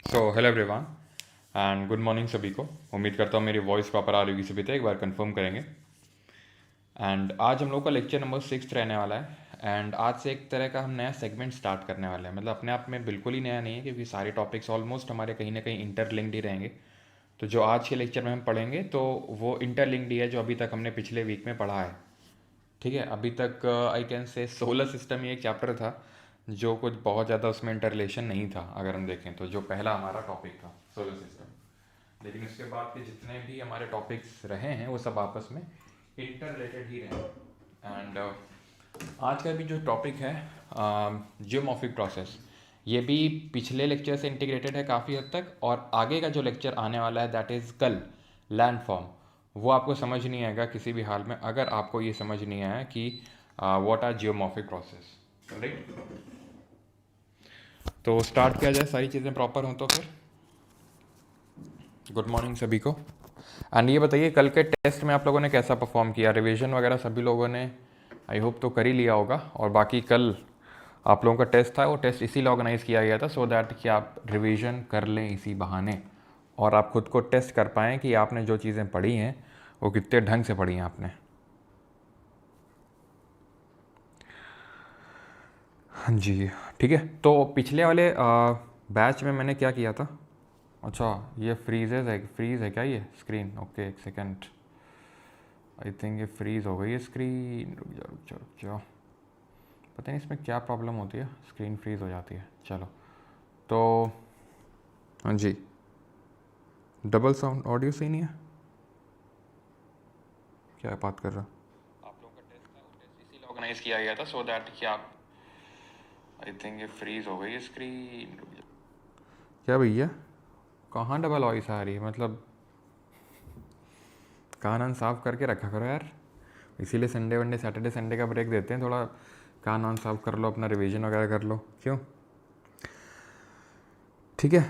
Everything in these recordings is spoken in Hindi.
Hello everyone and good morning सभी को। उम्मीद करता हूँ मेरी वॉइस प्रॉपर आ रही होगी सभी तक। एक बार कंफर्म करेंगे। एंड आज हम लोग का लेक्चर नंबर 6 रहने वाला है। एंड आज से एक तरह का हम नया सेगमेंट स्टार्ट करने वाले हैं। मतलब अपने आप में बिल्कुल ही नया नहीं है, क्योंकि सारे टॉपिक्स ऑलमोस्ट हमारे कहीं ना कहीं इंटरलिंक्ड ही रहेंगे। तो जो आज के लेक्चर में हम पढ़ेंगे तो वो इंटरलिंक्ड ही है, जो अभी तक हमने पिछले वीक में पढ़ा है। ठीक है, अभी तक I can say solar system ही एक चैप्टर था जो कुछ बहुत ज़्यादा उसमें इंटर रिलेशन नहीं था, अगर हम देखें तो। जो पहला हमारा टॉपिक था सोलर सिस्टम, लेकिन उसके बाद के जितने भी हमारे टॉपिक्स रहे हैं वो सब आपस में इंटर रिलेटेड ही रहे। एंड आज का भी जो टॉपिक है जियोमॉर्फिक प्रोसेस, ये भी पिछले लेक्चर से इंटीग्रेटेड है काफ़ी हद तक। और आगे का जो लेक्चर आने वाला है दैट इज़ कल, लैंडफॉर्म, वो आपको समझ नहीं आएगा किसी भी हाल में अगर आपको ये समझ नहीं आया कि what are geomorphic process. Right, तो स्टार्ट किया जाए, सारी चीज़ें प्रॉपर हों तो फिर। गुड मॉर्निंग सभी को। एंड ये बताइए, कल के टेस्ट में आप लोगों ने कैसा परफॉर्म किया? रिवीजन वगैरह सभी लोगों ने आई होप तो कर ही लिया होगा। और बाकी कल आप लोगों का टेस्ट था, वो टेस्ट इसीलिए ऑर्गेनाइज़ किया गया था सो दैट कि आप रिवीजन कर लें इसी बहाने, और आप खुद को टेस्ट कर पाएँ कि आपने जो चीज़ें पढ़ी हैं वो कितने ढंग से पढ़ी हैं आपने। हाँ जी, ठीक है। तो पिछले वाले बैच में मैंने क्या किया था? अच्छा, ये फ्रीज़ है क्या ये स्क्रीन? ओके, एक सेकेंड। आई थिंक ये फ्रीज़ हो गई है स्क्रीन। रुक जाओ। पता नहीं इसमें क्या प्रॉब्लम होती है, स्क्रीन फ्रीज़ हो जाती है। चलो, तो हाँ जी, डबल साउंड ऑडियो सही नहीं है, क्या बात कर रहा? आप लोगों का टेस्ट था, वो टेस्ट इसीलिए ऑर्गेनाइज किया गया था सो दैट कि आप, आई थिंक ये फ्रीज़ हो गई है स्क्रीन। क्या भैया, कहाँ डबल वॉइस आ रही है? मतलब कान वान साफ करके रखा करो यार। इसीलिए संडे वनडे सैटरडे संडे का ब्रेक देते हैं, थोड़ा कान वान साफ कर लो, अपना रिवीजन वगैरह कर लो। क्यों? ठीक है,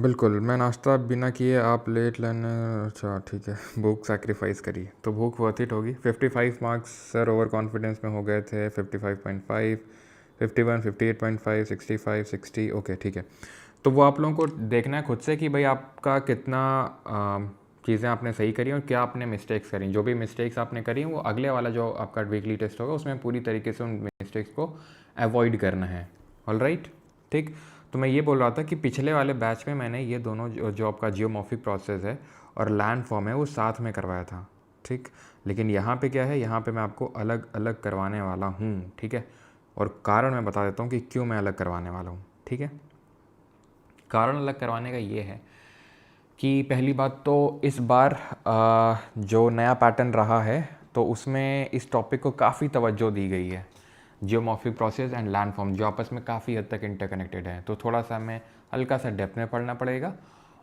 बिल्कुल। मैं नाश्ता बिना किए, आप लेट लर्नर। अच्छा ठीक है, भूख सैक्रिफाइस करी तो भूख वर्थ इट होगी। 55 मार्क्स सर ओवर कॉन्फिडेंस में हो गए थे। 55.5, 51, 58.5, 65, 60। ओके ठीक है। तो वो आप लोगों को देखना है खुद से कि भाई आपका कितना चीज़ें आपने सही करी और क्या आपने मिस्टेक्स करी। जो भी मिस्टेक्स आपने करी वो अगले वाला जो आपका वीकली टेस्ट होगा उसमें पूरी तरीके से उन मिस्टेक्स को अवॉइड करना है। ऑल राइट, ठीक। तो मैं ये बोल रहा था कि पिछले वाले बैच में मैंने ये दोनों जो आपका जियोमॉर्फिक प्रोसेस है और लैंड फॉर्म है वो साथ में करवाया था, ठीक। लेकिन यहाँ पे क्या है, यहाँ पे मैं आपको अलग अलग करवाने वाला हूँ, ठीक है। और कारण मैं बता देता हूँ कि क्यों मैं अलग करवाने वाला हूँ, ठीक है। कारण अलग करवाने का ये है कि पहली बात तो इस बार जो नया पैटर्न रहा है तो उसमें इस टॉपिक को काफ़ी तवज्जो दी गई है। जियोमॉर्फिक प्रोसेस एंड लैंडफॉर्म जो आपस में काफ़ी हद तक इंटरकनेक्टेड है, तो थोड़ा सा हमें हल्का सा डेप्थ में पढ़ना पड़ेगा।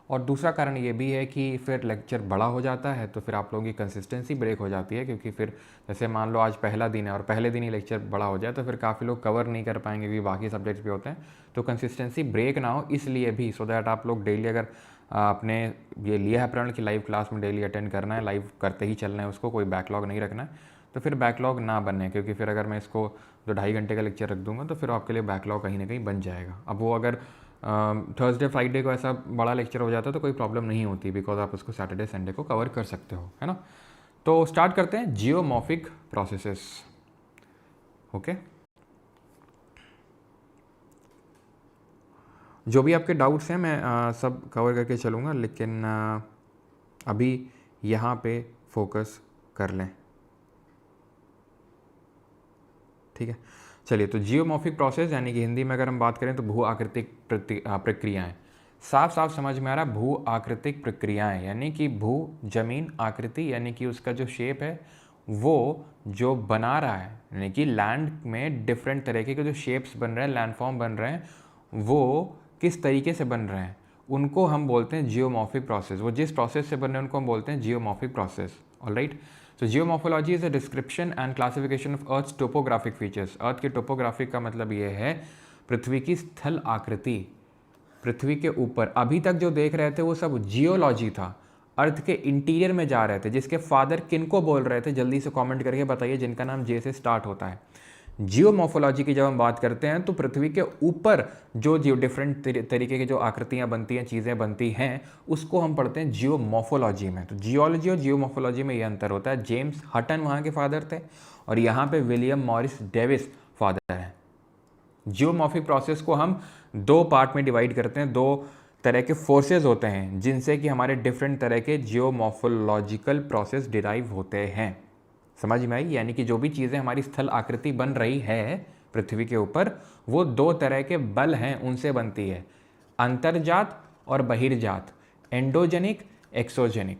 और दूसरा कारण ये भी है कि फिर लेक्चर बड़ा हो जाता है तो फिर आप लोगों की कंसिस्टेंसी ब्रेक हो जाती है, क्योंकि फिर जैसे मान लो आज पहला दिन है और पहले दिन ही लेक्चर बड़ा हो जाए तो फिर काफ़ी लोग कवर नहीं कर पाएंगे, क्योंकि बाकी सब्जेक्ट्स भी होते हैं। तो कंसिस्टेंसी ब्रेक ना हो इसलिए भी, सो दैट आप लोग डेली अगर आपने ये लिया है प्रण कि लाइव क्लास में डेली अटेंड करना है, लाइव करते ही चलना है उसको, कोई बैकलॉग नहीं रखना है, तो फिर बैकलॉग ना बने। क्योंकि फिर अगर मैं इसको जो 2.5 घंटे का लेक्चर रख दूंगा तो फिर आपके लिए बैकलॉग कहीं ना कहीं बन जाएगा। अब वो अगर थर्सडे फ्राइडे को ऐसा बड़ा लेक्चर हो जाता है तो कोई प्रॉब्लम नहीं होती, बिकॉज आप उसको सैटरडे संडे को कवर कर सकते हो, है ना। तो स्टार्ट करते हैं जियोमॉर्फिक प्रोसेसेस। ओके, जो भी आपके डाउट्स हैं मैं सब कवर करके चलूँगा, लेकिन अभी यहाँ पे फोकस कर लें, ठीक है। चलिए, तो जियोमॉर्फिक प्रोसेस यानी कि हिंदी में अगर हम बात करें तो भू आकृतिक प्रक्रियाएं। साफ साफ समझ में आ रहा, भू आकृतिक प्रक्रियाएं यानी कि भू जमीन आकृति यानी कि उसका जो शेप है वो जो बना रहा है, यानी कि लैंड में डिफरेंट तरीके के जो शेप्स बन रहे हैं, लैंडफॉर्म बन रहे हैं, वो किस तरीके से बन रहे हैं उनको हम बोलते हैं जियोमॉर्फिक प्रोसेस। वो जिस प्रोसेस से बन रहे हैं उनको हम बोलते हैं geomorphic process. Alright, so geomorphology is a description and classification of earth's topographic features। अर्थ के टोपोग्राफिक का मतलब ये है पृथ्वी की स्थल आकृति, पृथ्वी के ऊपर। अभी तक जो देख रहे थे वो सब जियोलॉजी था, अर्थ के इंटीरियर में जा रहे थे। जिसके फादर किनको बोल रहे थे जल्दी से कमेंट करके बताइए, जिनका नाम जे से स्टार्ट होता है। जियोमॉर्फोलॉजी की जब हम बात करते हैं तो पृथ्वी के ऊपर जो डिफरेंट तरीके की जो आकृतियां बनती हैं, चीज़ें बनती हैं, उसको हम पढ़ते हैं जियोमॉर्फोलॉजी में। तो जियोलॉजी और जियोमॉर्फोलॉजी में ये अंतर होता है। जेम्स हटन वहाँ के फादर थे और यहाँ पे विलियम मॉरिस डेविस फादर हैं। जियोमॉर्फिक प्रोसेस को हम दो पार्ट में डिवाइड करते हैं। दो तरह के फोर्सेस होते हैं जिनसे कि हमारे डिफरेंट तरह के जियोमॉर्फोलॉजिकल प्रोसेस डिराइव होते हैं। समझ में आई? यानी कि जो भी चीज़ें हमारी स्थल आकृति बन रही है पृथ्वी के ऊपर, वो दो तरह के बल हैं उनसे बनती है, अंतर्जात और बहिर्जात, एंडोजेनिक, एक्सोजेनिक।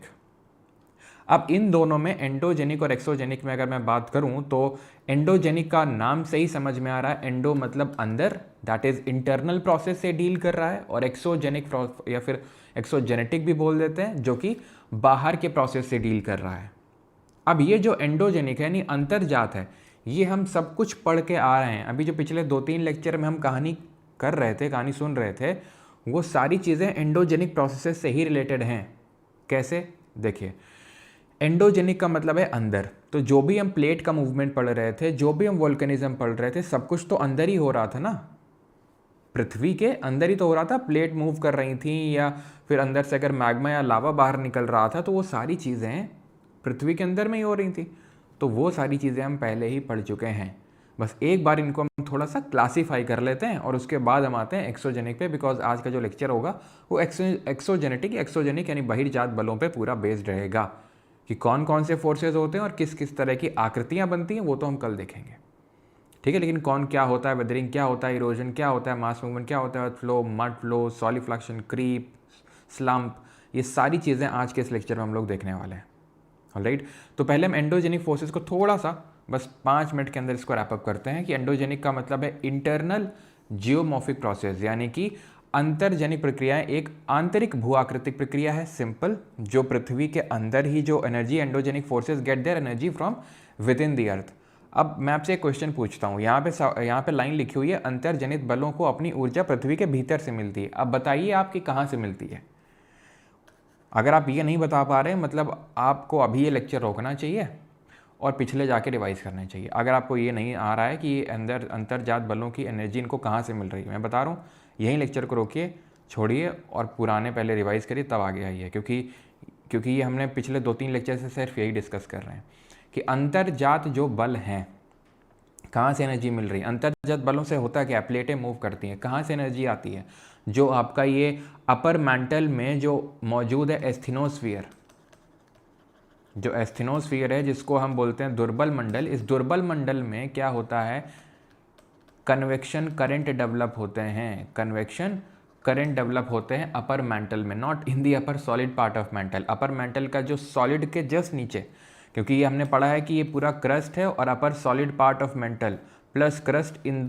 अब इन दोनों में एंडोजेनिक और एक्सोजेनिक में अगर मैं बात करूं तो एंडोजेनिक का नाम से ही समझ में आ रहा है, एंडो मतलब अंदर, दैट इज इंटरनल प्रोसेस से डील कर रहा है, और एक्सोजेनिक या फिर एक्सोजेनेटिक भी बोल देते हैं, जो कि बाहर के प्रोसेस से डील कर रहा है। अब ये जो एंडोजेनिक है यानी अंतर्जात है, ये हम सब कुछ पढ़ के आ रहे हैं। अभी जो पिछले 2-3 लेक्चर में हम कहानी कर रहे थे, कहानी सुन रहे थे, वो सारी चीज़ें एंडोजेनिक प्रोसेस से ही रिलेटेड हैं। कैसे? देखिए, एंडोजेनिक का मतलब है अंदर। तो जो भी हम प्लेट का मूवमेंट पढ़ रहे थे, जो भी हम वोल्केनिज्म पढ़ रहे थे, सब कुछ तो अंदर ही हो रहा था ना, पृथ्वी के अंदर ही तो हो रहा था। प्लेट मूव कर रही थी, या फिर अंदर से अगर मैग्मा या लावा बाहर निकल रहा था, तो वो सारी चीज़ें पृथ्वी के अंदर में ही हो रही थी। तो वो सारी चीज़ें हम पहले ही पढ़ चुके हैं। बस एक बार इनको हम थोड़ा सा क्लासीफाई कर लेते हैं और उसके बाद हम आते हैं एक्सोजेनिक पे, बिकॉज आज का जो लेक्चर होगा वो एक्सोजेनिक यानी बहिर्जात बलों पे पूरा बेस्ड रहेगा, कि कौन कौन से फोर्सेज होते हैं और किस किस तरह की आकृतियां बनती हैं, वो तो हम कल देखेंगे। ठीक है, लेकिन कौन क्या होता है, वेदरिंग क्या होता है, इरोजन क्या होता है, मास मूवमेंट क्या होता है, flow, mud flow, solifluction, creep, slump, ये सारी चीज़ें आज के इस लेक्चर में हम लोग देखने वाले हैं। ऑलराइट, तो पहले हम एंडोजेनिक फोर्सेस को थोड़ा सा बस 5 मिनट के अंदर इसको रैपअप करते हैं कि एंडोजेनिक का मतलब है इंटरनल जियोमॉर्फिक प्रोसेस, यानी कि अंतर्जनिक प्रक्रियाएं एक आंतरिक भू आकृतिक प्रक्रिया है, सिंपल, जो पृथ्वी के अंदर ही जो energy, endogenic forces get their energy from within the earth. अब मैं आपसे एक क्वेश्चन पूछता हूँ, यहाँ पे लाइन लिखी हुई है, अंतर्जनित बलों को अपनी ऊर्जा पृथ्वी के भीतर से मिलती है। अब बताइए आपकी कहाँ से मिलती है? अगर आप ये नहीं बता पा रहे, मतलब आपको अभी ये लेक्चर रोकना चाहिए और पिछले जाके रिवाइज करना चाहिए। अगर आपको ये नहीं आ रहा है कि ये अंतर्जात बलों की एनर्जी इनको कहाँ से मिल रही है, मैं बता रहा हूँ, यहीं लेक्चर को रोकिए, छोड़िए और पुराने पहले रिवाइज करिए, तब आगे आइए, क्योंकि ये हमने पिछले 2-3 लेक्चर से सिर्फ यही डिस्कस कर रहे हैं कि अंतर्जात जो बल हैं, कहाँ से एनर्जी मिल रही है। अंतर्जात बलों से होता क्या, प्लेटें मूव करती हैं, कहाँ से एनर्जी आती है, जो आपका ये अपर मैंटल में जो मौजूद है एस्थेनोस्फीयर, जो एस्थेनोस्फीयर है जिसको हम बोलते हैं दुर्बल मंडल, इस दुर्बल मंडल में क्या होता है, कन्वेक्शन करंट डेवलप होते हैं, कन्वेक्शन करंट डेवलप होते हैं अपर मैंटल में, not in the upper solid part of mantle. Upper mantle का जो सॉलिड के जस्ट नीचे, क्योंकि ये हमने पढ़ा है कि ये पूरा क्रस्ट है और upper solid part of mantle plus crust, इन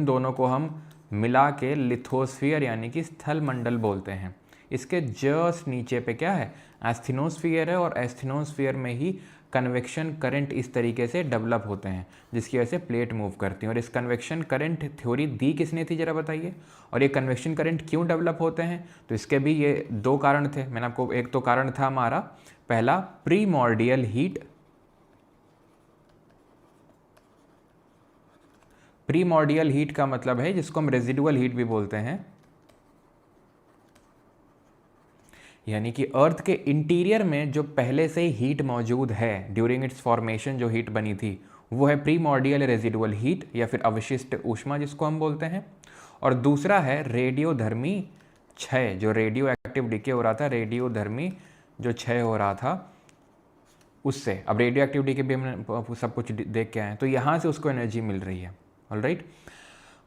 दोनों को हम मिला के लिथोस्फीयर यानी कि स्थल मंडल बोलते हैं। इसके जस्ट नीचे पे क्या है, एस्थेनोस्फीयर है, और एस्थेनोस्फीयर में ही कन्वेक्शन करंट इस तरीके से डेवलप होते हैं, जिसकी वजह से प्लेट मूव करती हैं। और इस कन्वेक्शन करंट थ्योरी दी किसने थी, जरा बताइए। और ये कन्वेक्शन करंट क्यों डेवलप होते हैं, तो इसके भी ये 2 कारण थे। मैंने आपको, एक तो कारण था हमारा पहला प्रीमॉर्डियल हीट, प्रीमॉर्डियल हीट का मतलब है जिसको हम रेजिडुअल हीट भी बोलते हैं, यानी कि अर्थ के इंटीरियर में जो पहले से ही हीट मौजूद है, ड्यूरिंग इट्स फॉर्मेशन जो हीट बनी थी, वो है प्रीमॉर्डियल रेजिडुअल हीट या फिर अवशिष्ट ऊष्मा जिसको हम बोलते हैं। और दूसरा है रेडियोधर्मी क्षय, जो रेडियो एक्टिव डिके हो रहा था, रेडियोधर्मी जो क्षय हो रहा था उससे। अब रेडियो एक्टिविटी के भी हमने सब कुछ देख के आए, तो यहाँ से उसको एनर्जी मिल रही है। ऑलराइट,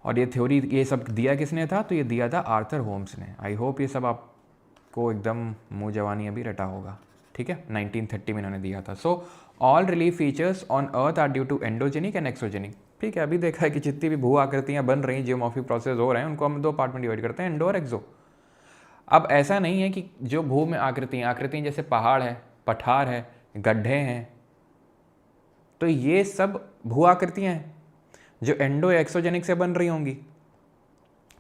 और ये थ्योरी, ये सब दिया किसने था, तो ये दिया था आर्थर होम्स ने। आई होप ये सब आपको एकदम मुँह जवानी अभी रटा होगा। ठीक है, 1930 में इन्होंने दिया था। So all relief features on earth are due to endogenic and exogenic. ठीक है, अभी देखा है कि जितनी भी भू आकृतियाँ बन रही, जियोमॉर्फिक प्रोसेस हो रहे हैं, उनको हम 2 पार्ट में डिवाइड करते हैं, एंडो और एक्सो। अब ऐसा नहीं है कि जो भू में आकृतियाँ जैसे पहाड़ है, पठार है, गड्ढे हैं, तो ये सब भू आकृतियाँ हैं जो एंडो एक्सोजेनिक से बन रही होंगी।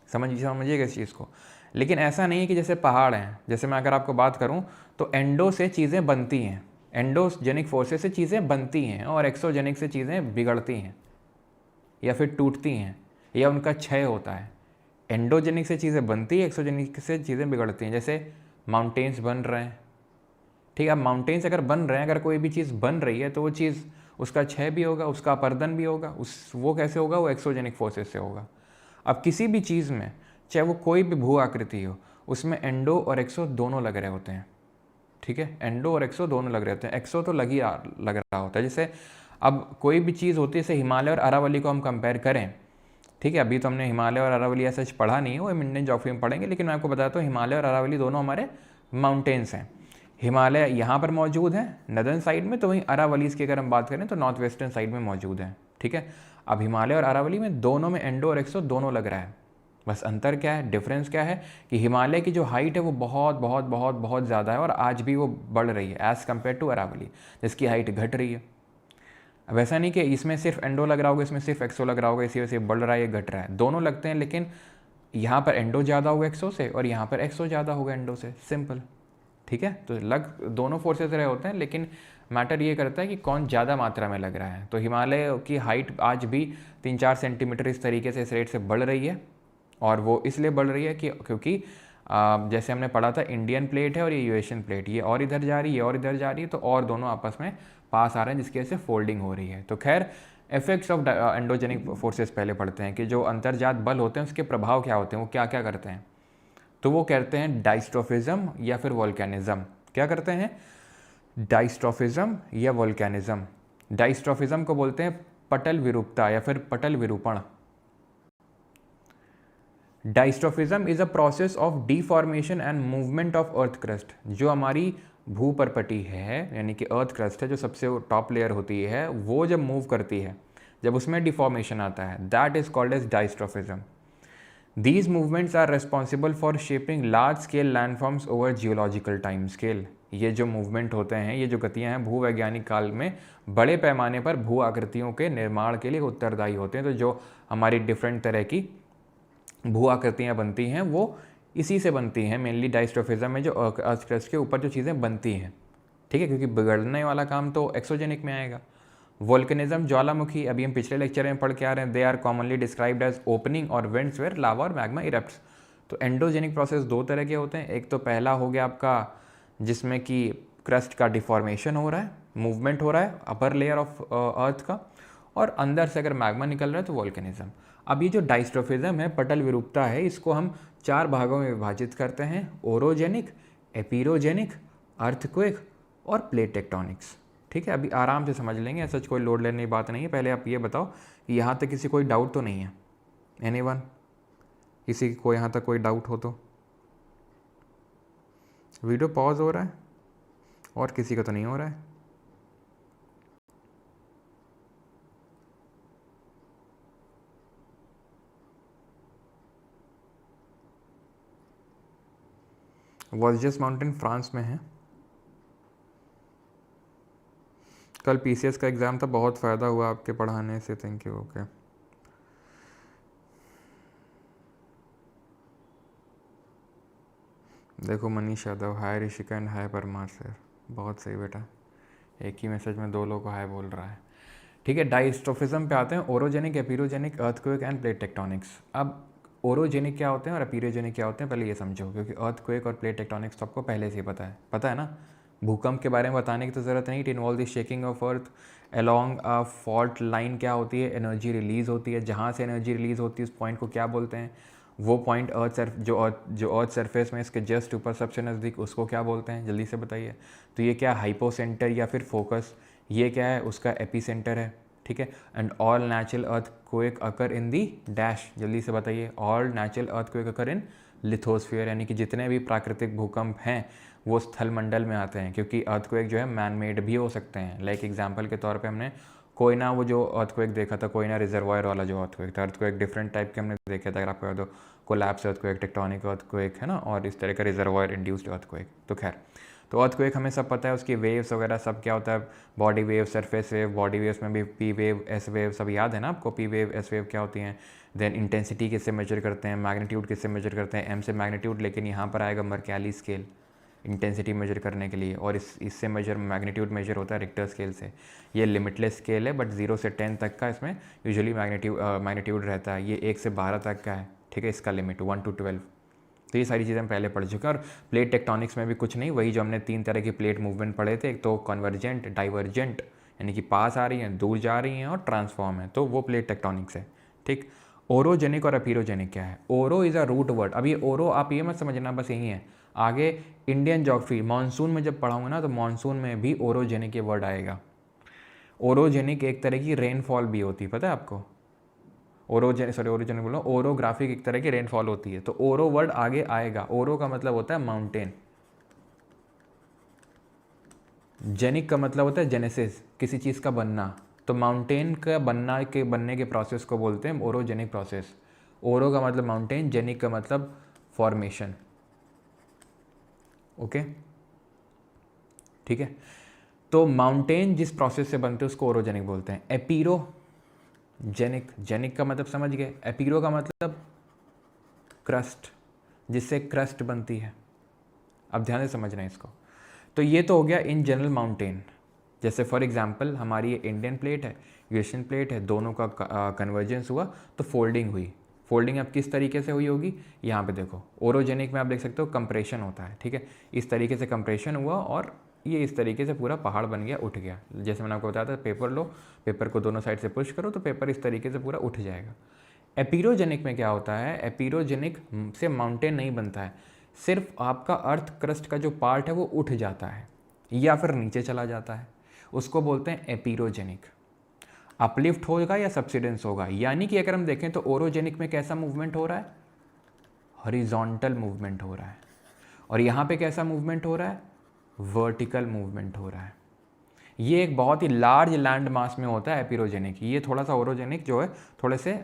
समझिएगा इस चीज़ को। लेकिन ऐसा नहीं है कि जैसे पहाड़ हैं, जैसे मैं अगर आपको बात करूं तो एंडो से चीज़ें बनती हैं, एंडोजेनिक फोर्सेस से चीज़ें बनती हैं और एक्सोजेनिक से चीज़ें बिगड़ती हैं। या फिर टूटती हैं या उनका क्षय होता है। एंडोजेनिक से चीज़ें बनती है, एक्सोजेनिक से चीज़ें बिगड़ती हैं। जैसे माउंटेन्स बन रहे हैं, ठीक है, अब माउंटेन्स अगर बन रहे हैं, अगर कोई भी चीज़ बन रही है तो वो चीज़, उसका क्षय भी होगा, उसका अपर्दन भी होगा, वो कैसे होगा, वो एक्सोजेनिक फोर्सेस से होगा। अब किसी भी चीज़ में, चाहे वो कोई भी भू आकृति हो, उसमें एंडो और एक्सो दोनों लग रहे होते हैं, ठीक है, एंडो और एक्सो दोनों लग रहे होते हैं। एक्सो तो लग रहा होता है। जैसे अब कोई भी चीज़ होती है, जैसे हिमालय और अरावली को हम कंपेयर करें, ठीक है, अभी तो हमने हिमालय और अरावली ऐसा पढ़ा नहीं है, वो इंडियन ज्योग्राफी में पढ़ेंगे, लेकिन मैं आपको बताता हूँ हिमालय और अरावली दोनों हमारे माउंटेन्स हैं। हिमालय यहाँ पर मौजूद है नदर्न साइड में, तो वहीं अरावलीज की अगर हम बात करें तो नॉर्थ वेस्टर्न साइड में मौजूद है, ठीक है। अब हिमालय और अरावली में दोनों में एंडो और एक्सो दोनों लग रहा है। बस अंतर क्या है, डिफरेंस क्या है कि हिमालय की जो हाइट है वो बहुत बहुत बहुत बहुत ज़्यादा है और आज भी वो बढ़ रही है एज़ कम्पेयर टू अरावली, जिसकी हाइट घट रही है। अब ऐसा नहीं कि इसमें सिर्फ एंडो लग रहा होगा, इसमें सिर्फ एक्सो लग रहा होगा, इसी वजह से बढ़ रहा है या घट रहा है, दोनों लगते हैं, लेकिन यहाँ पर एंडो ज़्यादा होगा एक्सो से और यहाँ पर एक्सो ज़्यादा होगा एंडो से, सिंपल, ठीक है। तो दोनों फोर्सेस रहे होते हैं, लेकिन मैटर ये करता है कि कौन ज़्यादा मात्रा में लग रहा है। तो हिमालय की हाइट आज भी 3-4 सेंटीमीटर इस तरीके से, इस रेट से बढ़ रही है, और वो इसलिए बढ़ रही है कि क्योंकि जैसे हमने पढ़ा था, इंडियन प्लेट है और ये यूएशियन प्लेट, ये और इधर जा रही है, ये और इधर जा रही है, तो और दोनों आपस में पास आ रहे हैं, जिसकी वजह से फोल्डिंग हो रही है। तो खैर, इफेक्ट्स ऑफ एंडोजेनिक फोर्सेस पहले पढ़ते हैं कि जो अंतर्जात बल होते हैं उसके प्रभाव क्या होते हैं, वो क्या क्या करते हैं। तो वो कहते हैं डाइस्ट्रोफिज्म या फिर वोल्केनिज्म। क्या करते हैं, डाइस्ट्रोफिज्म या वोल्केनिज्म। डाइस्ट्रोफिज्म को बोलते हैं पटल विरूपता या फिर पटल विरूपण। Diastrophism is a process of deformation and movement of earth crust. जो हमारी भूपर्पटी है, यानी कि अर्थ क्रस्ट है, जो सबसे टॉप लेयर होती है, वो जब मूव करती है, जब उसमें डिफॉर्मेशन आता है, that is called as diastrophism. These movements are responsible for shaping large scale landforms over geological time scale। ये जो मूवमेंट होते हैं, ये जो गतियां हैं, भूवैज्ञानिक काल में बड़े पैमाने पर भू आकृतियों के निर्माण के लिए उत्तरदायी होते हैं। तो जो हमारी डिफरेंट तरह की भू आकृतियाँ बनती हैं वो इसी से बनती हैं, मेनली डाइस्ट्रोफिज्म में जो अर्थ क्रस्ट के ऊपर जो चीज़ें बनती हैं, ठीक है, क्योंकि बिगड़ने वाला काम तो एक्सोजेनिक में आएगा। वोल्केनिज्म, ज्वालामुखी, अभी हम पिछले लेक्चर में पढ़ के आ रहे हैं, they are commonly described as opening or vents where lava or magma इरप्ट्स। तो एंडोजेनिक प्रोसेस दो तरह के होते हैं। एक तो पहला हो गया आपका जिसमें कि क्रस्ट का डिफॉर्मेशन हो रहा है, मूवमेंट हो रहा है अपर लेयर ऑफ अर्थ का, और अंदर से अगर मैग्मा निकल रहा है तो वोल्केनिज्म। अब ये जो डाइस्ट्रोफिज्म है, पटल विरूपता है, इसको हम 4 भागों में विभाजित करते हैं, ओरोजेनिक, एपिरोजेनिक, अर्थक्वेक और प्लेट टेक्टोनिक्स, ठीक है। अभी आराम से समझ लेंगे, ऐसा कोई लोड लेने की बात नहीं है। पहले आप ये बताओ कि यहाँ तक किसी कोई डाउट तो नहीं है, एनीवन, किसी को यहाँ तक कोई डाउट हो तो? वीडियो पॉज हो रहा है और किसी का तो नहीं हो रहा है। वॉल्जेस माउंटेन फ्रांस में है। कल पीसीएस का एग्ज़ाम था, बहुत फ़ायदा हुआ आपके पढ़ाने से, थैंक यू। ओके, देखो Manish Yadav, hi Rishika and hi Parmar sir, बहुत सही बेटा, एक ही मैसेज में 2 लोगों को हाय बोल रहा है, ठीक है। डाइस्ट्रोफिज्म पे आते हैं, orogenic, epeirogenic, earthquake end plate tectonics. अब ओरोजेनिक क्या होते हैं और एपिरोजेनिक क्या होते हैं, पहले ये समझो, क्योंकि अर्थक्वेक और प्लेट टेक्टोनिक्स तो आपको पहले से ही पता है ना। भूकंप के बारे में बताने की तो ज़रूरत नहीं। It involve the shaking of earth along a fault line. क्या होती है, एनर्जी रिलीज़ होती है, जहाँ से एनर्जी रिलीज़ होती है उस पॉइंट को क्या बोलते हैं, वो पॉइंट जो अर्थ सरफेस में इसके जस्ट ऊपर सबसे नज़दीक, उसको क्या बोलते हैं, जल्दी से बताइए। तो ये क्या, हाइपोसेंटर या फिर फोकस, ये क्या है, उसका एपीसेंटर है, ठीक है। And all natural earthquake occur in the dash, जल्दी से बताइए, ऑल नेचुरल अर्थक्वेक अकर इन लिथोस्फीयर, यानी कि जितने भी प्राकृतिक भूकंप हैं वो स्थल मंडल में आते हैं, क्योंकि अर्थक्वेक जो है मैन मेड भी हो सकते हैं। लाइक एग्जांपल के तौर पे हमने कोयना, वो जो अर्थक्वेक देखा था, कोयना रिजर्वायर वाला जो अर्थक्वेक था, अर्थक्वेक डिफरेंट टाइप के हमने देखे थे, अगर आपको याद हो, कोलैप्स अर्थक्वेक, टेक्टोनिक अर्थक्वेक, है ना, और इस तरह का रिजर्वायर इंड्यूस्ड अर्थक्वेक। तो खैर, तो अर्थक्वेक हमें सब पता है, उसकी वेव्स वगैरह सब क्या होता है, body wave, surface wave, body waves में भी पी वेव, एस वेव, सब याद है ना आपको, पी वेव, एस वेव क्या होती हैं। देन इंटेंसिटी किससे मेजर करते हैं, मैग्नीट्यूड किससे मेजर करते हैं, एम से मैग्नीट्यूड, लेकिन यहाँ पर आएगा मर्कैली स्केल। इंटेंसिटी मेजर करने के लिए, और इससे मैग्नीट्यूड मेजर होता है रिक्टर स्केल से। ये लिमिटलेस स्केल है, बट 0 से 10 तक का इसमें यूजुअली मैग्नीट्यूड रहता है। ये 1 से 12 तक का है, ठीक है, इसका लिमिट 1 to 12। तो ये सारी चीज़ें हम पहले पढ़ चुके हैं। और प्लेट टेक्टोनिक्स में भी कुछ नहीं, वही जो हमने 3 तरह की प्लेट मूवमेंट पढ़े थे, एक तो कन्वर्जेंट, डाइवर्जेंट यानी कि पास आ रही हैं, दूर जा रही हैं, और ट्रांसफॉर्म है, तो वो प्लेट टेक्टोनिक्स है, ठीक। ओरोजेनिक और अपीरोजेनिक क्या है? ओरो इज़ अ रूट वर्ड। अब ये ओरो आप ये मत समझना बस यही है, आगे इंडियन ज्योग्राफी मानसून में जब पढ़ाऊंगा ना, तो मानसून में भी ओरोजेनिक ये वर्ड आएगा। ओरोजेनिक एक तरह की रेनफॉल भी होती है, पता है आपको? ओरोजेनिक बोलो, ओरोग्राफिक एक तरह की रेनफॉल होती है, तो ओरो वर्ड आगे आएगा। ओरो का मतलब होता है माउंटेन, जेनिक का मतलब होता है जेनेसिस, किसी चीज़ का बनना। तो माउंटेन का बनने के प्रोसेस को बोलते हैं ओरोजेनिक प्रोसेस। ओरो का मतलब माउंटेन, जेनिक का मतलब फॉर्मेशन। ओके, ठीक है। तो माउंटेन जिस प्रोसेस से बनते हैं उसको ओरोजेनिक बोलते हैं। एपीरोजेनिक, जेनिक का मतलब समझ गए, एपीरो का मतलब क्रस्ट, जिससे क्रस्ट बनती है। अब ध्यान से समझना है इसको। तो ये तो हो गया इन जनरल माउंटेन। जैसे फॉर एग्जांपल हमारी ये इंडियन प्लेट है, यूएशियन प्लेट है, दोनों का कन्वर्जेंस हुआ तो फोल्डिंग हुई। फोल्डिंग अब किस तरीके से हुई होगी, यहाँ पे देखो। ओरोजेनिक में आप देख सकते हो कंप्रेशन होता है, ठीक है, इस तरीके से कंप्रेशन हुआ और ये इस तरीके से पूरा पहाड़ बन गया, उठ गया। जैसे मैंने आपको बताया था, पेपर लो, पेपर को दोनों साइड से पुश करो तो पेपर इस तरीके से पूरा उठ जाएगा। एपीरोजेनिक में क्या होता है, एपीरोजेनिक से माउंटेन नहीं बनता है, सिर्फ आपका अर्थ क्रस्ट का जो पार्ट है वो उठ जाता है या फिर नीचे चला जाता है, उसको बोलते हैं एपीरोजेनिक। अपलिफ्ट होगा या सब्सिडेंस होगा, यानी कि अगर हम देखें तो ओरोजेनिक में कैसा मूवमेंट हो रहा है, हॉरिजॉन्टल मूवमेंट हो रहा है, और यहाँ पे कैसा मूवमेंट हो रहा है, वर्टिकल मूवमेंट हो रहा है। ये एक बहुत ही लार्ज लैंड मास में होता है एपीरोजेनिक। ये थोड़ा सा ओरोजेनिक जो है थोड़े से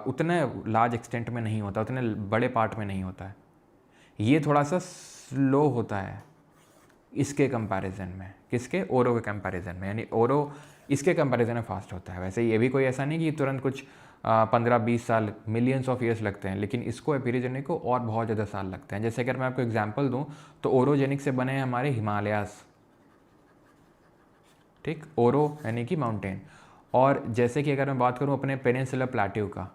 उतने लार्ज एक्सटेंट में नहीं होता, उतने बड़े पार्ट में नहीं होता है। ये थोड़ा सा स्लो होता है इसके कंपैरिजन में, किसके, ओरो के कंपैरिजन में, यानी ओरो इसके कंपैरिजन में फास्ट होता है। वैसे ये भी कोई ऐसा नहीं कि तुरंत कुछ 15-20 साल, मिलियंस ऑफ ईयर्स लगते हैं, लेकिन इसको एपीरोजेनिक को और बहुत ज़्यादा साल लगते हैं। जैसे अगर मैं आपको एग्जांपल दूं तो ओरोजेनिक से बने हैं हमारे हिमालयास, ठीक, ओरो यानी कि माउंटेन। और जैसे कि अगर मैं बात करूं अपने पेनिनसुलर प्लेट्यू का,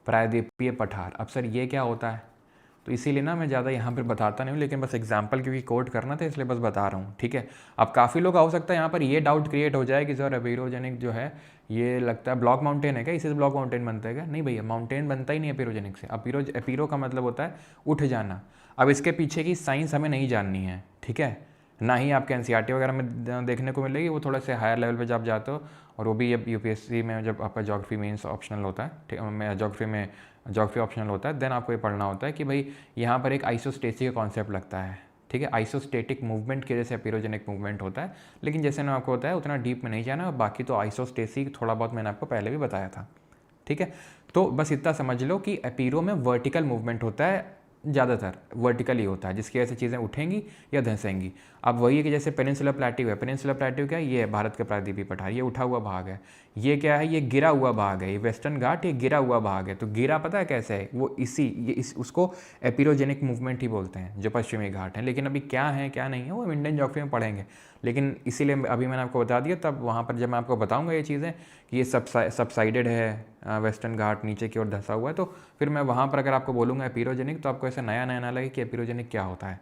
प्रायद्वीपीय पठार, अब सर ये क्या होता है, तो इसीलिए ना मैं ज़्यादा यहाँ पर बताता नहीं हूँ, लेकिन बस एग्जांपल क्योंकि कोट करना था इसलिए बस बता रहा हूँ, ठीक है। अब काफ़ी लोग हो सकता है यहाँ पर ये डाउट क्रिएट हो जाए कि सर एपीरोजेनिक जो है ये लगता है ब्लॉक माउंटेन है क्या, इसी से ब्लॉक माउंटेन बनता है क्या? नहीं भैया, माउंटेन बनता ही नहीं एपीरोजेनिक से। एपीरो का मतलब होता है उठ जाना। अब इसके पीछे की साइंस हमें नहीं जाननी है, ठीक है, ना ही आपके एनसीईआरटी वगैरह में देखने को मिलेगी, वो थोड़े से हायर लेवल पे जब जाते हो, और वो भी यूपीएससी में जब आपका ज्योग्राफी मेंस ऑप्शनल होता है, ठीक है, ज्योग्राफी ऑप्शनल होता है, देन आपको ये पढ़ना होता है कि भाई यहाँ पर एक आइसोस्टेसी का कॉन्सेप्ट लगता है, ठीक है। आइसोस्टेटिक मूवमेंट की वजह से एपीरोजेनिक मूवमेंट होता है, लेकिन जैसे ना आपको होता है उतना डीप में नहीं जाना, और बाकी तो आइसोस्टेसी थोड़ा बहुत मैंने आपको पहले भी बताया था, ठीक है। तो बस इतना समझ लो कि एपीरो में वर्टिकल मूवमेंट होता है, ज़्यादातर वर्टिकली होता है, जिसकी वजह से चीज़ें उठेंगी या धंसेंगी। अब वही है कि जैसे पेनिनसुलर प्लेट्यू है, पेनिनसुलर प्लेट्यू क्या है, ये है भारत का प्रायद्वीपीय पठार, ये उठा हुआ भाग है। ये क्या है, ये गिरा हुआ भाग है, ये वेस्टर्न घाट, ये गिरा हुआ भाग है। तो गिरा पता है कैसे है, वो उसको एपीरोजेनिक मूवमेंट ही बोलते हैं, जो पश्चिमी घाट है। लेकिन अभी क्या है क्या नहीं है वो इंडियन ज्योग्राफी में पढ़ेंगे, लेकिन इसीलिए अभी मैंने आपको बता दिया। तब वहाँ पर जब मैं आपको बताऊँगा ये चीज़ें कि ये सबसाइडेड है, वेस्टर्न घाट नीचे की ओर धंसा हुआ है, तो फिर मैं वहाँ पर अगर आपको बोलूँगा एपीरोजेनिक, तो आपको ऐसा नया नया ना लगे कि एपीरोजेनिक क्या होता है,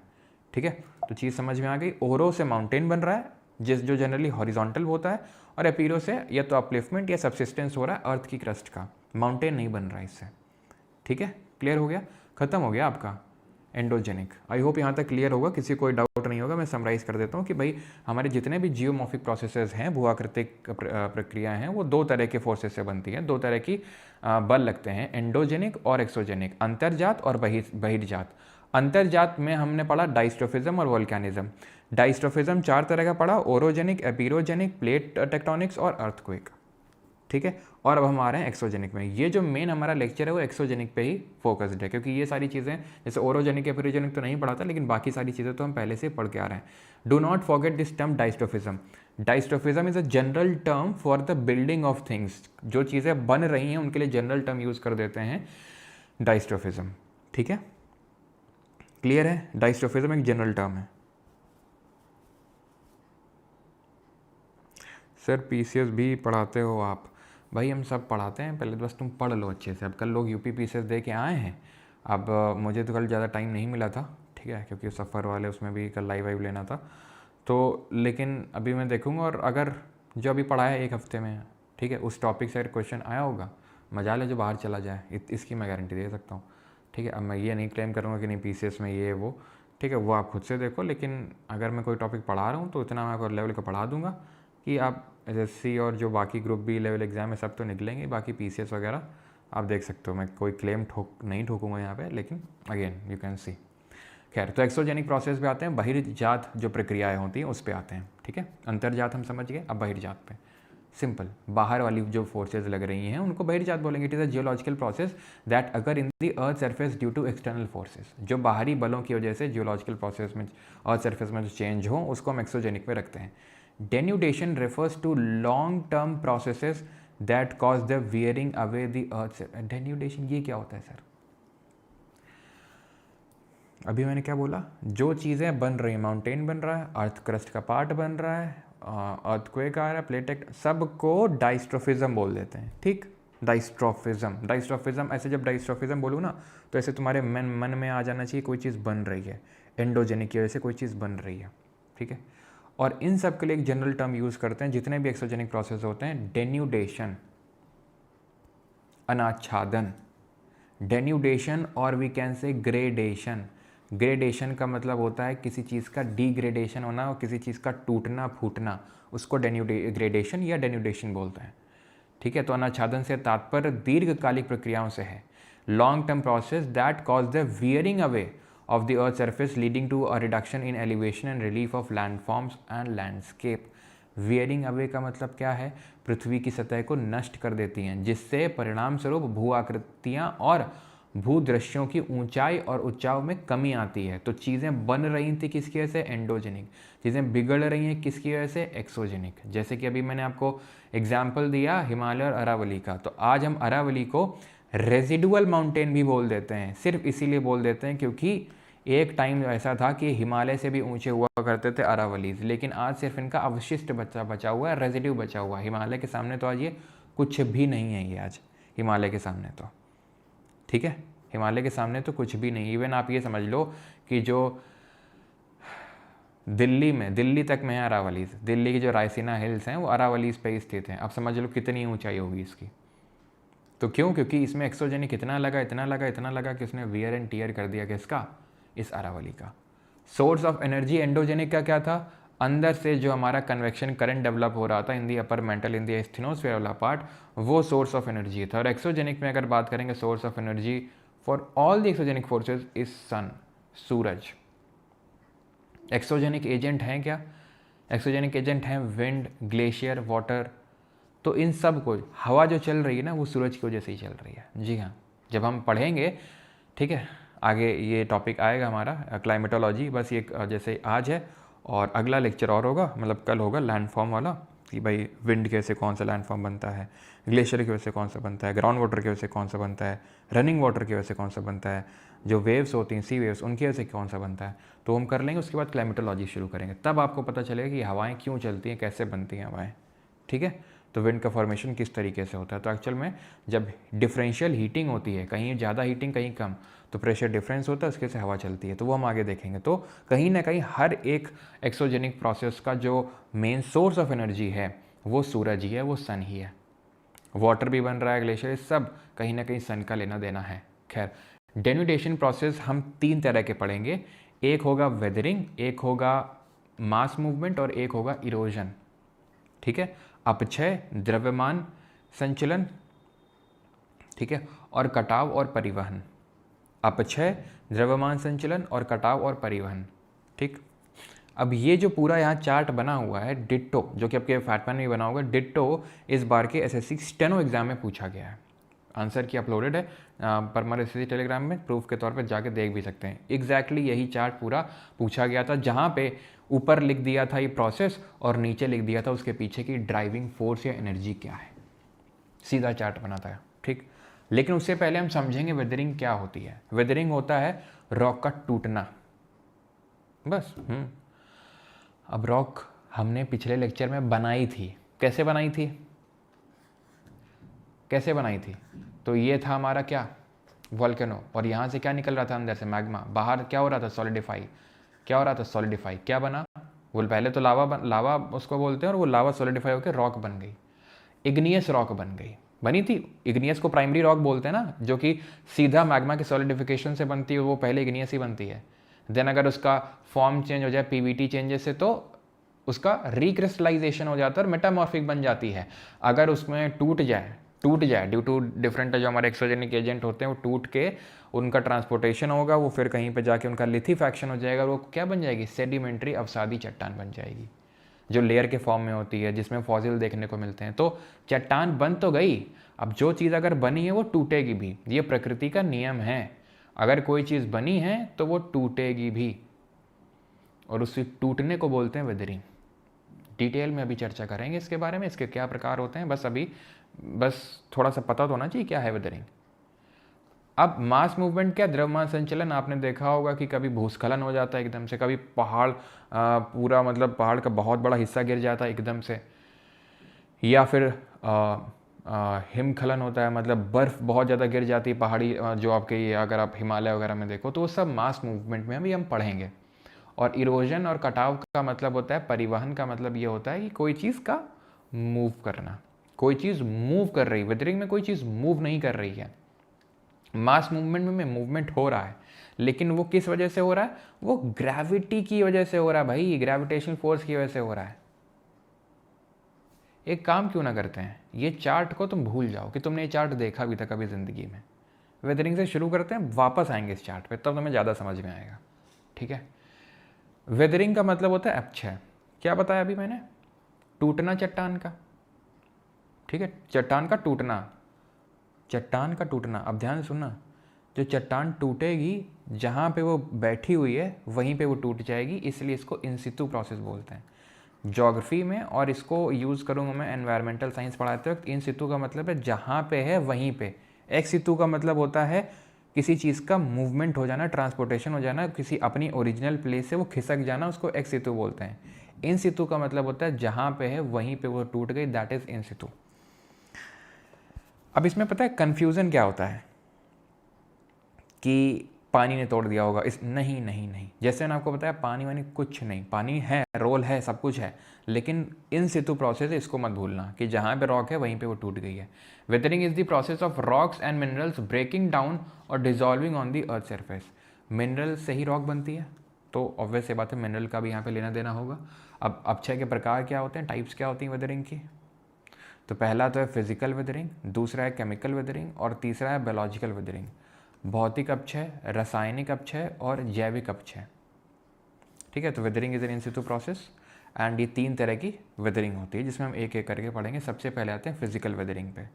ठीक है। तो चीज़ समझ में आ गई। ओरो से माउंटेन बन रहा है जो जनरली हॉरिजॉन्टल होता है, और एपीरो से या तो अपलिफ्टमेंट या सबसिस्टेंस हो रहा है अर्थ की क्रस्ट का, माउंटेन नहीं बन रहा है इससे, ठीक है। क्लियर हो गया, खत्म हो गया आपका एंडोजेनिक। आई होप यहाँ तक क्लियर होगा, किसी कोई डाउट नहीं होगा। मैं समराइज़ कर देता हूँ कि भाई हमारे जितने भी जियोमॉर्फिक प्रोसेसेस हैं, भूआकृतिक प्रक्रियाएं हैं, वो दो तरह के फोर्सेस से बनती हैं, दो तरह की बल लगते हैं, एंडोजेनिक और एक्सोजेनिक, अंतर्जात और बहिर्जात। अंतर्जात में हमने पढ़ा डाइस्ट्रोफिज्म और वोल्केनिज्म। डाइस्ट्रोफिज्म 4 तरह का पढ़ा, ओरोजेनिक, एपीरोजेनिक, प्लेट टेक्टोनिक्स और अर्थक्वेक, ठीक है। और अब हम आ रहे हैं एक्सोजेनिक में। ये जो मेन हमारा लेक्चर है वो एक्सोजेनिक पे ही फोकस्ड है, क्योंकि ये सारी चीज़ें जैसे ओरोजेनिक एपीरोजेनिक तो नहीं पढ़ा था, लेकिन बाकी सारी चीज़ें तो हम पहले से पढ़ के आ रहे हैं। Do not forget this term diastrophism. Diastrophism is a general term for the building of things. जो चीज़ें बन रही हैं उनके लिए जनरल टर्म यूज़ कर देते हैं डाइस्ट्रोफिज्म, ठीक है। क्लियर है, डाइस्ट्रोफिज्म एक जनरल टर्म है। सर पीसीएस भी पढ़ाते हो आप? भाई हम सब पढ़ाते हैं, पहले तो बस तुम पढ़ लो अच्छे से। अब कल लोग यूपी पीसीएस दे के आए हैं। अब मुझे तो कल ज़्यादा टाइम नहीं मिला था, ठीक है, क्योंकि सफ़र वाले उसमें भी कल लाइव वाइव लेना था। तो लेकिन अभी मैं देखूँगा, और अगर जो अभी पढ़ा है 1 हफ्ते में, ठीक है, उस टॉपिक से अगर क्वेश्चन आया होगा, मजा ले जो बाहर चला जाए, इसकी मैं गारंटी दे सकता हूँ। ठीक है, अब मैं ये नहीं क्लेम करूँगा कि नहीं पीसीएस में ये वो, ठीक है, वो आप खुद से देखो। लेकिन अगर मैं कोई टॉपिक पढ़ा रहा हूँ तो इतना मैं आपको लेवल का पढ़ा दूंगा कि आप एसएससी और जो बाकी ग्रुप बी लेवल एग्ज़ाम है सब तो निकलेंगे, बाकी पीसीएस वगैरह आप देख सकते हो। मैं कोई क्लेम नहीं ठोकूंगा यहाँ पे, लेकिन अगेन यू कैन सी। खैर, तो एक्सोजेनिक प्रोसेस पे आते हैं, बहिर्जात जो प्रक्रियाएं होती हैं उस पे आते हैं। ठीक है, अंतर्जात हम समझ गए, अब बहिर्जात पे। सिंपल, बाहर वाली जो फोर्सेज लग रही हैं उनको बहिर्जात बोलेंगे। It is a geological process that अगर in the earth surface due to external forces. जो बाहरी बलों की वजह से जियोलॉजिकल प्रोसेस में अर्थ सरफेस में जो चेंज हो उसको हम एक्सोजेनिक में रखते हैं। Denudation refers to long term processes that cause the wearing away the earth. Denudation ये क्या होता है सर? अभी मैंने क्या बोला, जो चीज़ें बन रही हैं, माउंटेन बन रहा है, अर्थ क्रस्ट का पार्ट बन रहा है, अर्थक्वेक आ रहा है, प्लेट, सबको डाइस्ट्रोफिज्म बोल देते हैं। ठीक, डाइस्ट्रोफिज्म ऐसे जब डाइस्ट्रोफिज्म बोलूँ ना, तो ऐसे तुम्हारे मन में आ जाना चाहिए कोई चीज़ बन रही है, एंडोजेनिक की वजह से कोई चीज़ बन रही है। ठीक है, और इन सब के लिए एक जनरल टर्म यूज़ करते हैं जितने भी एक्सोजेनिक प्रोसेस होते हैं, डेन्यूडेशन, अनाच्छादन, डेन्यूडेशन, और we can say gradation. Gradation का मतलब होता है किसी चीज़ का डिग्रेडेशन होना और किसी चीज़ का टूटना फूटना, उसको ग्रेडेशन या डेन्यूडेशन बोलते हैं। ठीक है, तो अनाच्छादन से तात्पर्य दीर्घकालिक प्रक्रियाओं से है। Long term process that cause the wearing away of the earth surface leading to a reduction in elevation and relief of landforms and landscape. Wearing away का मतलब क्या है? पृथ्वी की सतह को नष्ट कर देती हैं, जिससे परिणाम स्वरूप भू आकृतियाँ और भूदृश्यों की ऊंचाई और उच्चाव में कमी आती है। तो चीज़ें बन रही थी किसकी वजह से? एंडोजेनिक। चीज़ें बिगड़ रही हैं किसकी वजह से? एक्सोजेनिक। जैसे कि अभी मैंने आपको एग्जाम्पल दिया हिमालय और अरावली का, तो आज हम अरावली को रेजिडुअल माउंटेन भी बोल देते हैं। सिर्फ इसीलिए बोल देते हैं क्योंकि एक टाइम ऐसा था कि हिमालय से भी ऊंचे हुआ करते थे अरावलीज, लेकिन आज सिर्फ इनका अवशिष्ट बचा हुआ है, रेजिड्यू बचा हुआ है। हिमालय के सामने तो आज ये कुछ भी नहीं है, ये आज हिमालय के सामने तो, ठीक है, हिमालय के सामने तो कुछ भी नहीं। इवन आप ये समझ लो कि जो दिल्ली तक में है अरावलीज, दिल्ली की जो रायसीना हिल्स हैं वो अरावलीज पे ही स्थित हैं। अब समझ लो कितनी ऊंचाई होगी इसकी। तो क्यों? क्योंकि इसमें एक्सोजेनिक इतना लगा कि उसने वियर एंड टियर कर दिया किसका? इस अरावली का। सोर्स ऑफ एनर्जी एंडोजेनिक का क्या था? अंदर से जो हमारा कन्वेक्शन करंट डेवलप हो रहा था in the upper mantle in the asthenosphere वाला पार्ट, वो सोर्स ऑफ एनर्जी था। और एक्सोजेनिक में अगर बात करेंगे, source of energy for all the exogenic forces is sun, सूरज। एक्सोजेनिक एजेंट हैं क्या? एक्सोजेनिक एजेंट हैं विंड, ग्लेशियर, वाटर। तो इन सब को, हवा जो चल रही है ना, वो सूरज की वजह से ही चल रही है। जी हाँ, जब हम पढ़ेंगे, ठीक है, आगे ये टॉपिक आएगा हमारा क्लाइमेटोलॉजी, बस ये जैसे आज है, और अगला लेक्चर और होगा, मतलब कल होगा लैंडफॉर्म वाला, कि भाई विंड के वजह से कौन सा लैंडफॉर्म बनता है, ग्लेशियर की वजह से कौन सा बनता है, ग्राउंड वाटर की वजह से कौन सा बनता है, रनिंग वाटर की वजह से कौन सा बनता है, जो वेव्स होती हैं सी वेव्स, उनकी वजह से कौन सा बनता है। तो हम कर लेंगे, उसके बाद क्लाइमेटोलॉजी शुरू करेंगे, तब आपको पता चलेगा कि हवाएं क्यों चलती हैं, कैसे बनती हैं हवाएं। ठीक है, तो विंड का फॉर्मेशन किस तरीके से होता है। तो एक्चुअल में जब डिफरेंशियल हीटिंग होती है, कहीं ज़्यादा हीटिंग कहीं कम, तो प्रेशर डिफरेंस होता है, उसके से हवा चलती है। तो वो हम आगे देखेंगे। तो कहीं ना कहीं हर एक एक्सोजेनिक प्रोसेस का जो मेन सोर्स ऑफ एनर्जी है वो सूरज ही है, वो सन ही है। वाटर भी बन रहा है, ग्लेशियर, सब कहीं ना कहीं सन का लेना देना है। खैर, डेन्यूडेशन प्रोसेस हम 3 तरह के पढ़ेंगे। एक होगा वेदरिंग, एक होगा मास मूवमेंट, और एक होगा इरोजन। ठीक है, अपक्षय, द्रव्यमान संचलन, ठीक है, और कटाव और परिवहन। अपक्षय, द्रव्यमान संचलन और कटाव और परिवहन। ठीक, अब ये जो पूरा यहाँ चार्ट बना हुआ है, डिट्टो, जो कि आपके फैटमैन में बना होगा, डिट्टो इस बार के एसएससी स्टेनो एग्जाम में पूछा गया है। आंसर की अपलोडेड है पर हमारे एसएससी टेलीग्राम में, प्रूफ के तौर पे जाके देख भी सकते हैं। एग्जैक्टली यही चार्ट पूरा पूछा गया था, जहाँ पे ऊपर लिख दिया था ये प्रोसेस और नीचे लिख दिया था उसके पीछे की ड्राइविंग फोर्स या एनर्जी क्या है। सीधा चार्ट बना था। ठीक, लेकिन उससे पहले हम समझेंगे वेदरिंग क्या होती है। वेदरिंग होता है रॉक का टूटना, बस। अब रॉक हमने पिछले लेक्चर में बनाई थी, कैसे बनाई थी, कैसे बनाई थी? तो ये था हमारा क्या, वॉल्केनो, और यहाँ से क्या निकल रहा था अंदर से, मैग्मा। बाहर क्या हो रहा था, सॉलिडिफाई। क्या हो रहा था, सॉलिडिफाई। क्या बना, वो पहले तो लावा उसको बोलते हैं, और वो लावा सॉलिडिफाई होकर रॉक बन गई, इग्नियस रॉक बन गई, बनी थी। इग्नियस को प्राइमरी रॉक बोलते हैं ना, जो कि सीधा मैग्मा के सॉलिडिफिकेशन से बनती है, वो पहले इग्नियस ही बनती है। देन अगर उसका फॉर्म चेंज हो जाए पीवीटी चेंजेस से, तो उसका रिक्रिस्टलाइजेशन हो जाता है और मेटामॉर्फिक बन जाती है। अगर उसमें टूट जाए ड्यू टू डिफरेंट जो हमारे एक्सोजेनिक एजेंट होते हैं, वो टूट के उनका ट्रांसपोर्टेशन होगा, वो फिर कहीं पे जाके उनका लिथिफैक्शन हो जाएगा, वो क्या बन जाएगी, सेडिमेंट्री अवसादी चट्टान बन जाएगी, जो लेयर के फॉर्म में होती है, जिसमें फॉसिल देखने को मिलते हैं। तो चट्टान बन तो गई, अब जो चीज़ अगर बनी है वो टूटेगी भी, ये प्रकृति का नियम है। अगर कोई चीज़ बनी है तो वो टूटेगी भी, और उस टूटने को बोलते हैं वेदरिंग। डिटेल में अभी चर्चा करेंगे इसके बारे में, इसके क्या प्रकार होते हैं, बस थोड़ा सा पता तो होना चाहिए क्या है वेदरिंग। अब मास मूवमेंट क्या, द्रव्यमान संचलन। आपने देखा होगा कि कभी भूस्खलन हो जाता है एकदम से, कभी पहाड़ पूरा मतलब पहाड़ का बहुत बड़ा हिस्सा गिर जाता है एकदम से, या फिर हिमखलन होता है, मतलब बर्फ़ बहुत ज़्यादा गिर जाती है पहाड़ी जो आपके ये अगर आप हिमालय वगैरह में देखो, तो वो सब मास मूवमेंट में भी हम पढ़ेंगे। और इरोजन और कटाव का मतलब होता है, परिवहन का मतलब ये होता है कि कोई चीज़ का मूव करना, कोई चीज़ मूव कर रही है। वेदरिंग में कोई चीज़ मूव नहीं कर रही है। मास मूवमेंट में मूवमेंट हो रहा है, लेकिन वो किस वजह से हो रहा है, वो ग्रेविटी की वजह से हो रहा है भाई, ग्रेविटेशनल फोर्स की वजह से हो रहा है। एक काम क्यों ना करते हैं, ये चार्ट को तुम भूल जाओ कि तुमने ये चार्ट देखा भी था कभी ज़िंदगी में। वेदरिंग से शुरू करते हैं, वापस आएंगे इस चार्ट पे, तब तुम्हें ज़्यादा समझ में आएगा, ठीक है। वेदरिंग का मतलब होता है अपक्षय। क्या बताया अभी मैंने, टूटना चट्टान का, ठीक है, चट्टान का टूटना, चट्टान का टूटना। अब ध्यान से सुनना, जो चट्टान टूटेगी, जहाँ पे वो बैठी हुई है वहीं पे वो टूट जाएगी, इसलिए इसको इन सितु प्रोसेस बोलते हैं ज्योग्राफी में। और इसको यूज़ करूँगा मैं एनवायरमेंटल साइंस पढ़ाते वक्त। इन सितु का मतलब है जहाँ पे है वहीं पे। एक्स सितु का मतलब होता है किसी चीज़ का मूवमेंट हो जाना, ट्रांसपोर्टेशन हो जाना, किसी अपनी ओरिजिनल प्लेस से वो खिसक जाना, उसको एक्स सितु बोलते हैं। इन सितु का मतलब होता है जहाँ पे है वहीं पे वो टूट गई, दैट इज़ इन सितु। अब इसमें पता है कन्फ्यूज़न क्या होता है कि पानी ने तोड़ दिया होगा, इस नहीं नहीं नहीं, जैसे मैंने आपको बताया पानी वानी कुछ नहीं, पानी है, रोल है, सब कुछ है, लेकिन इन सितु प्रोसेस है, इसको मत भूलना कि जहाँ पे रॉक है वहीं पे वो टूट गई है। Weathering is the process of rocks and minerals breaking down और dissolving on the earth surface. Mineral से ही रॉक बनती है, तो ऑब्वियस ये बात है मिनरल का भी यहाँ पे लेना देना होगा। अब अपक्षय के प्रकार क्या होते हैं, टाइप्स क्या होती हैं वेदरिंग की? तो पहला तो है फिजिकल वेदरिंग, दूसरा है केमिकल वेदरिंग, और तीसरा है बायोलॉजिकल वेदरिंग। भौतिक अपक्षय, रासायनिक अपक्षय और जैविक अपक्षय, ठीक है। तो weathering is an in situ process, and ये 3 तरह की वेदरिंग होती है, जिसमें हम एक एक करके पढ़ेंगे। सबसे पहले आते हैं फिजिकल वेदरिंग पे।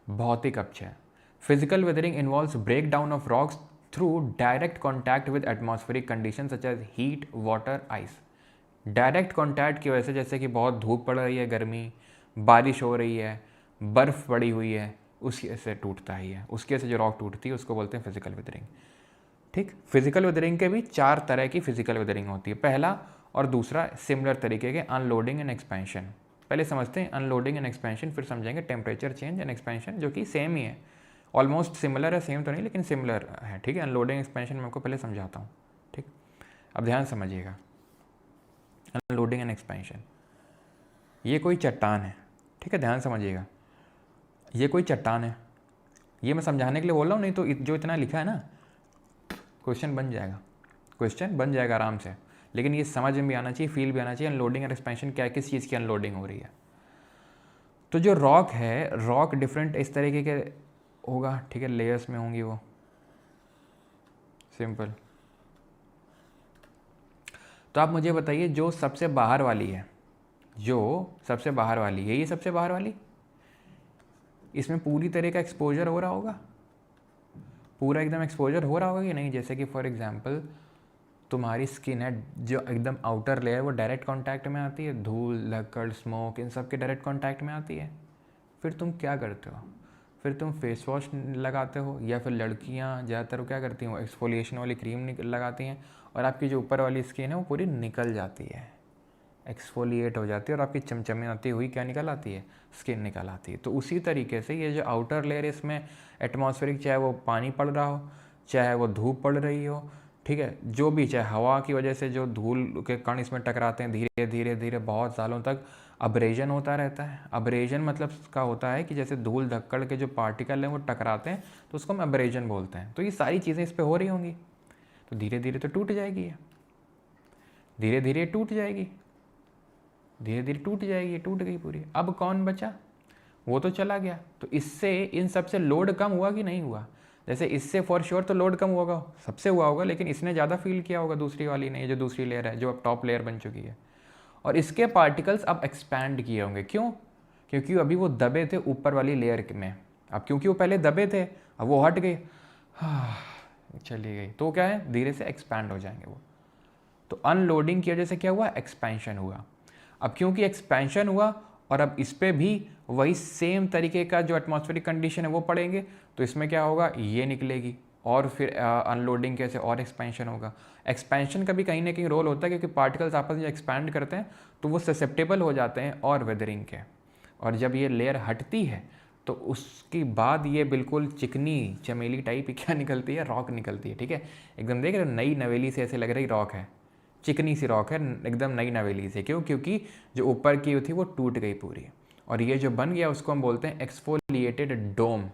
भौतिक अपक्षय, physical weathering involves break down of rocks through direct contact with atmospheric condition such as heat, water, ice. Direct contact की वजह से, जैसे कि बहुत धूप पड़ रही है, गर्मी, बारिश हो रही है, बर्फ़ पड़ी हुई है, उसकी से टूटता ही है, उसके से जो रॉक टूटती है उसको बोलते हैं फिजिकल वेदरिंग, ठीक। फिजिकल वेदरिंग के भी 4 तरह की फिजिकल वेदरिंग होती है। पहला और दूसरा सिमिलर तरीके के, अनलोडिंग एंड एक्सपेंशन। पहले समझते हैं अनलोडिंग एंड एक्सपेंशन, फिर समझेंगे टेम्परेचर चेंज एंड एक्सपेंशन, जो कि सेम ही है, ऑलमोस्ट सिमिलर है, सेम तो नहीं लेकिन सिमिलर है, ठीक है। अनलोडिंग एक्सपेंशन मैं आपको पहले समझाता हूँ, ठीक। अब ध्यान समझिएगा, अनलोडिंग एंड एक्सपेंशन। ये कोई चट्टान है, ठीक है, ध्यान समझिएगा, ये कोई चट्टान है, ये मैं समझाने के लिए बोल रहा हूँ, नहीं तो जो इतना लिखा है ना, क्वेश्चन बन जाएगा, क्वेश्चन बन जाएगा आराम से, लेकिन ये समझ में भी आना चाहिए, फील भी आना चाहिए अनलोडिंग और एक्सपेंशन क्या, किस चीज़ की अनलोडिंग हो रही है। तो जो रॉक है, रॉक डिफरेंट इस तरीके के होगा, ठीक है, लेयर्स में होंगी वो, सिंपल। तो आप मुझे बताइए, जो सबसे बाहर वाली है, जो सबसे बाहर वाली है, ये सबसे बाहर वाली, इसमें पूरी तरह का एक्सपोजर हो रहा होगा, पूरा एकदम एक्सपोजर हो रहा होगा कि नहीं? जैसे कि फॉर एग्जांपल तुम्हारी स्किन है, जो एकदम आउटर लेयर, वो डायरेक्ट कांटेक्ट में आती है, धूल, लकड़, स्मोक, इन सब के डायरेक्ट कांटेक्ट में आती है। फिर तुम क्या करते हो? फिर तुम फेस वॉश लगाते हो, या फिर लड़कियां ज़्यादातर क्या करती हैं, एक्सफोलिएशन वाली क्रीम लगाती हैं, और आपकी जो ऊपर वाली स्किन है वो पूरी निकल जाती है, एक्सफोलिएट हो जाती है और आपकी चमचमाती हुई क्या निकल आती है, स्किन निकल आती है। तो उसी तरीके से ये जो आउटर लेयर इसमें एटमॉस्फेरिक, चाहे वो पानी पड़ रहा हो, चाहे वो धूप पड़ रही हो, ठीक है, जो भी, चाहे हवा की वजह से जो धूल के कण इसमें टकराते हैं, धीरे धीरे धीरे बहुत सालों तक अब्रेजन होता रहता है। अब्रेजन मतलब का होता है कि जैसे धूल धक्कड़ के जो पार्टिकल हैं वो टकराते हैं तो उसको हम अब्रेजन बोलते हैं। तो ये सारी चीज़ें इस पर हो रही होंगी, तो धीरे धीरे तो टूट जाएगी ये, धीरे धीरे टूट जाएगी, धीरे धीरे टूट जाएगी, टूट गई पूरी। अब कौन बचा, वो तो चला गया। तो इससे इन सब से लोड कम हुआ कि नहीं हुआ? जैसे इससे फॉर श्योर तो लोड कम होगा, सबसे हुआ होगा, लेकिन इसने ज़्यादा फील किया होगा दूसरी वाली ने, ये जो दूसरी लेयर है जो अब टॉप लेयर बन चुकी है। और इसके पार्टिकल्स अब एक्सपैंड किए होंगे। क्यों? क्योंकि अभी वो दबे थे ऊपर वाली लेयर में, अब क्योंकि वो पहले दबे थे अब वो हट गए, चली गई, तो क्या है, धीरे से एक्सपैंड हो जाएंगे वो। तो अनलोडिंग की वजह से क्या हुआ, एक्सपेंशन हुआ। अब क्योंकि एक्सपेंशन हुआ और अब इस पर भी वही सेम तरीके का जो एटमॉस्फेरिक कंडीशन है वो पड़ेंगे, तो इसमें क्या होगा, ये निकलेगी और फिर अनलोडिंग कैसे और एक्सपेंशन होगा। एक्सपेंशन का भी कहीं ना कहीं रोल होता है, क्योंकि पार्टिकल्स आपस में एक्सपैंड करते हैं तो वो ससेप्टेबल हो जाते हैं और वेदरिंग के। और जब ये लेयर हटती है तो उसके बाद ये बिल्कुल चिकनी चमेली टाइप क्या निकलती है, रॉक निकलती है। ठीक है, एकदम देख रहे हो, नई नवेली से ऐसे लग रही रॉक है, चिकनी सी रॉक है एकदम नई नवेली से। क्यों? क्योंकि जो ऊपर की थी वो टूट गई पूरी, और ये जो बन गया उसको हम बोलते हैं एक्सफोलिएटेड डोम।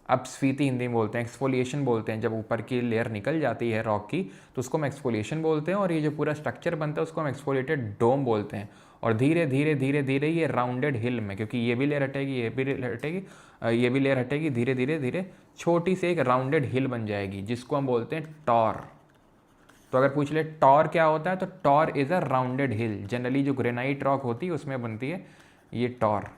अब स्फीति हिंदी में बोलते हैं, एक्सफोलिएशन बोलते हैं। जब ऊपर की लेयर निकल जाती है रॉक की तो उसको हम एक्सफोलिएशन बोलते हैं, और ये जो पूरा स्ट्रक्चर बनता है उसको हम एक्सफोलिएटेड डोम बोलते हैं। और धीरे धीरे धीरे धीरे ये राउंडेड हिल में, क्योंकि ये भी लेयर हटेगी, ये भी लेयर हटेगी, ये भी लेयर हटेगी, धीरे धीरे धीरे छोटी सी एक राउंडेड हिल बन जाएगी, जिसको हम बोलते हैं टॉर। तो अगर पूछ ले टॉर क्या होता है, तो tor is a rounded hill. Generally जो ग्रेनाइट रॉक होती है उसमें बनती है ये टॉर।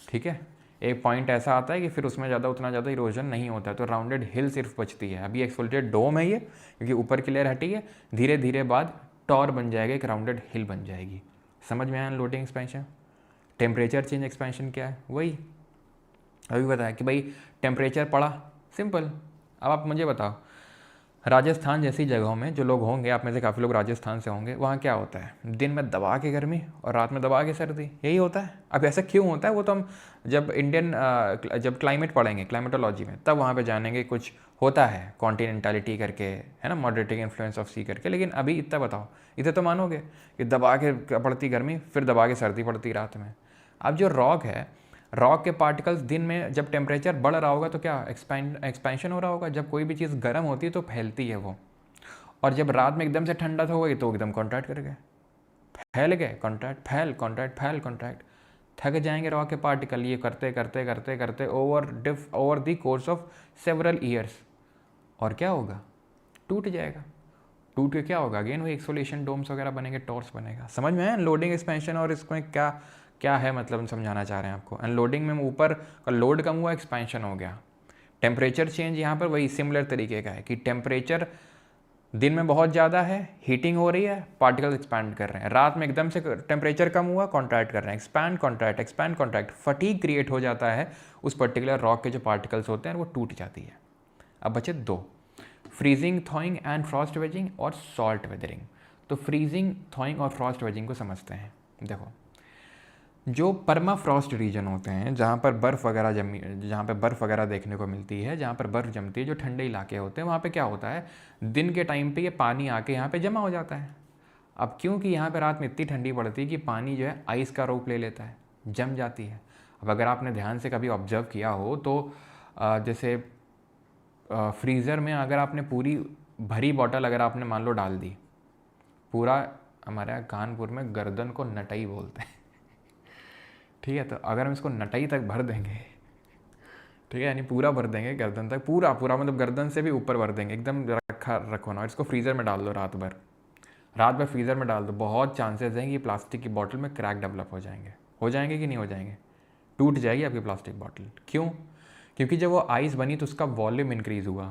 ठीक है, एक पॉइंट ऐसा आता है कि फिर उसमें उतना ज़्यादा इरोजन नहीं होता है, तो राउंडेड हिल सिर्फ बचती है। अभी एक्सफोलिएटेड डोम है ये, क्योंकि ऊपर की लेयर हटी है, धीरे धीरे बाद टॉर बन जाएगा, एक राउंडेड हिल बन जाएगी। समझ में आया unloading expansion? Temperature change expansion क्या है, वही अभी बताया कि भाई टेम्परेचर पड़ा, सिंपल। अब आप मुझे बताओ, राजस्थान जैसी जगहों में जो लोग होंगे, आप में से काफ़ी लोग राजस्थान से होंगे, वहाँ क्या होता है, दिन में दबा के गर्मी और रात में दबा के सर्दी, यही होता है। अब ऐसा क्यों होता है वो तो हम जब जब क्लाइमेट पढ़ेंगे क्लाइमेटोलॉजी में तब वहाँ पे जानेंगे। कुछ होता है कॉन्टिनेंटलिटी करके, है ना, मॉडरेटिंग इन्फ्लुएंस ऑफ सी करके। लेकिन अभी इतना बताओ, इतना तो मानोगे कि दबा के पड़ती गर्मी, फिर दबा के सर्दी पड़ती रात में। अब जो रॉक है, रॉक के पार्टिकल्स दिन में जब टेम्परेचर बढ़ रहा होगा तो क्या एक्सपेंशन हो रहा होगा। जब कोई भी चीज़ गर्म होती है तो फैलती है वो, और जब रात में एकदम से ठंडा हो गई तो एकदम कॉन्ट्रैक्ट कर गए, फैल गए, कॉन्ट्रैक्ट, फैल कॉन्ट्रैक्ट, फैल कॉन्ट्रैक्ट, थक जाएंगे रॉक के पार्टिकल ये करते करते करते करते over the course of several years. और क्या होगा, टूट जाएगा। टूट के क्या होगा, अगेन वही एक्सफोलिएशन डोम्स वगैरह बनेंगे, टॉर्स बनेगा। समझ में आया लोडिंग एक्सपेंशन और इसमें क्या क्या है, मतलब हम समझाना चाह रहे हैं आपको। अनलोडिंग में ऊपर का लोड कम हुआ, एक्सपेंशन हो गया। टेम्परेचर चेंज यहाँ पर वही सिमिलर तरीके का है कि टेम्परेचर दिन में बहुत ज़्यादा है, हीटिंग हो रही है, पार्टिकल्स एक्सपैंड कर रहे हैं। रात में एकदम से टेम्परेचर कम हुआ, कॉन्ट्रैक्ट कर रहे हैं, expand contract, expand contract, fatigue create हो जाता है उस पर्टिकुलर रॉक के जो पार्टिकल्स होते हैं वो टूट जाती है। अब बचे दो, फ्रीजिंग, थॉइंग एंड फ्रॉस्ट वेजिंग और सॉल्ट वेदरिंग। तो फ्रीजिंग, थॉइंग और फ्रॉस्ट वेजिंग को समझते हैं। देखो, जो परमाफ्रॉस्ट रीजन होते हैं, जहाँ पर बर्फ़ वगैरह देखने को मिलती है, जहाँ पर बर्फ़ जमती है, जो ठंडे इलाके होते हैं, वहाँ पे क्या होता है, दिन के टाइम पे ये पानी आके यहाँ पे जमा हो जाता है। अब क्योंकि यहाँ पे रात में इतनी ठंडी पड़ती है कि पानी जो है आइस का रूप ले लेता है, जम जाती है। अब अगर आपने ध्यान से कभी ऑब्जर्व किया हो तो जैसे फ्रीज़र में अगर आपने पूरी भरी बॉटल अगर आपने मान लो डाल दी, पूरा, हमारे यहाँ कानपुर में गर्दन को नटई बोलते हैं, ठीक है, तो अगर हम इसको नटई तक भर देंगे, ठीक है, यानी पूरा भर देंगे गर्दन तक, पूरा मतलब गर्दन से भी ऊपर भर देंगे, एकदम रखो ना, इसको फ्रीज़र में डाल दो रात भर फ्रीज़र में डाल दो, बहुत चांसेस हैं कि प्लास्टिक की बॉटल में क्रैक डेवलप हो जाएंगे कि नहीं हो जाएंगे, टूट जाएगी आपकी प्लास्टिक बॉटल। क्यों? क्योंकि जब वो आइस बनी तो उसका वॉल्यूम इंक्रीज़ हुआ,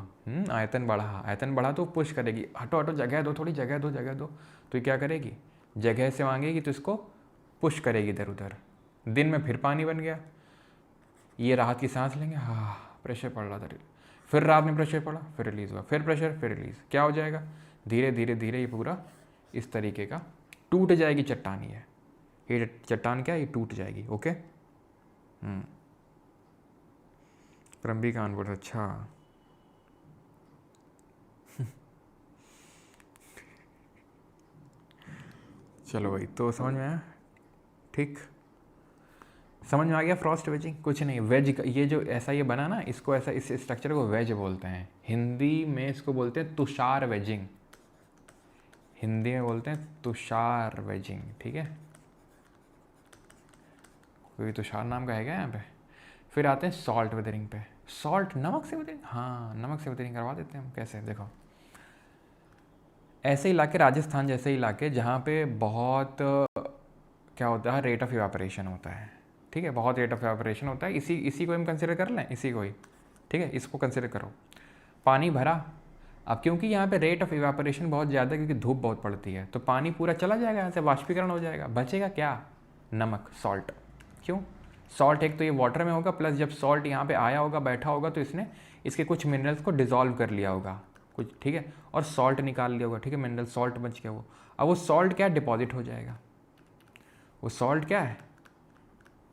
आयतन बढ़ा तो पुश करेगी, हटो जगह दो, थोड़ी जगह दो, तो ये क्या करेगी, जगह से मांगेगी तो इसको पुश करेगी इधर उधर। दिन में फिर पानी बन गया, ये राहत की सांस लेंगे, हाँ प्रेशर पड़ रहा था, फिर रात में प्रेशर पड़ा, फिर रिलीज़ हुआ, फिर प्रेशर, फिर रिलीज़, क्या हो जाएगा, धीरे धीरे धीरे ये पूरा इस तरीके का टूट जाएगी चट्टान, ये चट्टान क्या है, ये टूट जाएगी। ओके, प्रम्बी कानपुर, अच्छा। चलो भाई, तो समझ में आया, ठीक, समझ में आ गया। फ्रॉस्ट वेजिंग कुछ नहीं, वेज ये जो ऐसा ये बना ना, इसको ऐसा, इस स्ट्रक्चर को वेज बोलते हैं। हिंदी में इसको बोलते हैं तुषार वेजिंग, हिंदी में बोलते हैं तुषार वेजिंग, ठीक है। कोई तुषार नाम का है क्या यहाँ पे। फिर आते हैं सॉल्ट वेदरिंग पे। सॉल्ट, नमक से वेदरिंग, हाँ नमक से वेदरिंग करवा देते हैं हम। कैसे, देखो, ऐसे इलाके, राजस्थान जैसे इलाके जहाँ पे बहुत क्या होता है, रेट ऑफ इवापोरेशन होता है, ठीक है, बहुत रेट ऑफ इवापोरेशन होता है। इसी को हम कंसिडर कर लें, इसी को ही, ठीक है, इसको कंसिडर करो। पानी भरा, अब क्योंकि यहाँ पे रेट ऑफ इवापोरेशन बहुत ज़्यादा है, क्योंकि धूप बहुत पड़ती है, तो पानी पूरा चला जाएगा यहाँ से, वाष्पीकरण हो जाएगा, बचेगा क्या, नमक, सॉल्ट। क्यों, सॉल्ट एक तो ये वाटर में होगा, प्लस जब सॉल्ट यहाँ पे आया होगा, बैठा होगा, तो इसने इसके कुछ मिनरल्स को डिजॉल्व कर लिया होगा कुछ, ठीक है, और सॉल्ट निकाल लिया होगा, ठीक है, मिनरल सॉल्ट बच गया वो। अब वो सॉल्ट क्या, डिपॉजिट हो जाएगा, वो सॉल्ट क्या है,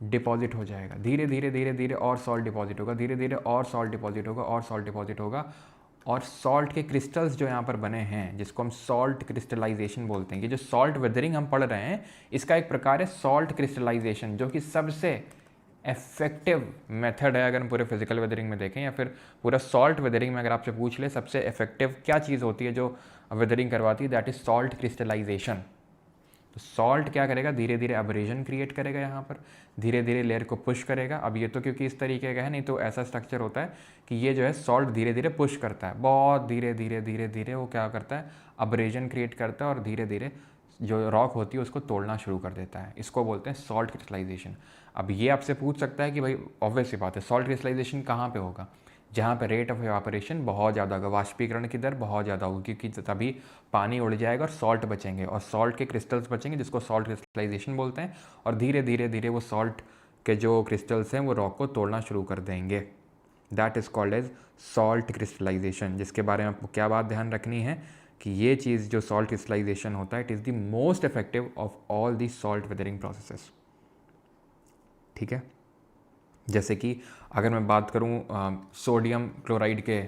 डिपॉजिट हो जाएगा, धीरे धीरे धीरे धीरे और सॉल्ट डिपॉजिट होगा, धीरे धीरे और सॉल्ट डिपॉजिट होगा, और सॉल्ट डिपॉजिट होगा, और सॉल्ट के क्रिस्टल्स जो यहाँ पर बने हैं, जिसको हम सॉल्ट क्रिस्टलाइजेशन बोलते हैं, कि जो सॉल्ट वेदरिंग हम पढ़ रहे हैं, इसका एक प्रकार है सॉल्ट क्रिस्टलाइजेशन, जो कि सबसे इफेक्टिव मेथड है। अगर हम पूरे फिजिकल वेदरिंग में देखें या फिर पूरा सॉल्ट वेदरिंग में अगर आपसे पूछ ले, सबसे इफेक्टिव क्या चीज़ होती है जो वेदरिंग करवाती है, दैट इज सॉल्ट क्रिस्टलाइजेशन। तो सॉल्ट क्या करेगा, धीरे धीरे अब्रेजन क्रिएट करेगा, यहाँ पर धीरे धीरे लेयर को पुश करेगा। अब ये तो क्योंकि इस तरीके का है, नहीं तो ऐसा स्ट्रक्चर होता है कि ये जो है सॉल्ट धीरे धीरे पुश करता है, बहुत धीरे धीरे धीरे धीरे वो क्या करता है, अब्रेजन क्रिएट करता है, और धीरे धीरे जो रॉक होती है उसको तोड़ना शुरू कर देता है। इसको बोलते हैं सॉल्ट क्रिस्टलाइजेशन। अब ये आपसे पूछ सकता है कि भाई ऑब्वियस सी बात है, सॉल्ट क्रिस्टलाइजेशन कहाँ पे होगा, जहाँ पे रेट ऑफ इवापोरेशन बहुत ज़्यादा होगा, वाष्पीकरण की दर बहुत ज़्यादा होगी, क्योंकि तभी पानी उड़ जाएगा और सॉल्ट बचेंगे, और सॉल्ट के क्रिस्टल्स बचेंगे, जिसको सॉल्ट क्रिस्टलाइजेशन बोलते हैं। और धीरे धीरे धीरे वो सॉल्ट के जो क्रिस्टल्स हैं वो रॉक को तोड़ना शुरू कर देंगे। That is called as salt crystallization, जिसके बारे में आपको क्या बात ध्यान रखनी है कि ये चीज़ जो सॉल्ट क्रिस्टलाइजेशन होता है, it is the most effective of all the salt weathering processes, ठीक है। जैसे कि अगर मैं बात करूं सोडियम क्लोराइड के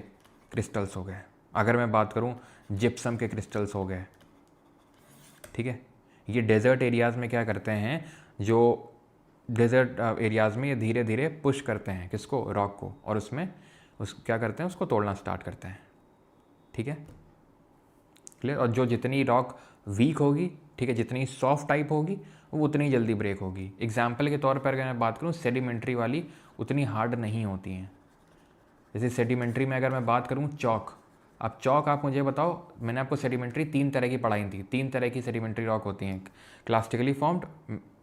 क्रिस्टल्स हो गए, अगर मैं बात करूं जिप्सम के क्रिस्टल्स हो गए, ठीक है, ये डेजर्ट एरियाज़ में क्या करते हैं, जो डेजर्ट एरियाज़ में ये धीरे धीरे पुश करते हैं किसको, रॉक को, और उसमें क्या करते हैं, उसको तोड़ना स्टार्ट करते हैं, ठीक है, क्लियर। और जो जितनी रॉक वीक होगी, ठीक है, जितनी सॉफ्ट टाइप होगी, वो उतनी जल्दी ब्रेक होगी। एग्जाम्पल के तौर पर अगर मैं बात करूँ, सेडिमेंट्री वाली उतनी हार्ड नहीं होती हैं। जैसे सेडिमेंट्री में अगर मैं बात करूँ चौक, अब चौक आप मुझे बताओ, मैंने आपको सेडिमेंट्री 3 तरह की पढ़ाई थी, 3 तरह की सेडिमेंट्री रॉक होती हैं, क्लास्टिकली फॉर्म्ड,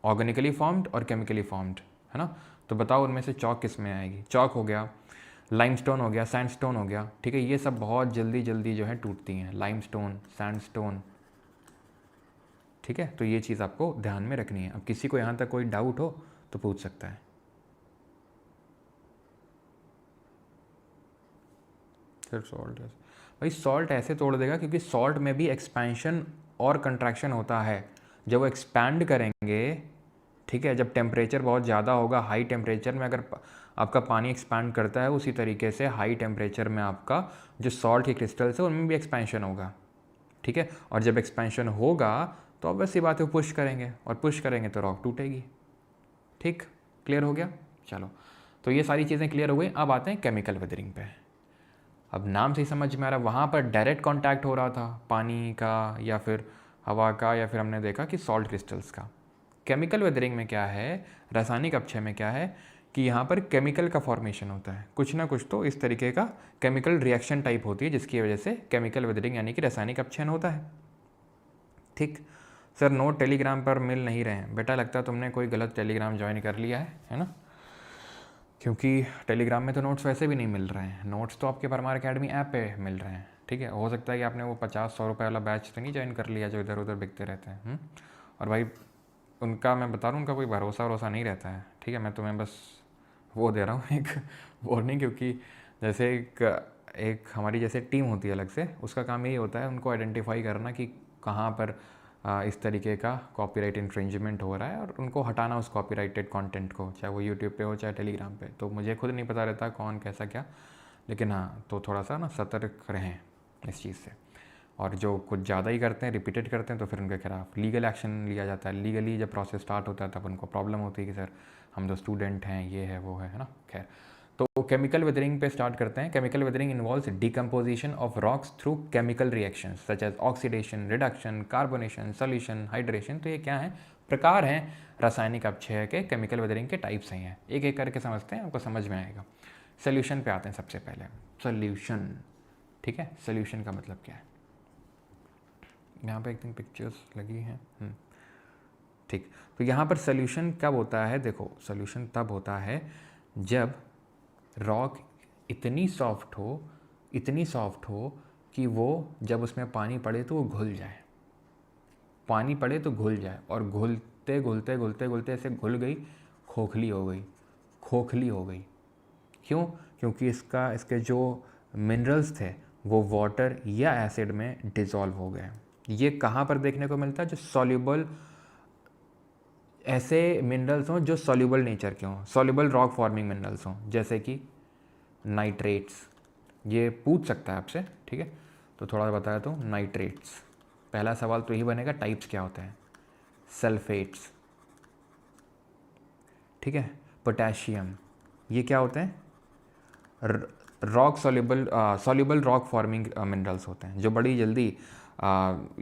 ऑर्गेनिकली फॉर्म्ड और केमिकली फॉर्म्ड, है ना। तो बताओ उनमें से चौक किस में आएगी। चौक हो गया, लाइमस्टोन हो गया, सैंडस्टोन हो गया, ठीक है, ये सब बहुत जल्दी जल्दी जो है टूटती हैं, लाइमस्टोन, सैंडस्टोन, ठीक है। तो ये चीज़ आपको ध्यान में रखनी है। अब किसी को यहाँ तक कोई डाउट हो तो पूछ सकता है। फिर सॉल्ट, भाई सॉल्ट ऐसे तोड़ देगा क्योंकि सॉल्ट में भी एक्सपेंशन और कंट्रैक्शन होता है। जब वो एक्सपैंड करेंगे, ठीक है, जब टेम्परेचर बहुत ज़्यादा होगा, हाई टेम्परेचर में अगर आपका पानी एक्सपैंड करता है, उसी तरीके से हाई टेम्परेचर में आपका जो सॉल्ट के क्रिस्टल्स है उनमें भी एक्सपेंशन होगा, ठीक है। और जब एक्सपेंशन होगा तो ऑब्वियस सी बात है, वो पुश करेंगे, और पुश करेंगे तो रॉक टूटेगी, ठीक, क्लियर हो गया। चलो, तो ये सारी चीज़ें क्लियर हो गई। अब आते हैं केमिकल वेदरिंग पे। अब नाम से ही समझ में आ रहा है, वहाँ पर डायरेक्ट कांटेक्ट हो रहा था पानी का या फिर हवा का, या फिर हमने देखा कि सॉल्ट क्रिस्टल्स का। केमिकल वेदरिंग में क्या है, रासायनिक अपक्षय में क्या है कि यहाँ पर केमिकल का फॉर्मेशन होता है, कुछ ना कुछ तो इस तरीके का केमिकल रिएक्शन टाइप होती है, जिसकी वजह से केमिकल वेदरिंग यानी कि रासायनिक अपक्षयन होता है, ठीक। सर नोट टेलीग्राम पर मिल नहीं रहे हैं। बेटा लगता है तुमने कोई गलत टेलीग्राम ज्वाइन कर लिया है ना, क्योंकि टेलीग्राम में तो नोट्स वैसे भी नहीं मिल रहे हैं। नोट्स तो आपके परमार अकेडमी ऐप पे मिल रहे हैं, ठीक है। हो सकता है कि आपने वो 50-100 रुपये वाला बैच तो नहीं ज्वाइन कर लिया जो इधर उधर बिकते रहते हैं। और भाई उनका मैं बता रहा हूँ, उनका कोई भरोसा नहीं रहता है, ठीक है। मैं तुम्हें बस वो दे रहा हूँ एक वार्निंग, क्योंकि जैसे एक हमारी जैसे टीम होती है अलग से, उसका काम यही होता है उनको आइडेंटिफाई करना कि कहाँ पर इस तरीके का कॉपीराइट इन्फ्रिंजमेंट हो रहा है और उनको हटाना उस कॉपीराइटेड कंटेंट को, चाहे वो यूट्यूब पे हो चाहे टेलीग्राम पे। तो मुझे खुद नहीं पता रहता कौन कैसा क्या, लेकिन हाँ तो थोड़ा सा ना सतर्क रहें इस चीज़ से। और जो कुछ ज़्यादा ही करते हैं, रिपीटेड करते हैं, तो फिर उनके खिलाफ लीगल एक्शन लिया जाता है। लीगली जब प्रोसेस स्टार्ट होता है तब उनको प्रॉब्लम होती है कि सर हम तो स्टूडेंट हैं, ये है वो है ना। खैर, तो केमिकल वेदरिंग पे स्टार्ट करते हैं। Chemical weathering involves decomposition of rocks through chemical reactions such as oxidation, reduction, carbonation, solution, hydration. तो ये क्या है, प्रकार हैं रासायनिक अपक्षय के, केमिकल वेदरिंग के टाइप्स हैं। एक एक करके समझते हैं, आपको समझ में आएगा। सोल्यूशन पे आते हैं सबसे पहले। सोल्यूशन, ठीक है, सोल्यूशन का मतलब क्या है। यहाँ पे एक दिन पिक्चर्स लगी हैं, ठीक। तो यहाँ पर सोल्यूशन कब होता है, देखो सोल्यूशन तब होता है जब रॉक इतनी सॉफ्ट हो कि वो जब उसमें पानी पड़े तो वो घुल जाए, पानी पड़े तो घुल जाए, और घुलते घुलते घुलते घुलते ऐसे घुल गई, खोखली हो गई। क्यों? क्योंकि इसके जो मिनरल्स थे वो वाटर या एसिड में डिज़ोल्व हो गए। ये कहाँ पर देखने को मिलता है, जो सॉल्युबल ऐसे मिनरल्स हों जो सॉल्युबल नेचर के हों, सॉल्युबल रॉक फॉर्मिंग मिनरल्स हों, जैसे कि नाइट्रेट्स। ये पूछ सकता है आपसे, ठीक है, तो थोड़ा बताया तो नाइट्रेट्स। पहला सवाल तो यही बनेगा, टाइप्स क्या होते हैं। सल्फेट्स, ठीक है, पोटेशियम, ये क्या होते हैं, rock soluble rock forming minerals होते हैं, जो बड़ी जल्दी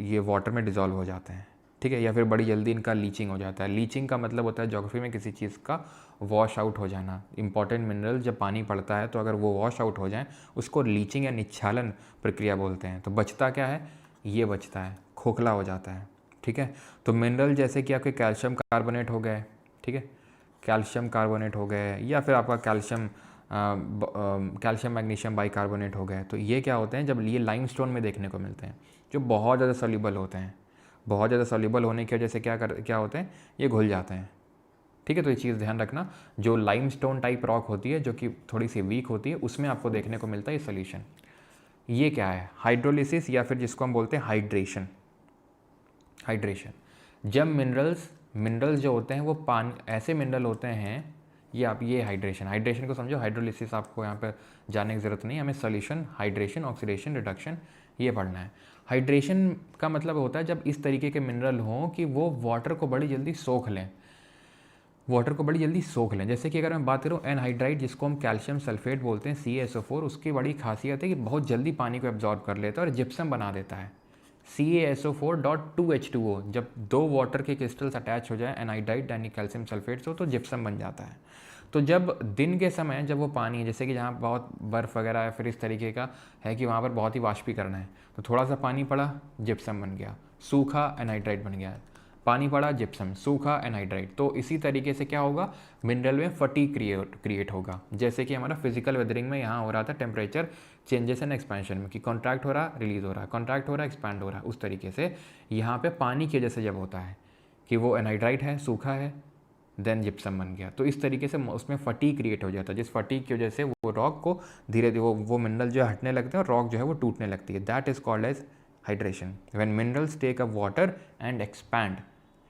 ये वाटर में डिज़ोल्व हो जाते हैं, ठीक है, या फिर बड़ी जल्दी इनका लीचिंग हो जाता है। लीचिंग का मतलब होता है ज्योग्राफी में किसी चीज़ का वॉश आउट हो जाना। इंपॉर्टेंट मिनरल जब पानी पड़ता है तो अगर वो वॉश आउट हो जाए उसको लीचिंग या निच्छालन प्रक्रिया बोलते हैं। तो बचता क्या है, ये बचता है, खोखला हो जाता है, ठीक है। तो मिनरल जैसे कि आपके कैल्शियम कार्बोनेट हो गए, ठीक है, कैल्शियम कार्बोनेट हो गए, या फिर आपका कैल्शियम मैग्नीशियम बाइकार्बोनेट हो गए। तो ये क्या होते हैं, जब ये लाइमस्टोन में देखने को मिलते हैं, जो बहुत ज़्यादा सॉल्युबल होते हैं। बहुत ज़्यादा सॉल्युबल होने की वजह से क्या होते हैं, ये घुल जाते हैं, ठीक है। तो ये चीज़ ध्यान रखना, जो लाइमस्टोन टाइप रॉक होती है जो कि थोड़ी सी वीक होती है, उसमें आपको देखने को मिलता है ये सोल्यूशन। ये क्या है, हाइड्रोलिसिस, या फिर जिसको हम बोलते हैं हाइड्रेशन। जब मिनरल्स जो होते हैं वो पानी, ऐसे मिनरल होते हैं, ये हाइड्रेशन को समझो। हाइड्रोलिसिस आपको यहाँ पर जाने की ज़रूरत नहीं, हमें सोल्यूशन, हाइड्रेशन, ऑक्सीडेशन, रिडक्शन ये पढ़ना है। हाइड्रेशन का मतलब होता है जब इस तरीके के मिनरल हों कि वो वाटर को बड़ी जल्दी सोख लें, जैसे कि अगर मैं बात करूँ एनहाइड्राइड, जिसको हम कैल्शियम सल्फेट बोलते हैं, CaSO4, उसकी बड़ी खासियत है कि बहुत जल्दी पानी को एब्जॉर्ब कर लेता है और जिप्सम बना देता है। CaSO4.2H2O, जब दो वाटर के क्रिस्टल्स अटैच हो जाए एनहाइड्राइड यानी कैल्शियम सल्फेट से, तो जिप्सम बन जाता है। तो जब दिन के समय जब वो पानी, जैसे कि जहाँ बहुत बर्फ़ वगैरह है, फिर इस तरीके का है कि वहाँ पर बहुत ही वाष्पीकरण है, तो थोड़ा सा पानी पड़ा, जिप्सम बन गया, सूखा एनहाइड्राइड बन गया, पानी पड़ा, जिप्सम, सूखा एनहाइड्राइड। तो इसी तरीके से क्या होगा, मिनरल में फटीग क्रिएट होगा, जैसे कि हमारा फिजिकल वेदरिंग में यहाँ हो रहा था टेम्परेचर चेंजेस एंड एक्सपेंशन में, कि कॉन्ट्रैक्ट हो रहा, रिलीज हो रहा, कॉन्ट्रैक्ट हो रहा, एक्सपैंड हो रहा। उस तरीके से यहाँ पे पानी की वजह से जब होता है कि वो एनहाइड्राइड है, सूखा है, देन जिप्सम बन गया, तो इस तरीके से उसमें फटीग क्रिएट हो जाता है, जिस फटीग की वजह से वो रॉक को धीरे धीरे वो मिनरल जो है हटने लगते हैं और रॉक जो है वो टूटने लगती है। That is called as hydration. When minerals take up water and expand,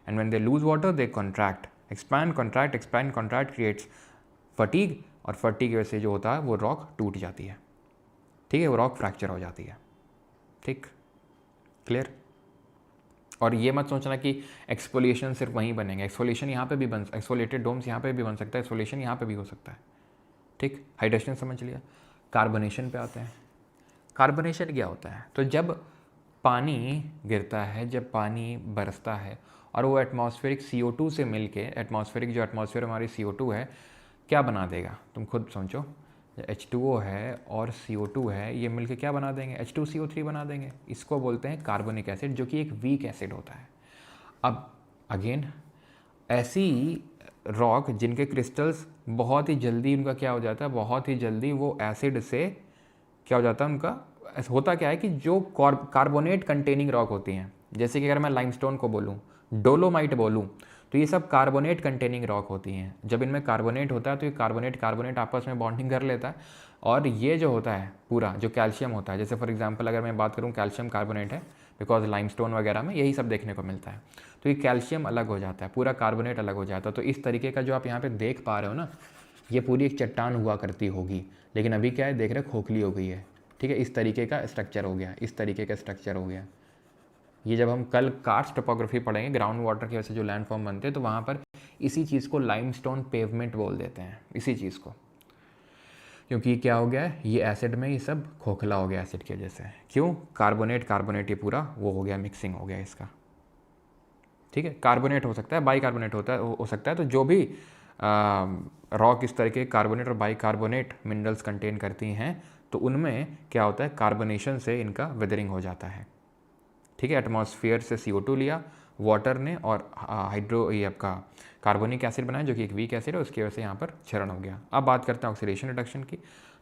and when they lose water they contract. Expand, contract creates fatigue, और fatigue की वजह से जो होता है वो रॉक टूट जाती है, ठीक है, वो रॉक फ्रैक्चर हो जाती है, ठीक, क्लियर। और ये मत सोचना कि एक्सफोलिएशन सिर्फ वहीं बनेंगे, एक्सफोलिएशन यहाँ पे भी एक्सफोलिएटेड डोम्स यहाँ पे भी बन सकता है, एक्सफोलिएशन यहाँ पे भी हो सकता है, ठीक। हाइड्रेशन समझ लिया। कार्बोनेशन पे आते हैं। कार्बोनेशन क्या होता है, तो जब पानी गिरता है, जब पानी बरसता है और वो एटमॉस्फेरिक CO2 से मिलके, एटमॉस्फेयर हमारी CO2 है, क्या बना देगा, तुम खुद सोचो। H2O है और CO2 है, ये मिलके क्या बना देंगे, H2CO3 बना देंगे। इसको बोलते हैं कार्बोनिक एसिड, जो कि एक वीक एसिड होता है। अब अगेन ऐसी रॉक जिनके क्रिस्टल्स बहुत ही जल्दी उनका क्या हो जाता है, बहुत ही जल्दी वो एसिड से क्या हो जाता है उनका, होता क्या है कि जो कार्बोनेट कंटेनिंग रॉक होती हैं, जैसे कि अगर मैं लाइमस्टोन को बोलूँ, डोलोमाइट बोलूँ, तो ये सब कार्बोनेट कंटेनिंग रॉक होती हैं। जब इनमें कार्बोनेट होता है तो ये कार्बोनेट आपस में बॉन्डिंग कर लेता है, और ये जो होता है पूरा जो कैल्शियम होता है, जैसे फॉर एग्जांपल अगर मैं बात करूँ कैल्शियम कार्बोनेट है, बिकॉज लाइमस्टोन वगैरह में यही सब देखने को मिलता है। तो ये कैल्शियम अलग हो जाता है, पूरा कार्बोनेट अलग हो जाता है। तो इस तरीके का जो आप यहाँ पे देख पा रहे हो ना, ये पूरी एक चट्टान हुआ करती होगी, लेकिन अभी क्या है देख रहे खोखली हो गई है, ठीक है। इस तरीके का स्ट्रक्चर हो गया, इस तरीके का स्ट्रक्चर हो गया। ये जब हम कल कार्स्ट टोपोग्राफी पढ़ेंगे, ग्राउंड वाटर की वजह से जो लैंड फॉर्म बनते हैं, तो वहाँ पर इसी चीज़ को लाइमस्टोन पेवमेंट बोल देते हैं, इसी चीज़ को। क्योंकि क्या हो गया है, ये एसिड में ये सब खोखला हो गया एसिड की वजह से। क्यों? कार्बोनेट कार्बोनेट ये पूरा वो हो गया, मिक्सिंग हो गया इसका, ठीक है। कार्बोनेट हो सकता है, बाई कार्बोनेट होता है, हो सकता है। तो जो भी रॉक इस तरह के कार्बोनेट और बाई कार्बोनेट मिनरल्स कंटेन करती हैं, तो उनमें क्या होता है, कार्बोनेशन से इनका वेदरिंग हो जाता है, ठीक है। एटमॉस्फेयर से CO2 लिया वाटर ने, और ये आपका कार्बोनिक एसिड बनाया जो कि एक वीक एसिड है, उसकी वजह से यहाँ पर क्षरण हो गया। अब बात करते हैं ऑक्सीडेशन रिडक्शन की।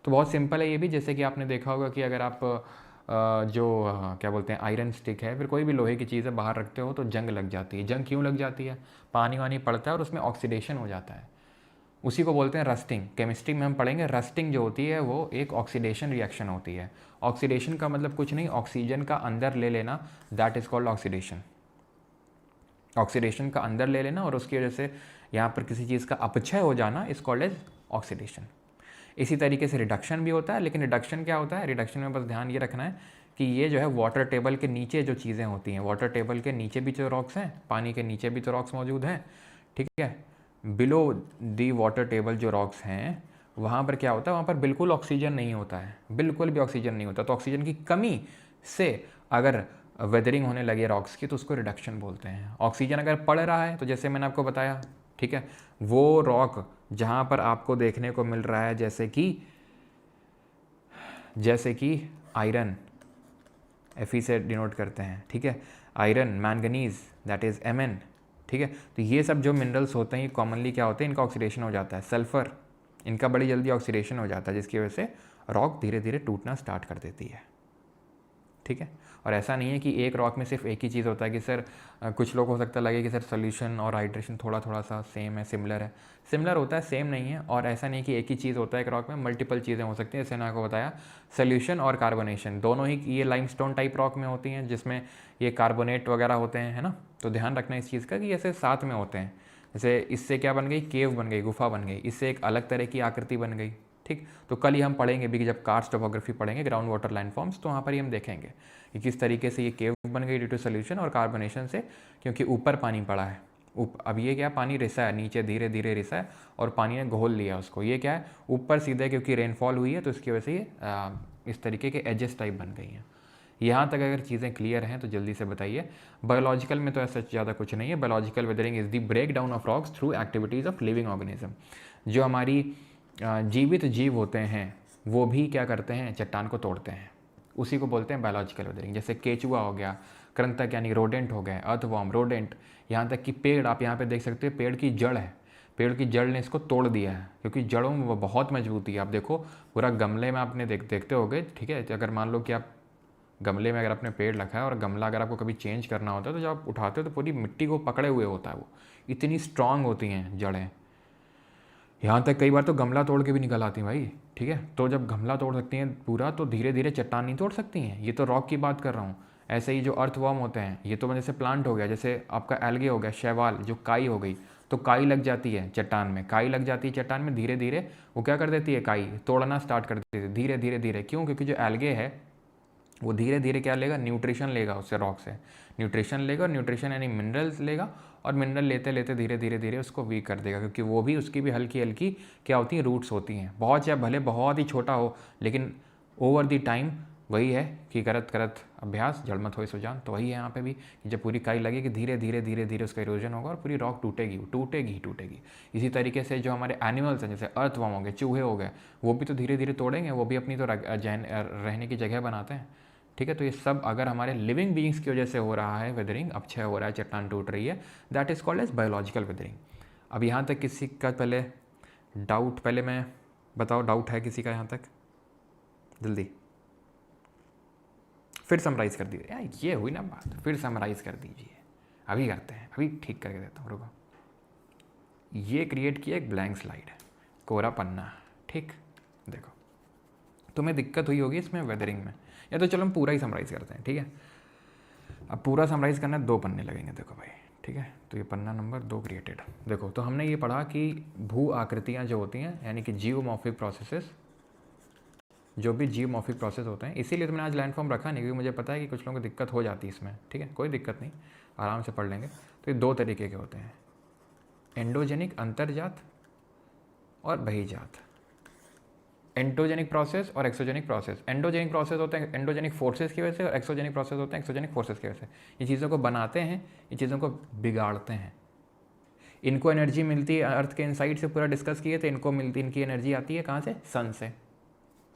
तो बहुत सिंपल है ये भी, जैसे कि आपने देखा होगा कि अगर आप क्या बोलते हैं आयरन स्टिक है, फिर कोई भी लोहे की चीज़ है बाहर रखते हो तो जंग लग जाती है। जंग क्यों लग जाती है? पानी वानी पड़ता है और उसमें ऑक्सीडेशन हो जाता है, उसी को बोलते हैं रस्टिंग। केमिस्ट्री में हम पढ़ेंगे रस्टिंग जो होती है वो एक ऑक्सीडेशन रिएक्शन होती है। ऑक्सीडेशन का मतलब कुछ नहीं, ऑक्सीजन का अंदर ले लेना, that is called oxidation. Oxidation का अंदर ले लेना और उसकी वजह से यहाँ पर किसी चीज़ का अपक्षय हो जाना इज कॉल्ड एज ऑक्सीडेशन। इसी तरीके से रिडक्शन भी होता है, लेकिन रिडक्शन क्या होता है, रिडक्शन में बस ध्यान ये रखना है कि ये जो है वाटर टेबल के नीचे जो चीज़ें होती हैं, वाटर टेबल के नीचे भी जो रॉक्स हैं, पानी के नीचे भी तो रॉक्स मौजूद हैं, ठीक है। बिलो दी वाटर टेबल जो रॉक्स हैं, वहाँ पर क्या होता है, वहाँ पर बिल्कुल ऑक्सीजन नहीं होता है, बिल्कुल भी ऑक्सीजन नहीं होता। तो ऑक्सीजन की कमी से अगर वेदरिंग होने लगे रॉक्स की, तो उसको रिडक्शन बोलते हैं। ऑक्सीजन अगर पड़ रहा है, तो जैसे मैंने आपको बताया, ठीक है, वो रॉक जहाँ पर आपको देखने को मिल रहा है जैसे कि आयरन, Fe से डिनोट करते हैं, ठीक है, iron, manganese, that is Mn, ठीक है। तो ये सब जो मिनरल्स होते हैं, ये कॉमनली क्या होते हैं, इनका ऑक्सीडेशन हो जाता है। सल्फर, इनका बड़ी जल्दी ऑक्सीडेशन हो जाता है, जिसकी वजह से रॉक धीरे धीरे टूटना स्टार्ट कर देती है, ठीक है। और ऐसा नहीं है कि एक रॉक में सिर्फ एक ही चीज़ होता है कि सर कुछ लोग हो सकता लगे कि सर सोल्यूशन और हाइड्रेशन थोड़ा थोड़ा सा सेम है, सिमिलर है। सिमिलर होता है, सेम नहीं है। और ऐसा नहीं कि एक ही चीज़ होता है एक रॉक में, मल्टीपल चीज़ें हो सकती हैं। जैसे मैंने आपको बताया, सोल्यूशन और कार्बोनेशन दोनों ही ये लाइमस्टोन टाइप रॉक में होती हैं, जिसमें ये कार्बोनेट वगैरह होते हैं, है ना। तो ध्यान रखना इस चीज़ का कि ऐसे साथ में होते हैं। जैसे इससे क्या बन गई, केव बन गई, गुफा बन गई, इससे एक अलग तरह की आकृति बन गई, ठीक। तो कल ही हम पढ़ेंगे भी कि जब कार्स्ट टोपोग्राफी पढ़ेंगे, ग्राउंड वाटर लैंडफॉर्म्स, तो वहाँ पर ही हम देखेंगे कि किस तरीके से ये केव बन गई ड्यू टू सोल्यूशन और कार्बोनेशन से, क्योंकि ऊपर पानी पड़ा है। अब ये क्या, पानी रिसा है, नीचे धीरे धीरे रिसा है और पानी ने घोल लिया उसको। ये क्या है, ऊपर सीधे क्योंकि रेनफॉल हुई है, तो इसकी वजह से ये इस तरीके के एजेस टाइप बन गई हैं। यहाँ तक अगर चीज़ें क्लियर हैं तो जल्दी से बताइए। बायोलॉजिकल में तो ऐसा ज़्यादा कुछ नहीं है। Biological weathering is the break down of rocks through activities of living organism. जो हमारी जीवित जीव होते हैं वो भी क्या करते हैं, चट्टान को तोड़ते हैं, उसी को बोलते हैं बायोलॉजिकल वेदरिंग। जैसे केचुआ हो गया, कृंतक यानी रोडेंट हो गए, अर्थवॉर्म, रोडेंट, यहाँ तक कि पेड़, आप यहाँ पे देख सकते हो पेड़ की जड़ है, पेड़ की जड़ ने इसको तोड़ दिया है, क्योंकि जड़ों में वो बहुत मजबूती है। आप देखो पूरा गमले में आपने देखते होगे, ठीक है। अगर मान लो कि आप गमले में अगर आपने पेड़ रखा है और गमला अगर आपको कभी चेंज करना होता है, तो जब आप उठाते हो तो पूरी मिट्टी को पकड़े हुए होता है, वो इतनी स्ट्रांग होती हैं जड़ें। यहाँ तक कई बार तो गमला तोड़ के भी निकल आती हैं भाई, ठीक है। तो जब गमला तोड़ सकती हैं पूरा, तो धीरे धीरे चट्टान नहीं तोड़ सकती हैं। ये तो रॉक की बात कर रहा हूँ। ऐसे ही जो अर्थवॉर्म होते हैं, ये तो जैसे प्लांट हो गया, जैसे आपका एल्गे हो गया, शैवाल, जो काई हो गई, तो काई लग जाती है चट्टान में, काई लग जाती है चट्टान में, धीरे धीरे वो क्या कर देती है, काई तोड़ना स्टार्ट कर देती है धीरे धीरे धीरे। क्यों? क्योंकि जो एल्गे है वो धीरे धीरे क्या लेगा, न्यूट्रिशन लेगा उससे, रॉक से न्यूट्रिशन लेगा, और न्यूट्रिशन यानी मिनरल्स लेगा, और मिनरल लेते लेते धीरे धीरे धीरे उसको वीक कर देगा, क्योंकि वो भी, उसकी भी हल्की हल्की क्या होती हैं, रूट्स होती हैं। बहुत, चाहे भले बहुत ही छोटा हो, लेकिन ओवर दी टाइम वही है कि करत करत अभ्यास जड़मत होए सुजान। तो वही है यहाँ पे भी कि जब पूरी काई लगेगी, धीरे धीरे धीरे धीरे उसका इरोजन होगा और पूरी रॉक टूटेगी, टूटेगी ही टूटेगी। इसी तरीके से जो हमारे एनिमल्स हैं, जैसे अर्थवॉर्म हो गए, चूहे हो गए, वो भी तो धीरे धीरे तोड़ेंगे, वो भी अपनी तो रहने की जगह बनाते हैं, ठीक है। तो ये सब अगर हमारे लिविंग बीइंग्स की वजह से हो रहा है वेदरिंग, अपक्षय हो रहा है, चट्टान टूट रही है, that is called as biological weathering. अब यहाँ तक किसी का पहले डाउट, पहले मैं बताओ, डाउट है किसी का यहाँ तक? जल्दी फिर समराइज़ कर दीजिए यार, ये हुई ना बात, फिर समराइज़ कर दीजिए। अभी करते हैं, अभी ठीक करके देता हूँ, रुको। ये क्रिएट किया एक ब्लैंक स्लाइड, कोरा पन्ना, ठीक। देखो तुम्हें दिक्कत हुई होगी इसमें वेदरिंग में, या तो चलो हम पूरा ही समराइज़ करते हैं, ठीक है। अब पूरा समराइज करना है, 2 पन्ने लगेंगे देखो भाई, ठीक है। तो ये पन्ना नंबर 2 क्रिएटेड। देखो तो हमने ये पढ़ा कि भू आकृतियाँ जो होती हैं यानी कि जियोमॉर्फिक प्रोसेसेस, जो भी जियोमॉर्फिक प्रोसेस होते हैं, इसीलिए तो मैंने आज लैंड फॉर्म रखा नहीं, क्योंकि मुझे पता है कि कुछ लोगों को दिक्कत हो जाती है इसमें, ठीक है। कोई दिक्कत नहीं, आराम से पढ़ लेंगे। तो ये 2 तरीके के होते हैं, एंडोजेनिक अंतर्जात और बहिर्जात। एंडोजेनिक प्रोसेस और एक्सोजेनिक प्रोसेस। एंडोजेनिक प्रोसेस होते हैं एंडोजेनिक फोर्सेस की वजह से, और एक्सोजेनिक प्रोसेस होते हैं एक्सोजेनिक फोर्सेस की वजह से। ये चीज़ों को बनाते हैं, ये चीज़ों को बिगाड़ते हैं। इनको एनर्जी मिलती है अर्थ के इनसाइड से, पूरा डिस्कस किए थे। इनको मिलती, इनकी एनर्जी आती है कहाँ से? सन से,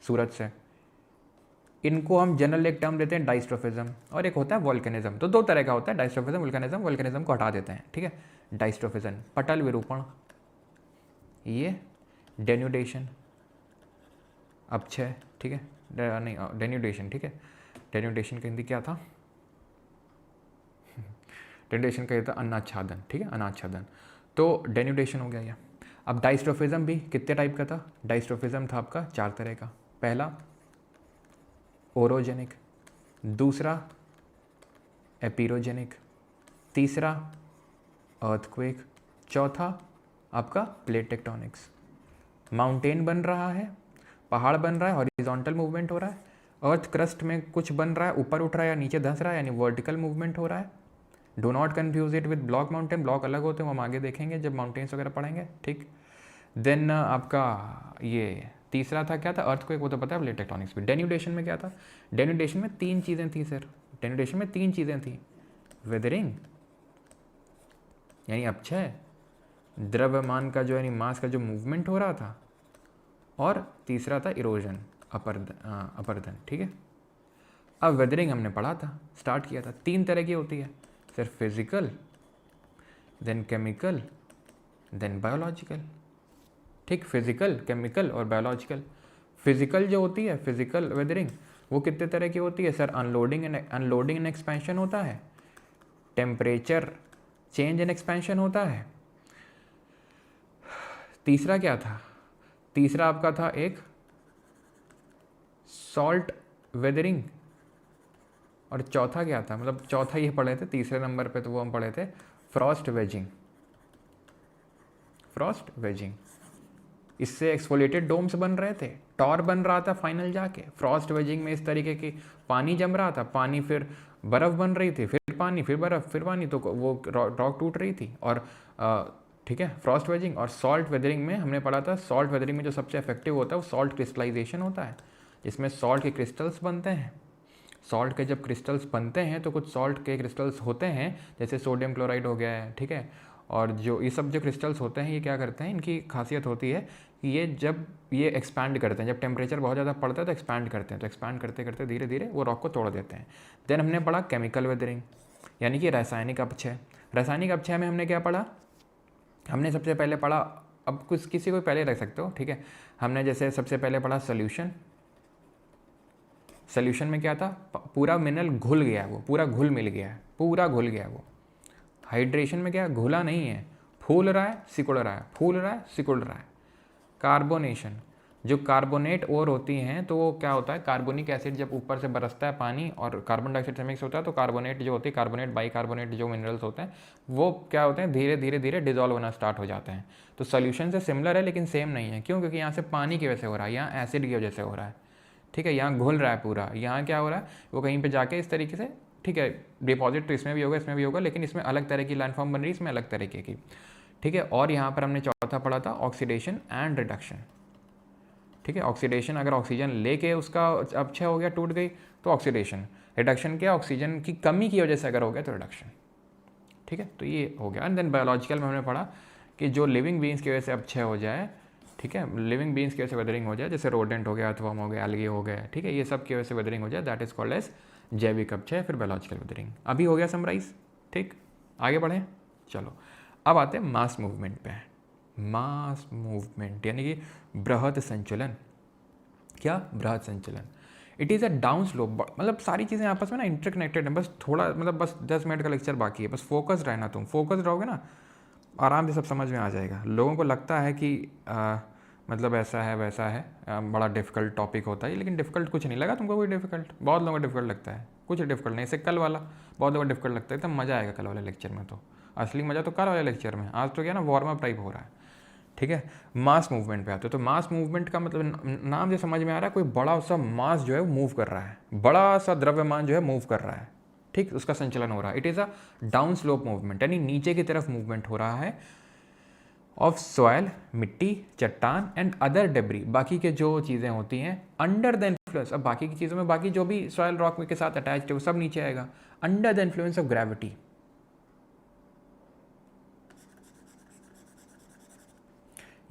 सूरज से। इनको हम जनरल एक टर्म देते हैं डाइस्ट्रोफिज्म, और एक होता है वोल्केनिज्म। तो 2 तरह का होता है, डाइस्ट्रोफिज्म, वोल्केनिज्म। वोल्केनिज्म को हटा देते हैं, ठीक है। डाइस्ट्रोफिज्म पटल विरूपण, ये डेन्यूडेशन अपक्षय, ठीक है। नहीं, डेन्यूडेशन, ठीक है। डेन्यूडेशन का हिंदी क्या था? डेन्यूडेशन का ये था अन्नाच्छादन, ठीक है, अनाच्छादन। तो डेन्यूडेशन हो गया ये। अब डाइस्ट्रोफिज्म भी कितने टाइप का था? डाइस्ट्रोफिज्म था आपका 4 तरह का। पहला ओरोजेनिक, दूसरा एपिरोजेनिक, तीसरा अर्थक्वेक, चौथा आपका प्लेट टेक्टोनिक्स। माउंटेन बन रहा है, पहाड़ बन रहा है, हॉरिजॉन्टल मूवमेंट हो रहा है। अर्थ क्रस्ट में कुछ बन रहा है, ऊपर उठ रहा है या नीचे धंस रहा है, यानी वर्टिकल मूवमेंट हो रहा है। Do not confuse it with block mountain. Block अलग होते हैं, वो हम आगे देखेंगे जब माउंटेन्स वगैरह पढ़ेंगे, ठीक। देन आपका ये तीसरा था, क्या था? अर्थक्वेक, वो तो पता है, प्लेट टेक्टोनिक्स भी। डेन्यूडेशन में क्या था? डेन्यूडेशन में 3 चीज़ें थी सर। डेन्यूडेशन में 3 चीज़ें थी, वेदरिंग यानी अपक्षय, द्रव्यमान का जो यानी मास का जो मूवमेंट हो रहा था, और तीसरा था इरोजन, अपरदन, ठीक है। अब वेदरिंग हमने पढ़ा था, स्टार्ट किया था। 3 तरह की होती है sir, physical, then chemical, then biological, ठीक। फिजिकल, केमिकल और बायोलॉजिकल। फिजिकल जो होती है, फिजिकल वेदरिंग, वो कितने तरह की होती है सर? अनलोडिंग एंड एक्सपेंशन होता है, टेम्परेचर चेंज एंड एक्सपेंशन होता है। तीसरा क्या था? तीसरा आपका था एक सॉल्ट वेदरिंग, और चौथा क्या था? मतलब चौथा ये पढ़े थे तीसरे नंबर पे, तो वो हम पढ़े थे फ्रॉस्ट वेजिंग। फ्रॉस्ट वेजिंग, इससे एक्सफोलिएटेड डोम्स बन रहे थे, टॉर बन रहा था फाइनल जाके। फ्रॉस्ट वेजिंग में इस तरीके की पानी जम रहा था, पानी फिर बर्फ़ बन रही थी, फिर पानी, फिर बर्फ़, फिर पानी, तो वो रॉक टूट रही थी। और ठीक है, फ्रॉस्ट वेजिंग। और सॉल्ट वेदरिंग में हमने पढ़ा था, सॉल्ट वेदरिंग में जो सबसे इफेक्टिव होता है वो सॉल्ट क्रिस्टलाइजेशन होता है, जिसमें सॉल्ट के क्रिस्टल्स बनते हैं। सॉल्ट के जब क्रिस्टल्स बनते हैं तो कुछ सॉल्ट के क्रिस्टल्स होते हैं, जैसे सोडियम क्लोराइड हो गया है, ठीक है। और जो ये सब जो क्रिस्टल्स होते हैं, ये क्या करते हैं, इनकी खासियत होती है कि ये जब ये एक्सपैंड करते हैं, जब टेम्परेचर बहुत ज़्यादा पड़ता है तो एक्सपैंड करते हैं, तो एक्सपैंड करते करते धीरे धीरे वो रॉक को तोड़ देते हैं। देन हमने पढ़ा केमिकल वेदरिंग, यानी कि रासायनिक अपक्षय। रासायनिक अपक्षय में हमने क्या पढ़ा? हमने सबसे पहले पढ़ा, अब कुछ किसी को पहले रख सकते हो, ठीक है। हमने जैसे सबसे पहले पढ़ा सोल्यूशन। सोल्यूशन में क्या था? पूरा मिनरल घुल गया है, वो पूरा घुल मिल गया है, पूरा घुल गया है वो। हाइड्रेशन में क्या? घुला नहीं है, फूल रहा है, सिकुड़ रहा है, फूल रहा है, सिकुड़ रहा है। कार्बोनेशन, जो कार्बोनेट और होती हैं तो वो क्या होता है? कार्बोनिक एसिड जब ऊपर से बरसता है पानी और कार्बन डाइऑक्साइड से मिक्स होता है, तो कार्बोनेट जो होती है, कार्बोनेट बाइकार्बोनेट जो मिनरल्स होते हैं, वो क्या होते हैं? धीरे धीरे धीरे डिजॉल्व होना स्टार्ट हो जाते हैं। तो सोल्यूशन से सिमिलर है लेकिन सेम नहीं है। क्यों? क्योंकि यहाँ से पानी की वजह से हो रहा है, यहाँ एसिड की वजह से हो रहा है, ठीक है। यहाँ घुल रहा है पूरा, यहाँ क्या हो रहा है? वो कहीं पर जाके इस तरीके से, ठीक है, डिपॉजिट तो इसमें भी होगा, इसमें भी होगा, लेकिन इसमें अलग तरह की लैंडफॉर्म बन रही है, इसमें अलग तरीके की, ठीक है। और यहाँ पर हमने चौथा पढ़ा था ऑक्सीडेशन एंड रिडक्शन, ठीक है। ऑक्सीडेशन, अगर ऑक्सीजन लेके उसका अपक्षय हो गया, टूट गई, तो ऑक्सीडेशन। रिडक्शन क्या? ऑक्सीजन की कमी की वजह से अगर हो गया तो रिडक्शन, ठीक है। तो ये हो गया। एंड देन बायोलॉजिकल में हमने पढ़ा कि जो लिविंग बींग्स की वजह से अपक्षय हो जाए, ठीक है, लिविंग बींग्स की वजह से वेदरिंग हो जाए, जैसे रोडेंट हो गया, अर्थवर्म हो गया, एल्गी हो गया, ठीक है, ये सब की वजह से वेदरिंग हो जाए, दैट इज कॉल्ड एज जैविक अपक्षय, फिर बायोलॉजिकल वेदरिंग। अभी हो गया समराइज, ठीक। आगे बढ़ें, चलो। अब आते हैं मास मूवमेंट पे। मास मूवमेंट यानी कि बृहद संचलन। क्या? बृहद संचलन। It is a down slope, मतलब सारी चीज़ें आपस में ना इंटरकनेक्टेड हैं। बस थोड़ा, मतलब बस 10 मिनट का लेक्चर बाकी है, बस फोकस रहना। तुम फोकस रहोगे ना, आराम से सब समझ में आ जाएगा। लोगों को लगता है कि मतलब ऐसा है वैसा है, बड़ा डिफ़िकल्ट टॉपिक होता है, लेकिन डिफ़िकल्ट कुछ नहीं लगा तुमको कोई डिफ़िकल्ट? बहुत लोगों को डिफ़िकल्ट लगता है, कुछ डिफ़िकल्ट नहीं। जैसे कल वाला बहुत लोगों को डिफ़िकल्ट लगता है, तो मज़ा आएगा कल वाले लेक्चर में। तो असली मज़ा तो कल वाले लेक्चर में, आज तो क्या ना वार्म अप टाइप हो रहा है, ठीक है। मास मूवमेंट पे आते हो, तो मास मूवमेंट का मतलब नाम से समझ में आ रहा है, कोई बड़ा सा मास जो है वो मूव कर रहा है, बड़ा सा द्रव्यमान जो है मूव कर रहा है, ठीक, उसका संचलन हो रहा है। It is a down slope movement, यानी नीचे की तरफ मूवमेंट हो रहा है ऑफ सॉयल, मिट्टी, चट्टान एंड अदर डेब्री, बाकी के जो चीज़ें होती हैं अंडर द इन्फ्लुएंस। अब बाकी की चीज़ों में बाकी जो भी सॉयल रॉक के साथ अटैच है वो सब नीचे आएगा, under the influence of gravity.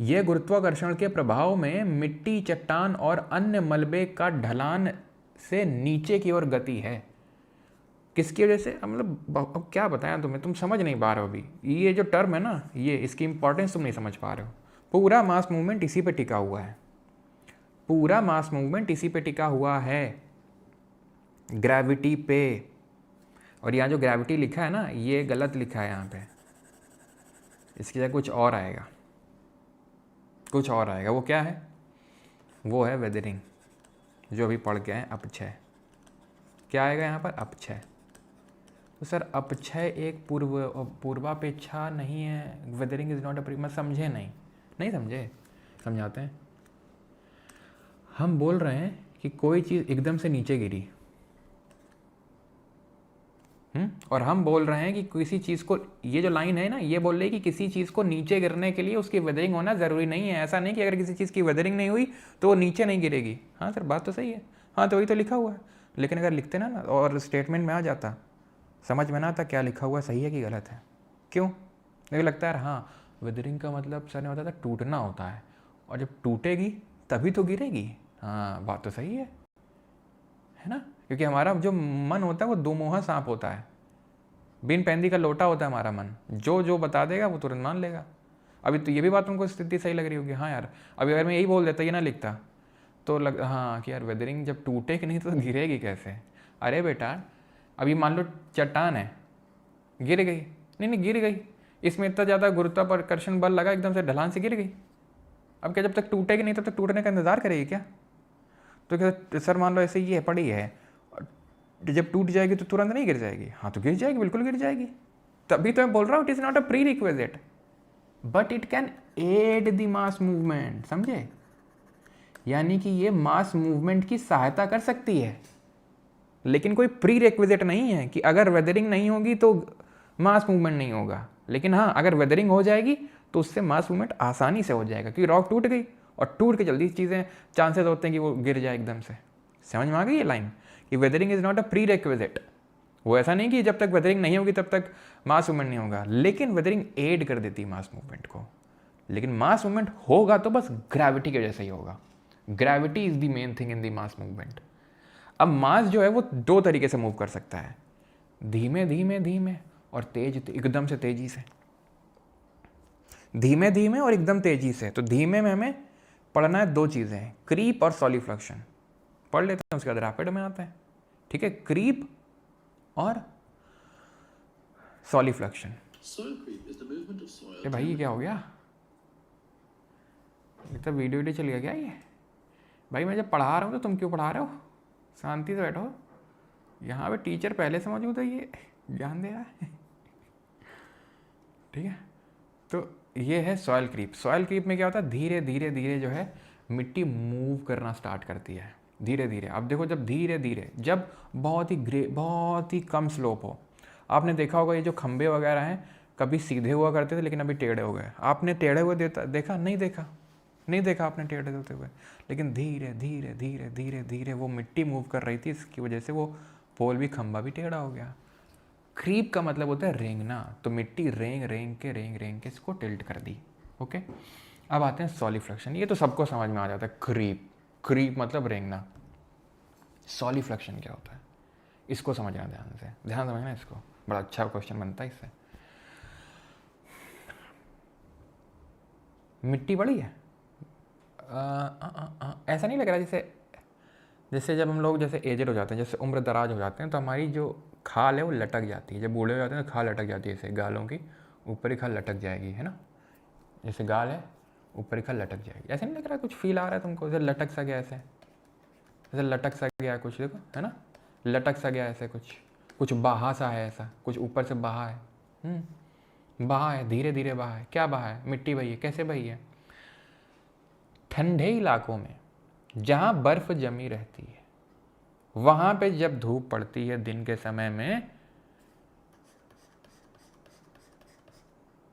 यह गुरुत्वाकर्षण के प्रभाव में मिट्टी, चट्टान और अन्य मलबे का ढलान से नीचे की ओर गति है। किसकी वजह से? मतलब अब क्या बताएं तुम्हें, तुम समझ नहीं पा रहे हो अभी। ये जो टर्म है ना, ये इसकी इंपॉर्टेंस तुम नहीं समझ पा रहे हो। पूरा मास मूवमेंट इसी पे टिका हुआ है, पूरा मास मूवमेंट इसी पे टिका हुआ है, ग्रेविटी पे। और यहाँ जो ग्रेविटी लिखा है ना, ये गलत लिखा है यहाँ पे, इसकी जगह कुछ और आएगा, कुछ और आएगा। वो क्या है? वो है वेदरिंग, जो अभी पढ़ के आए अपक्षय। क्या आएगा यहाँ पर? अपक्षय। तो सर अपक्षय एक पूर्वापेक्षा नहीं है, वेदरिंग इज नॉट अ, मैं समझे नहीं समझे, समझाते हैं। हम बोल रहे हैं कि कोई चीज़ एकदम से नीचे गिरी, और हम बोल रहे हैं कि किसी चीज़ को, ये जो लाइन है ना, ये बोल रही है कि किसी चीज़ को नीचे गिरने के लिए उसकी वेदरिंग होना ज़रूरी नहीं है। ऐसा नहीं कि अगर किसी चीज़ की वेदरिंग नहीं हुई तो वो नीचे नहीं गिरेगी। हाँ सर, बात तो सही है, हाँ तो वही तो लिखा हुआ है। लेकिन अगर लिखते ना और स्टेटमेंट में आ जाता, समझ में ना आता क्या लिखा हुआ सही है कि गलत है। क्यों? मुझे लगता है हाँ, वेदरिंग का मतलब सर ने बताया था टूटना होता है, और जब टूटेगी तभी तो गिरेगी। हाँ बात तो सही है ना, क्योंकि हमारा जो मन होता है वो दो मुँहा सांप होता है, बिन पैंदी का लोटा होता है हमारा मन। जो जो बता देगा वो तुरंत मान लेगा। अभी तो ये भी बात तुमको स्थिति सही लग रही होगी, हाँ यार अभी अगर मैं यही बोल देता, ये ना लिखता, तो लग हाँ कि यार वेदरिंग जब टूटेगी नहीं तो गिरेगी कैसे। अरे बेटा अभी मान लो चट्टान है, गिर गई, नहीं गिर गई, इसमें इतना ज़्यादा गुरुत्वाकर्षण बल लगा, एकदम से ढलान से गिर गई। अब क्या जब तक टूटेगी नहीं तब तक टूटने का इंतजार करेगी क्या? तो क्या सर मान लो ऐसे ही है, पड़ी है, जब टूट जाएगी तो तुरंत नहीं गिर जाएगी? हाँ तो गिर जाएगी, बिल्कुल गिर जाएगी। तभी तो मैं बोल रहा हूँ it is not a prerequisite, but it can aid the mass movement, समझे? यानी कि ये मास मूवमेंट की सहायता कर सकती है, लेकिन कोई प्री रिक्विजिट नहीं है कि अगर वेदरिंग नहीं होगी तो मास मूवमेंट नहीं होगा। लेकिन हाँ, अगर वेदरिंग हो जाएगी तो उससे मास मूवमेंट आसानी से हो जाएगा, क्योंकि रॉक टूट गई और टूट के जल्दी चीज़ें चांसेस होते हैं कि वो गिर जाए एकदम से। समझ में आ गई ये लाइन कि weathering is not a pre requisite. वो ऐसा नहीं कि जब तक वेदरिंग नहीं होगी तब तक मास मूवमेंट नहीं होगा, लेकिन वेदरिंग एड कर देती है मास मूवमेंट को। लेकिन मास मूवमेंट होगा तो बस ग्रेविटी की वजह से ही होगा। Gravity is the main thing in the mass movement. अब मास जो है वो दो तरीके से मूव कर सकता है, धीमे धीमे धीमे और एकदम से तेजी से। धीमे धीमे और एकदम तेजी से। तो धीमे में हमें पढ़ना है दो चीज़ें, क्रीप और सॉलिफ्लक्शन। पढ़ लेते हैं, उसके बाद रैपिड में आता है, ठीक है। क्रीप और सॉलिफ्लक्शन। भाई ये क्या हो गया? तो वीडियो चल गया क्या ये? भाई मैं जब पढ़ा रहा हूँ तो तुम क्यों पढ़ा रहे हो? शांति से बैठो, यहाँ पे टीचर पहले से मौजूद है, ये ध्यान दे रहा है, ठीक है। तो ये है सॉयल क्रीप। सॉयल क्रीप में क्या होता है, धीरे धीरे धीरे जो है मिट्टी मूव करना स्टार्ट करती है, धीरे धीरे। अब देखो जब धीरे धीरे, जब बहुत ही कम स्लोप हो, आपने देखा होगा ये जो खंबे वगैरह हैं कभी सीधे हुआ करते थे लेकिन अभी टेढ़े हो गए। आपने टेढ़े हुए देखा? नहीं देखा आपने टेढ़े होते हुए। लेकिन धीरे धीरे धीरे धीरे धीरे वो मिट्टी मूव कर रही थी, इसकी वजह से वो पोल भी, खंबा भी टेढ़ा हो गया। क्रीप का मतलब होता है रेंगना, तो मिट्टी रेंग के इसको टिल्ट कर दी। ओके, अब आते हैं सॉलिफ्लक्शन। ये तो सबको समझ में आ जाता है, क्रीप मतलब रेंगना। सॉलिफ्लक्शन क्या होता है इसको समझना ध्यान समझना, इसको बड़ा अच्छा क्वेश्चन बनता है इससे। मिट्टी बड़ी है, ऐसा नहीं लग रहा जैसे जब हम लोग जैसे एजेड हो जाते हैं, जैसे उम्र दराज हो जाते हैं, तो हमारी जो खाल है वो लटक जाती है। जब बूढ़े हो जाते हैं तो खाल लटक जाती है, जैसे गालों की ऊपर ही खाल लटक जाएगी, है ना। जैसे गाल है ऊपर का लटक जाएगी। ऐसे नहीं लग रहा, कुछ फील आ रहा है तुमको जैसे लटक सा गया, ऐसे ऐसे लटक सा गया कुछ, देखो है ना, लटक सा गया ऐसे, कुछ कुछ बहा सा है, ऐसा कुछ ऊपर से बहा है। बहा है, धीरे धीरे बहा है। क्या बहा है? मिट्टी बही है। कैसे बही है? ठंडे इलाकों में जहाँ बर्फ जमी रहती है, वहाँ पे जब धूप पड़ती है दिन के समय में,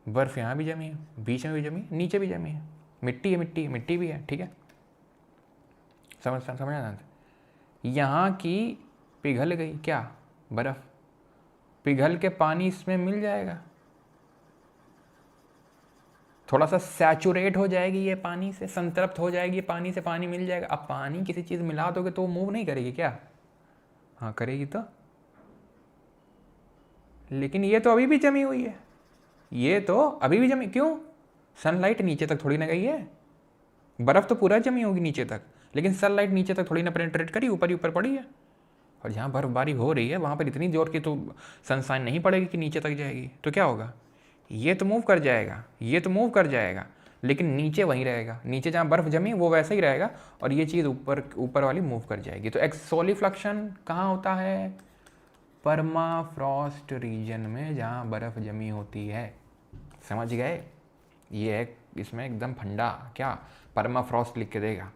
बर्फ यहाँ भी जमी है, बीच में भी जमी है, नीचे भी जमी है, मिट्टी है, मिट्टी मिट्टी भी है, ठीक है, समझना। यहाँ की पिघल गई क्या? बर्फ। पिघल के पानी इसमें मिल जाएगा, थोड़ा सा सैचुरेट हो जाएगी ये पानी से, संतृप्त हो जाएगी पानी से, पानी मिल जाएगा। अब पानी किसी चीज़ मिला दोगे तो वो मूव नहीं करेगी क्या? हाँ करेगी तो, लेकिन ये तो अभी भी जमी हुई है, ये तो अभी भी जमी। क्यों? सनलाइट नीचे तक थोड़ी ना गई है, बर्फ़ तो पूरा जमी होगी नीचे तक, लेकिन सनलाइट नीचे तक थोड़ी ना पेनिट्रेट करी, ऊपर ही ऊपर पड़ी है। और जहाँ बर्फबारी हो रही है वहाँ पर इतनी जोर की तो सनशाइन नहीं पड़ेगी कि नीचे तक जाएगी, तो क्या होगा? ये तो मूव कर जाएगा, ये तो मूव कर जाएगा, लेकिन नीचे वहीं रहेगा, नीचे जहाँ बर्फ़ जमी वो वैसे ही रहेगा, और ये चीज़ ऊपर ऊपर वाली मूव कर जाएगी। तो सोलिफ्लक्शन कहाँ होता है? परमाफ्रॉस्ट रीजन में, जहाँ बर्फ़ जमी होती है। समझ गए? ये है इसमें एकदम फंडा। क्या? परमाफ्रॉस्ट लिख के देगा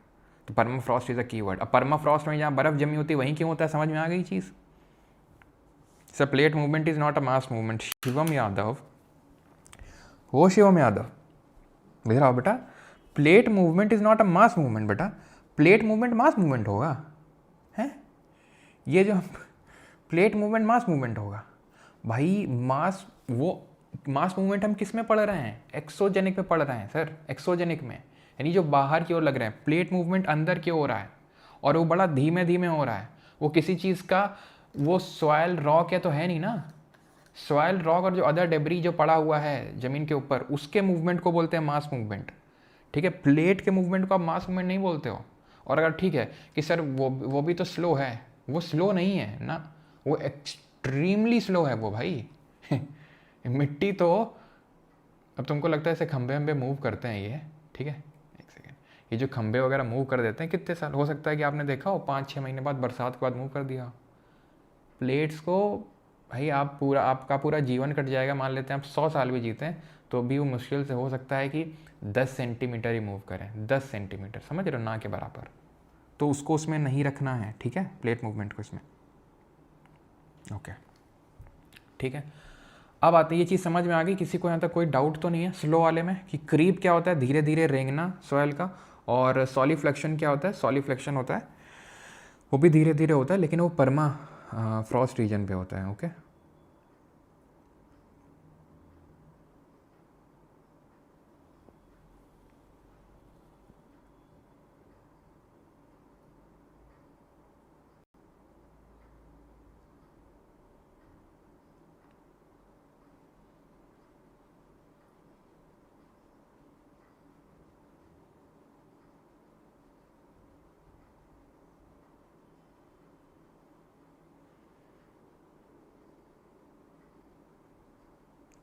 तो परमाफ्रॉस्ट इज अ कीवर्ड। अब परमाफ्रॉस्ट में जहाँ बर्फ़ जमी होती है वहीं क्यों होता है? समझ में आ गई चीज़? Sir plate movement is not a mass movement. Shivam Yadav, वो शिवम यादव इधर आओ बेटा। Plate movement is not a mass movement बेटा, प्लेट मूवमेंट मास मूवमेंट होगा, है ये जो प्लेट मूवमेंट मास मूवमेंट होगा भाई। मास, वो मास मूवमेंट हम किस में पढ़ रहे हैं? एक्सोजेनिक में पढ़ रहे हैं सर, एक्सोजेनिक में, यानी जो बाहर की ओर लग रहे हैं। प्लेट मूवमेंट अंदर की ओर हो रहा है, और वो बड़ा धीमे धीमे हो रहा है। वो किसी चीज़ का, वो सॉयल रॉक है तो है नहीं ना, सॉयल रॉक और जो अदर डेब्री जो पड़ा हुआ है ज़मीन के ऊपर, उसके मूवमेंट को बोलते हैं मास मूवमेंट, ठीक है। प्लेट के मूवमेंट को आप मास मूवमेंट नहीं बोलते हो। और अगर ठीक है कि सर वो भी तो स्लो है, वो स्लो नहीं है ना, वो एक्सट्रीमली स्लो है वो भाई। मिट्टी तो, अब तुमको लगता है ऐसे खंबे वंबे मूव करते हैं ये, ठीक है, एक सेकेंड, ये जो खंबे वगैरह मूव कर देते हैं, कितने साल हो सकता है कि आपने देखा हो 5-6 महीने बाद, बरसात के बाद मूव कर दिया। प्लेट्स को भाई आप पूरा, आपका पूरा जीवन कट जाएगा, मान लेते हैं आप 100 साल भी जीते हैं, तो भी वो मुश्किल से हो सकता है कि 10 सेंटीमीटर ही मूव करें, 10 सेंटीमीटर, समझ रहे हो, ना के बराबर। तो उसको उसमें नहीं रखना है, ठीक है, प्लेट मूवमेंट को इसमें। ओके ठीक है, अब आते, ये चीज़ समझ में आ गई किसी को? यहाँ तक कोई डाउट तो नहीं है स्लो वाले में, कि क्रीप क्या होता है? धीरे धीरे रेंगना सॉइल का। और सॉलिफ्लेक्शन क्या होता है? सॉलिफ्लेक्शन होता है, वो भी धीरे धीरे होता है, लेकिन वो परमा फ्रॉस्ट रीजन पे होता है। ओके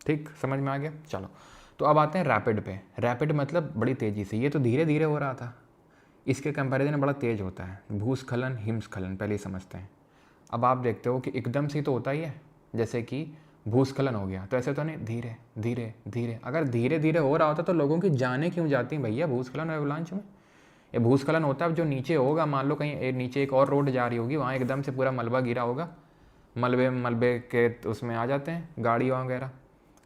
ठीक, समझ में आ गया। चलो, तो अब आते हैं रैपिड पे। रैपिड मतलब बड़ी तेज़ी से, ये तो धीरे धीरे हो रहा था, इसके कंपैरिजन में बड़ा तेज़ होता है। भूस्खलन, हिमस्खलन पहले ही समझते हैं। अब आप देखते हो कि एकदम से ही तो होता ही है, जैसे कि भूस्खलन हो गया, तो ऐसे तो नहीं, धीरे धीरे धीरे। अगर धीरे धीरे हो रहा होता तो लोगों की जानें क्यों जाती भैया भूस्खलन और एवलांच में? ये भूस्खलन होता है जो नीचे होगा, मान लो कहीं नीचे एक और रोड जा रही होगी, वहाँ एकदम से पूरा मलबा गिरा होगा, मलबे के उसमें आ जाते हैं, गाड़ी वगैरह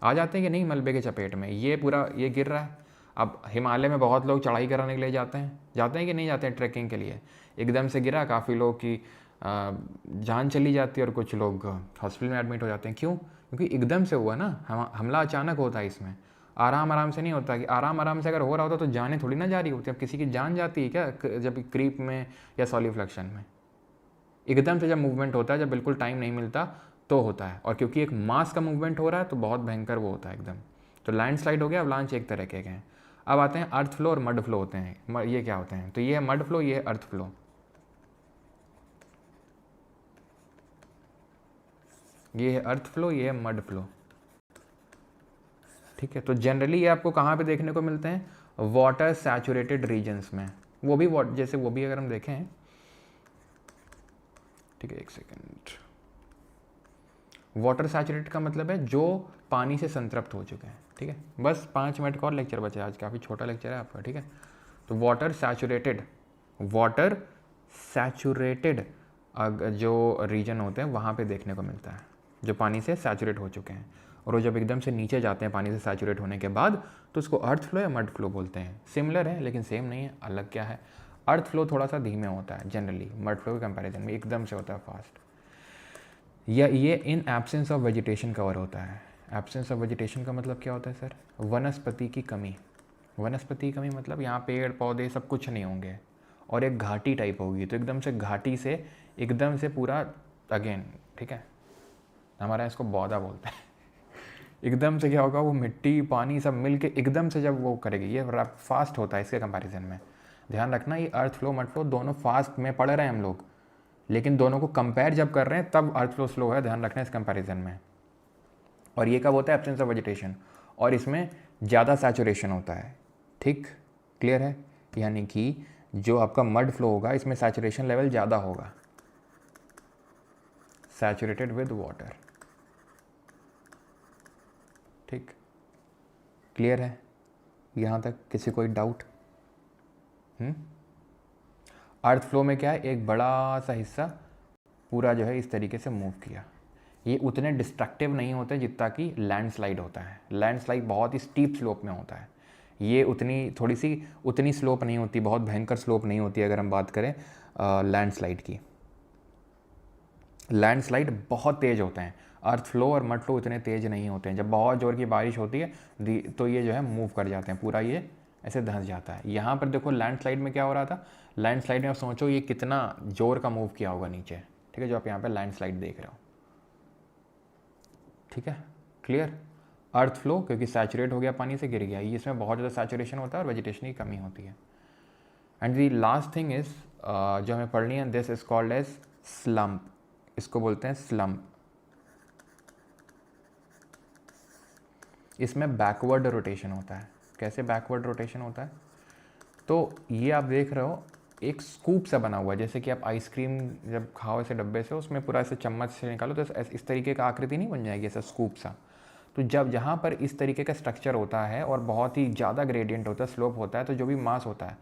आ जाते हैं कि नहीं मलबे के चपेट में, ये पूरा ये गिर रहा है। अब हिमालय में बहुत लोग चढ़ाई कराने के लिए जाते हैं कि नहीं जाते हैं ट्रैकिंग के लिए? एकदम से गिरा, काफ़ी लोग की जान चली जाती है और कुछ लोग हॉस्पिटल में एडमिट हो जाते हैं। क्यों? क्योंकि एकदम से हुआ ना, हमला अचानक होता है, इसमें आराम आराम से नहीं होता। कि आराम आराम से अगर हो रहा होता तो जानें थोड़ी ना जा रही होती। अब किसी की जान जाती है क्या जब क्रीप में या सॉलिफ्लेक्शन में? एकदम से जब मूवमेंट होता है, जब बिल्कुल टाइम नहीं मिलता तो होता है। और क्योंकि एक मास का मूवमेंट हो रहा है तो बहुत भयंकर वो होता है एकदम। तो लैंडस्लाइड हो गया, अवलांच एक तरह के हैं। अब आते हैं अर्थ फ्लो और मड फ्लो होते हैं। ये क्या होते हैं? तो ये है मड फ्लो, ये है अर्थ फ्लो। ये है अर्थ फ्लो, ये है मड फ्लो, ठीक है। तो जनरली ये आपको कहाँ पे देखने को मिलते हैं? वाटर सैचुरेटेड रीजन्स में, वो भी जैसे वो भी अगर हम देखें, ठीक है, एक सेकेंड, वाटर सैचुरेटेड का मतलब है जो पानी से संतृप्त हो चुके हैं, ठीक है। बस 5 मिनट का और लेक्चर बचा है, आज काफ़ी छोटा लेक्चर है आपका, ठीक है। तो वाटर सैचुरेटेड जो रीजन होते हैं वहाँ पे देखने को मिलता है, जो पानी से सैचुरेट हो चुके हैं। और वो जब एकदम से नीचे जाते हैं पानी से सैचुरेट होने के बाद, तो उसको अर्थ फ्लो या मड फ्लो बोलते हैं। सिमिलर है लेकिन सेम नहीं है, अलग क्या है, अर्थ फ्लो थोड़ा सा धीमे होता है जनरली, मड फ्लो के कंपैरिजन में एकदम से होता है फास्ट। या ये in absence of vegetation cover होता है। एब्सेंस ऑफ वेजिटेशन का मतलब क्या होता है सर? वनस्पति की कमी। वनस्पति की कमी मतलब यहाँ पेड़ पौधे सब कुछ नहीं होंगे और एक घाटी टाइप होगी, तो एकदम से घाटी से एकदम से पूरा अगेन, ठीक है, हमारे यहाँ इसको बौदा बोलते हैं एकदम से क्या होगा, वो मिट्टी पानी सब मिल के एकदम से जब वो करेगी, ये फास्ट होता है इसके कंपैरिजन में। ध्यान रखना, ये अर्थ फ्लो मड फ्लो दोनों फास्ट में पढ़ रहे हैं हम लोग, लेकिन दोनों को कंपेयर जब कर रहे हैं तब अर्थ फ्लो स्लो है, ध्यान रखना इस कंपैरिजन में। और ये कब होता है? एब्सेंस ऑफ वेजिटेशन, और इसमें ज़्यादा सैचुरेशन होता है, ठीक, क्लियर है। यानी कि जो आपका मड फ्लो होगा इसमें सैचुरेशन लेवल ज़्यादा होगा, सैचुरेटेड विद वाटर, ठीक, क्लियर है यहाँ तक? किसी कोई डाउट? अर्थ फ्लो में क्या है, एक बड़ा सा हिस्सा पूरा जो है इस तरीके से मूव किया। ये उतने डिस्ट्रक्टिव नहीं होते जितना कि लैंडस्लाइड होता है। लैंडस्लाइड बहुत ही स्टीप स्लोप में होता है, ये उतनी स्लोप नहीं होती, बहुत भयंकर स्लोप नहीं होती अगर हम बात करें लैंडस्लाइड की। लैंडस्लाइड बहुत तेज़ होते हैं, अर्थ फ्लो और मड फ्लो इतने तेज़ नहीं होते हैं। जब बहुत ज़ोर की बारिश होती है तो ये जो है मूव कर जाते हैं, पूरा ये ऐसे धंस जाता है। यहाँ पर देखो लैंडस्लाइड में क्या हो रहा था, लैंडस्लाइड में आप सोचो ये कितना ज़ोर का मूव किया होगा नीचे, ठीक है, जो आप यहाँ पे लैंडस्लाइड देख रहे हो, ठीक है, क्लियर। अर्थ फ्लो क्योंकि सैचुरेट हो गया, पानी से गिर गया, ये इसमें बहुत ज़्यादा सैचुरेशन होता है और वेजिटेशन की कमी होती है। And the last thing is जो हमें पढ़नी है, this is called as slump, इसको बोलते हैं स्लम्प। इसमें बैकवर्ड रोटेशन होता है। कैसे बैकवर्ड रोटेशन होता है? तो ये आप देख रहे हो एक स्कूप सा बना हुआ है, जैसे कि आप आइसक्रीम जब खाओ ऐसे डब्बे से, उसमें पूरा ऐसे चम्मच से निकालो तो इस तरीके का आकृति नहीं बन जाएगी, ऐसा स्कूप सा। तो जब जहाँ पर इस तरीके का स्ट्रक्चर होता है और बहुत ही ज़्यादा ग्रेडियंट होता है, स्लोप होता है, तो जो भी मास होता है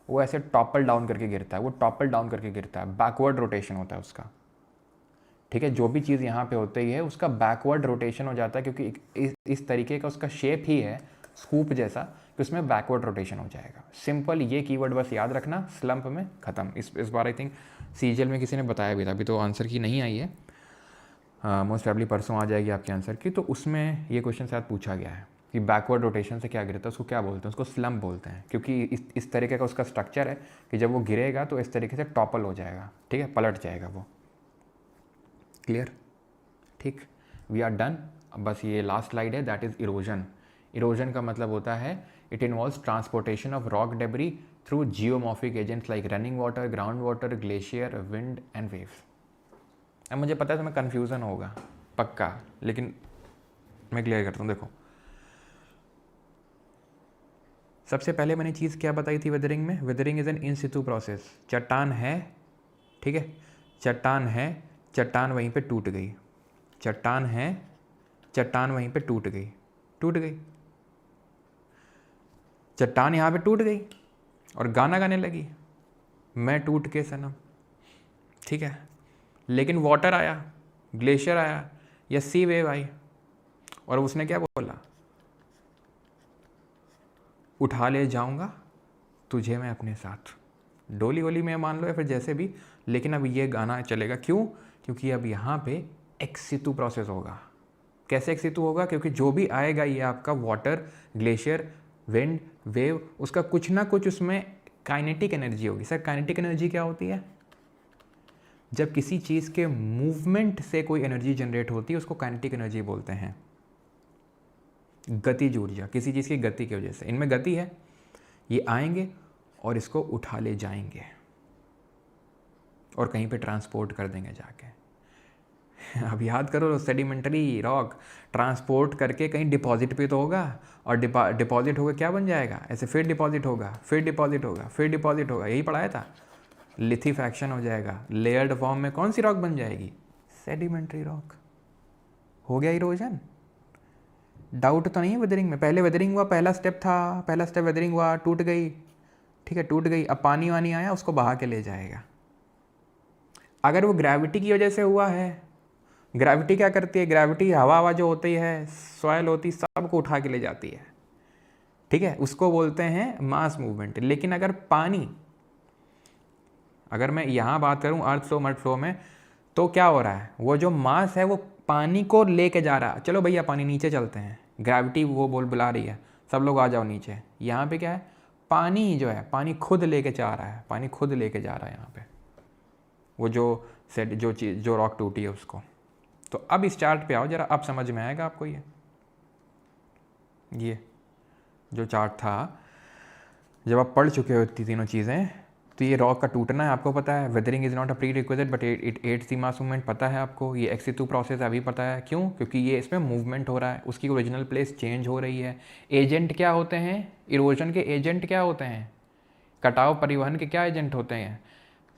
वो ऐसे टॉपल डाउन करके गिरता है, वो टॉपल डाउन करके गिरता है, बैकवर्ड रोटेशन होता है उसका, ठीक है। जो भी चीज़ यहाँ पे होती ही है उसका बैकवर्ड रोटेशन हो जाता है, क्योंकि इस तरीके का उसका शेप ही है स्कूप जैसा, कि उसमें बैकवर्ड रोटेशन हो जाएगा। सिंपल ये कीवर्ड बस याद रखना, स्लम्प में ख़त्म। इस बार आई थिंक सीजीएल में किसी ने बताया भी था, अभी तो आंसर की नहीं आई है, मोस्ट प्रोबेबली परसों आ जाएगी आपके आंसर की। तो उसमें ये क्वेश्चन शायद पूछा गया है कि बैकवर्ड रोटेशन से क्या गिरता है, उसको क्या बोलते हैं? उसको स्लम्प बोलते हैं, क्योंकि इस तरीके का उसका स्ट्रक्चर है कि जब वो गिरेगा तो इस तरीके से टॉपल हो जाएगा, ठीक है, पलट जाएगा वो, क्लियर, ठीक। We are done. बस ये लास्ट स्लाइड है, दैट इज़ इरोजन। इरोजन का मतलब होता है it involves transportation of rock debris through geomorphic agents like running water, ground water, glacier, wind and waves. अब मुझे पता है तुम्हें कन्फ्यूज़न होगा पक्का, लेकिन मैं क्लियर करता हूँ। देखो, सबसे पहले मैंने चीज़ क्या बताई थी वेदरिंग में? Weathering is an in situ process. चट्टान है, ठीक है, चट्टान है, चट्टान वहीं पे टूट गई, चट्टान है, चट्टान वहीं पे टूट गई, टूट गई, चट्टान यहाँ पे टूट गई और गाना गाने लगी, मैं टूट के सनम, ठीक है। लेकिन वाटर आया, ग्लेशियर आया या सी वेव आई, और उसने क्या बोला? उठा ले जाऊंगा तुझे मैं अपने साथ, डोली वोली में मान लो या फिर जैसे भी, लेकिन अब ये गाना चलेगा। क्यों? क्योंकि अब यहाँ पे एक्स सितु प्रोसेस होगा। कैसे एक्स सितु होगा? क्योंकि जो भी आएगा ये आपका वाटर, ग्लेशियर, विंड, वेव, उसका कुछ ना कुछ उसमें काइनेटिक एनर्जी होगी। सर काइनेटिक एनर्जी क्या होती है? जब किसी चीज़ के मूवमेंट से कोई एनर्जी जनरेट होती है उसको काइनेटिक एनर्जी बोलते हैं। गतिज ऊर्जा, किसी चीज़ की गति की वजह से, इनमें गति है, ये आएंगे और इसको उठा ले जाएंगे और कहीं पे ट्रांसपोर्ट कर देंगे जाके। अब याद करो, सेडिमेंटरी रॉक ट्रांसपोर्ट करके कहीं डिपॉजिट पे तो होगा, और डिपॉजिट होकर क्या बन जाएगा, ऐसे फिर डिपॉजिट होगा, फिर डिपॉजिट होगा, फिर डिपॉजिट होगा, यही पढ़ाया था। लिथेफैक्शन हो जाएगा, लेयर्ड फॉर्म में कौन सी रॉक बन जाएगी, सेडिमेंटरी रॉक। हो गया इरोजन। डाउट तो नहीं है वेदरिंग में? पहले वेदरिंग हुआ, पहला स्टेप था, पहला स्टेप वेदरिंग हुआ, टूट गई, ठीक है, टूट गई। अब पानी वानी आया, उसको बहा के ले जाएगा। अगर वो ग्रेविटी की वजह से हुआ है, ग्रेविटी क्या करती है, ग्रेविटी हवा जो होती है, सॉयल होती, सबको उठा के ले जाती है, ठीक है, उसको बोलते हैं मास मूवमेंट। लेकिन अगर पानी, अगर मैं यहाँ बात करूँ अर्थ फ्लो मड फ्लो में, तो क्या हो रहा है, वो जो मास है वो पानी को लेके जा रहा है। चलो भैया पानी नीचे चलते हैं, ग्रेविटी वो बुला रही है, सब लोग आ जाओ नीचे। यहाँ पे क्या है, पानी जो है, पानी खुद लेके जा रहा है, पानी खुद लेके जा रहा है यहाँ पे, वो जो चीज़, जो रॉक टूटी है उसको। तो अब इस चार्ट पे आओ जरा, अब समझ में आएगा आपको। ये जो चार्ट था, जब आप पढ़ चुके हो तीनों चीज़ें, तो ये रॉक का टूटना है आपको पता है, weathering is not a prerequisite but it adds the mass movement पता है आपको, ये एक्सितु प्रोसेस अभी पता है। क्यों? क्योंकि ये इसमें मूवमेंट हो रहा है, उसकी ओरिजिनल प्लेस चेंज हो रही है। एजेंट क्या होते हैं, इरोजन के एजेंट क्या होते हैं, कटाव परिवहन के क्या एजेंट होते हैं,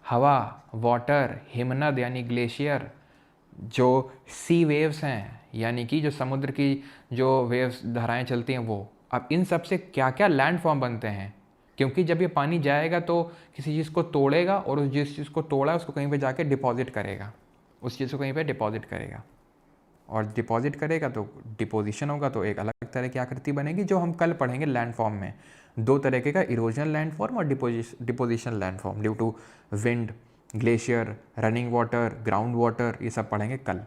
हवा, वाटर, हिमनद यानी ग्लेशियर, जो सी वेव्स हैं यानी कि जो समुद्र की जो वेव्स धाराएं चलती हैं वो। अब इन सब से क्या क्या लैंड फॉर्म बनते हैं, क्योंकि जब ये पानी जाएगा तो किसी चीज़ को तोड़ेगा, और उस जिस चीज़ को तोड़ा उसको कहीं पे जाके डिपॉजिट करेगा, उस चीज़ को कहीं पे डिपॉजिट करेगा, और डिपॉजिट करेगा तो डिपोजिशन होगा, तो एक अलग तरह की आकृति बनेगी, जो हम कल पढ़ेंगे लैंड फॉर्म में। दो तरीके का, इरोजनल लैंड फॉर्म और deposition land form, due to wind, glacier, running water, ground water, ये सब पढ़ेंगे कल,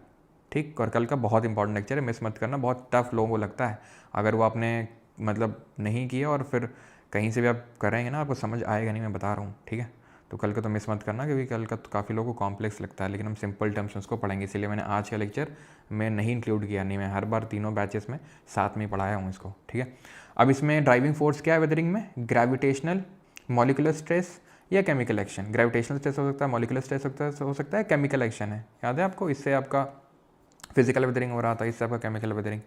ठीक। और कल का बहुत इंपॉर्टेंट लेक्चर है, मिस मत करना, बहुत टफ लोगों को लगता है। अगर वो आपने मतलब नहीं किया और फिर कहीं से भी आप करेंगे ना, आपको समझ आएगा नहीं, मैं बता रहा हूँ, ठीक है। तो कल का तो मिस मत करना, क्योंकि कल का तो काफ़ी लोगों को कॉम्प्लेक्स लगता है, लेकिन हम सिंपल टर्म्स में उसको पढ़ेंगे, इसीलिए मैंने आज का लेक्चर में नहीं इंक्लूड किया। नहीं, मैं हर बार तीनों बैचेस में साथ में ही पढ़ाया हूँ इसको, ठीक है। अब इसमें ड्राइविंग फोर्स क्या है वेदरिंग में, ग्रेविटेशनल, मॉलिकुलर स्ट्रेस या केमिकल एक्शन। ग्रेविटेशनल स्ट्रेस हो सकता है, मॉलिकुलर स्ट्रेस हो सकता है, केमिकल एक्शन है, याद है आपको, इससे आपका फिजिकल वेदरिंग हो रहा था, इससे आपका केमिकल वेदरिंग।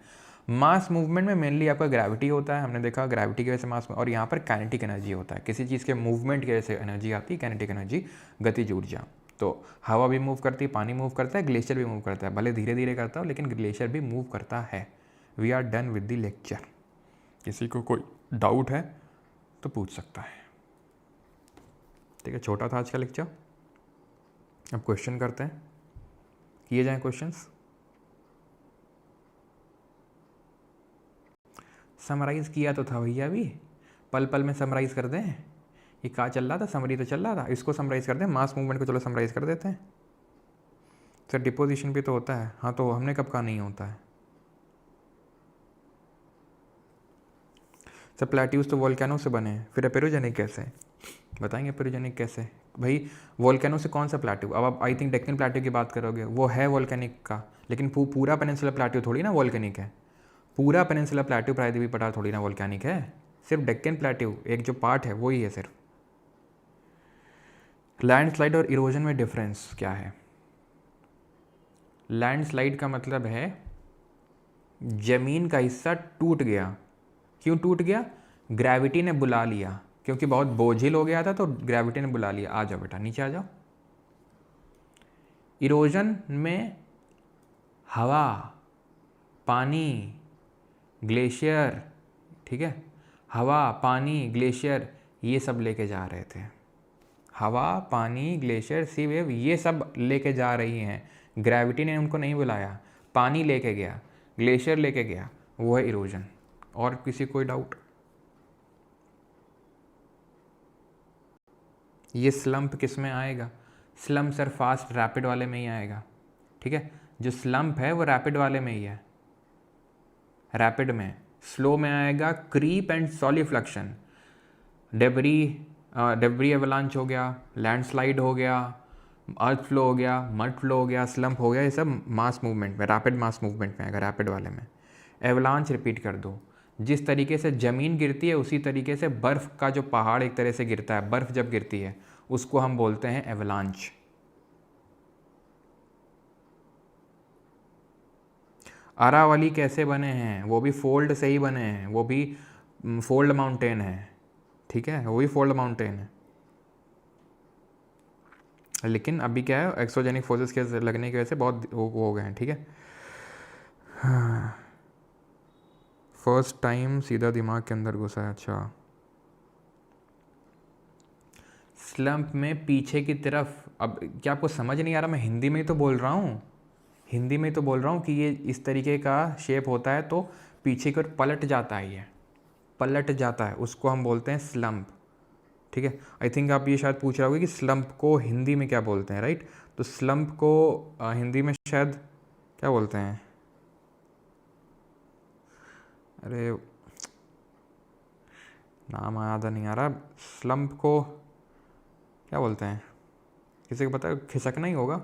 मास मूवमेंट में मेनली आपका ग्रेविटी होता है, हमने देखा ग्रेविटी की वजह से मास, और यहाँ पर काइनेटिक एनर्जी होता है, किसी चीज़ के मूवमेंट की वजह से एनर्जी आती है, काइनेटिक एनर्जी, गतिज ऊर्जा। तो हवा भी मूव करती है, पानी मूव करता है, ग्लेशियर भी मूव करता है, भले धीरे धीरे करता हो लेकिन ग्लेशियर भी मूव करता है। We are done with the lecture. किसी को कोई डाउट है तो पूछ सकता है, ठीक है। छोटा था आज का लेक्चर, अब क्वेश्चन करते हैं, किए जाएँ क्वेश्चंस। समराइज़ किया तो था भैया, अभी पल पल में समराइज़ कर दें, ये कहाँ चल रहा था, समरी तो चल रहा था, इसको समराइज़ कर दें, मास मूवमेंट को चलो समराइज़ कर देते हैं। सर डिपोजिशन भी तो होता है, हाँ तो हमने कब कहा नहीं होता है। सर प्लेट्यूज तो वोल्केनो से बने हैं, फिर एपेरोजेनिक कैसे, बताएंगे एपेरोजेनिक कैसे। भाई वोल्केनो से कौन सा प्लेट्यू, अब आप आई थिंक डेक्कन प्लेट्यू की बात करोगे, वो है वोल्केनिक का, लेकिन पूरा पेनिनसुलर प्लेट्यू थोड़ी ना वोल्केनिक है, पूरा पेनिनसुलर प्लेट्यू प्रायद्वीपीय पठार थोड़ी ना वोल्केनिक है, सिर्फ डेक्कन प्लेट्यू एक जो पार्ट है वो ही है सिर्फ। लैंडस्लाइड और इरोजन में डिफरेंस क्या है। लैंडस्लाइड का मतलब है जमीन का हिस्सा टूट गया, क्यों टूट गया, ग्रेविटी ने बुला लिया, क्योंकि बहुत बोझिल हो गया था तो ग्रेविटी ने बुला लिया, आ जाओ बेटा नीचे आ जाओ। इरोजन में हवा, पानी, ग्लेशियर, ठीक है, हवा, पानी, ग्लेशियर, ये सब लेके जा रहे थे, हवा, पानी, ग्लेशियर, सी वेव, ये सब लेके जा रही हैं, ग्रेविटी ने उनको नहीं बुलाया, पानी लेके गया, ग्लेशियर लेके गया, वो है इरोजन। और किसी कोई डाउट। ये स्लम्प किस में आएगा, स्लम्प सर फास्ट रैपिड वाले में ही आएगा, ठीक है, जो स्लम्प है वो रैपिड वाले में ही है, रैपिड में। स्लो में आएगा क्रीप एंड सॉलिफ्लक्शन, डेब्री एवलांच हो गया, लैंडस्लाइड हो गया, अर्थ फ्लो हो गया, मड फ्लो हो गया, स्लम्प हो गया, ये सब मास मूवमेंट में, रैपिड मास मूवमेंट में आएगा, रैपिड वाले में। एवलांच रिपीट कर दो, जिस तरीके से ज़मीन गिरती है उसी तरीके से बर्फ़ का जो पहाड़ एक तरह से गिरता है, बर्फ़ जब गिरती है उसको हम बोलते हैं एवलांच। अरावली कैसे बने हैं, वो भी फोल्ड से ही बने हैं, वो भी फोल्ड माउंटेन है, ठीक है, वो भी फोल्ड माउंटेन है। लेकिन अभी क्या है, एक्सोजेनिक फोर्सेस के लगने की वजह से बहुत वो हो गए हैं, ठीक है। फर्स्ट टाइम सीधा दिमाग के अंदर घुसा है, अच्छा। स्लम्प में पीछे की तरफ, अब क्या आपको समझ नहीं आ रहा, मैं हिंदी में ही तो बोल रहा हूँ, हिंदी में तो बोल रहा हूँ कि ये इस तरीके का शेप होता है तो पीछे की ओर पलट जाता है, ये पलट जाता है, उसको हम बोलते हैं स्लम्प, ठीक है। आई थिंक आप ये शायद पूछ रहे होगे कि स्लम्प को हिंदी में क्या बोलते हैं, राइट। तो स्लम्प को हिंदी में शायद क्या बोलते हैं, अरे नाम याद नहीं आ रहा, स्लम्प को क्या बोलते हैं, किसी को पता है, खिसकना ही होगा,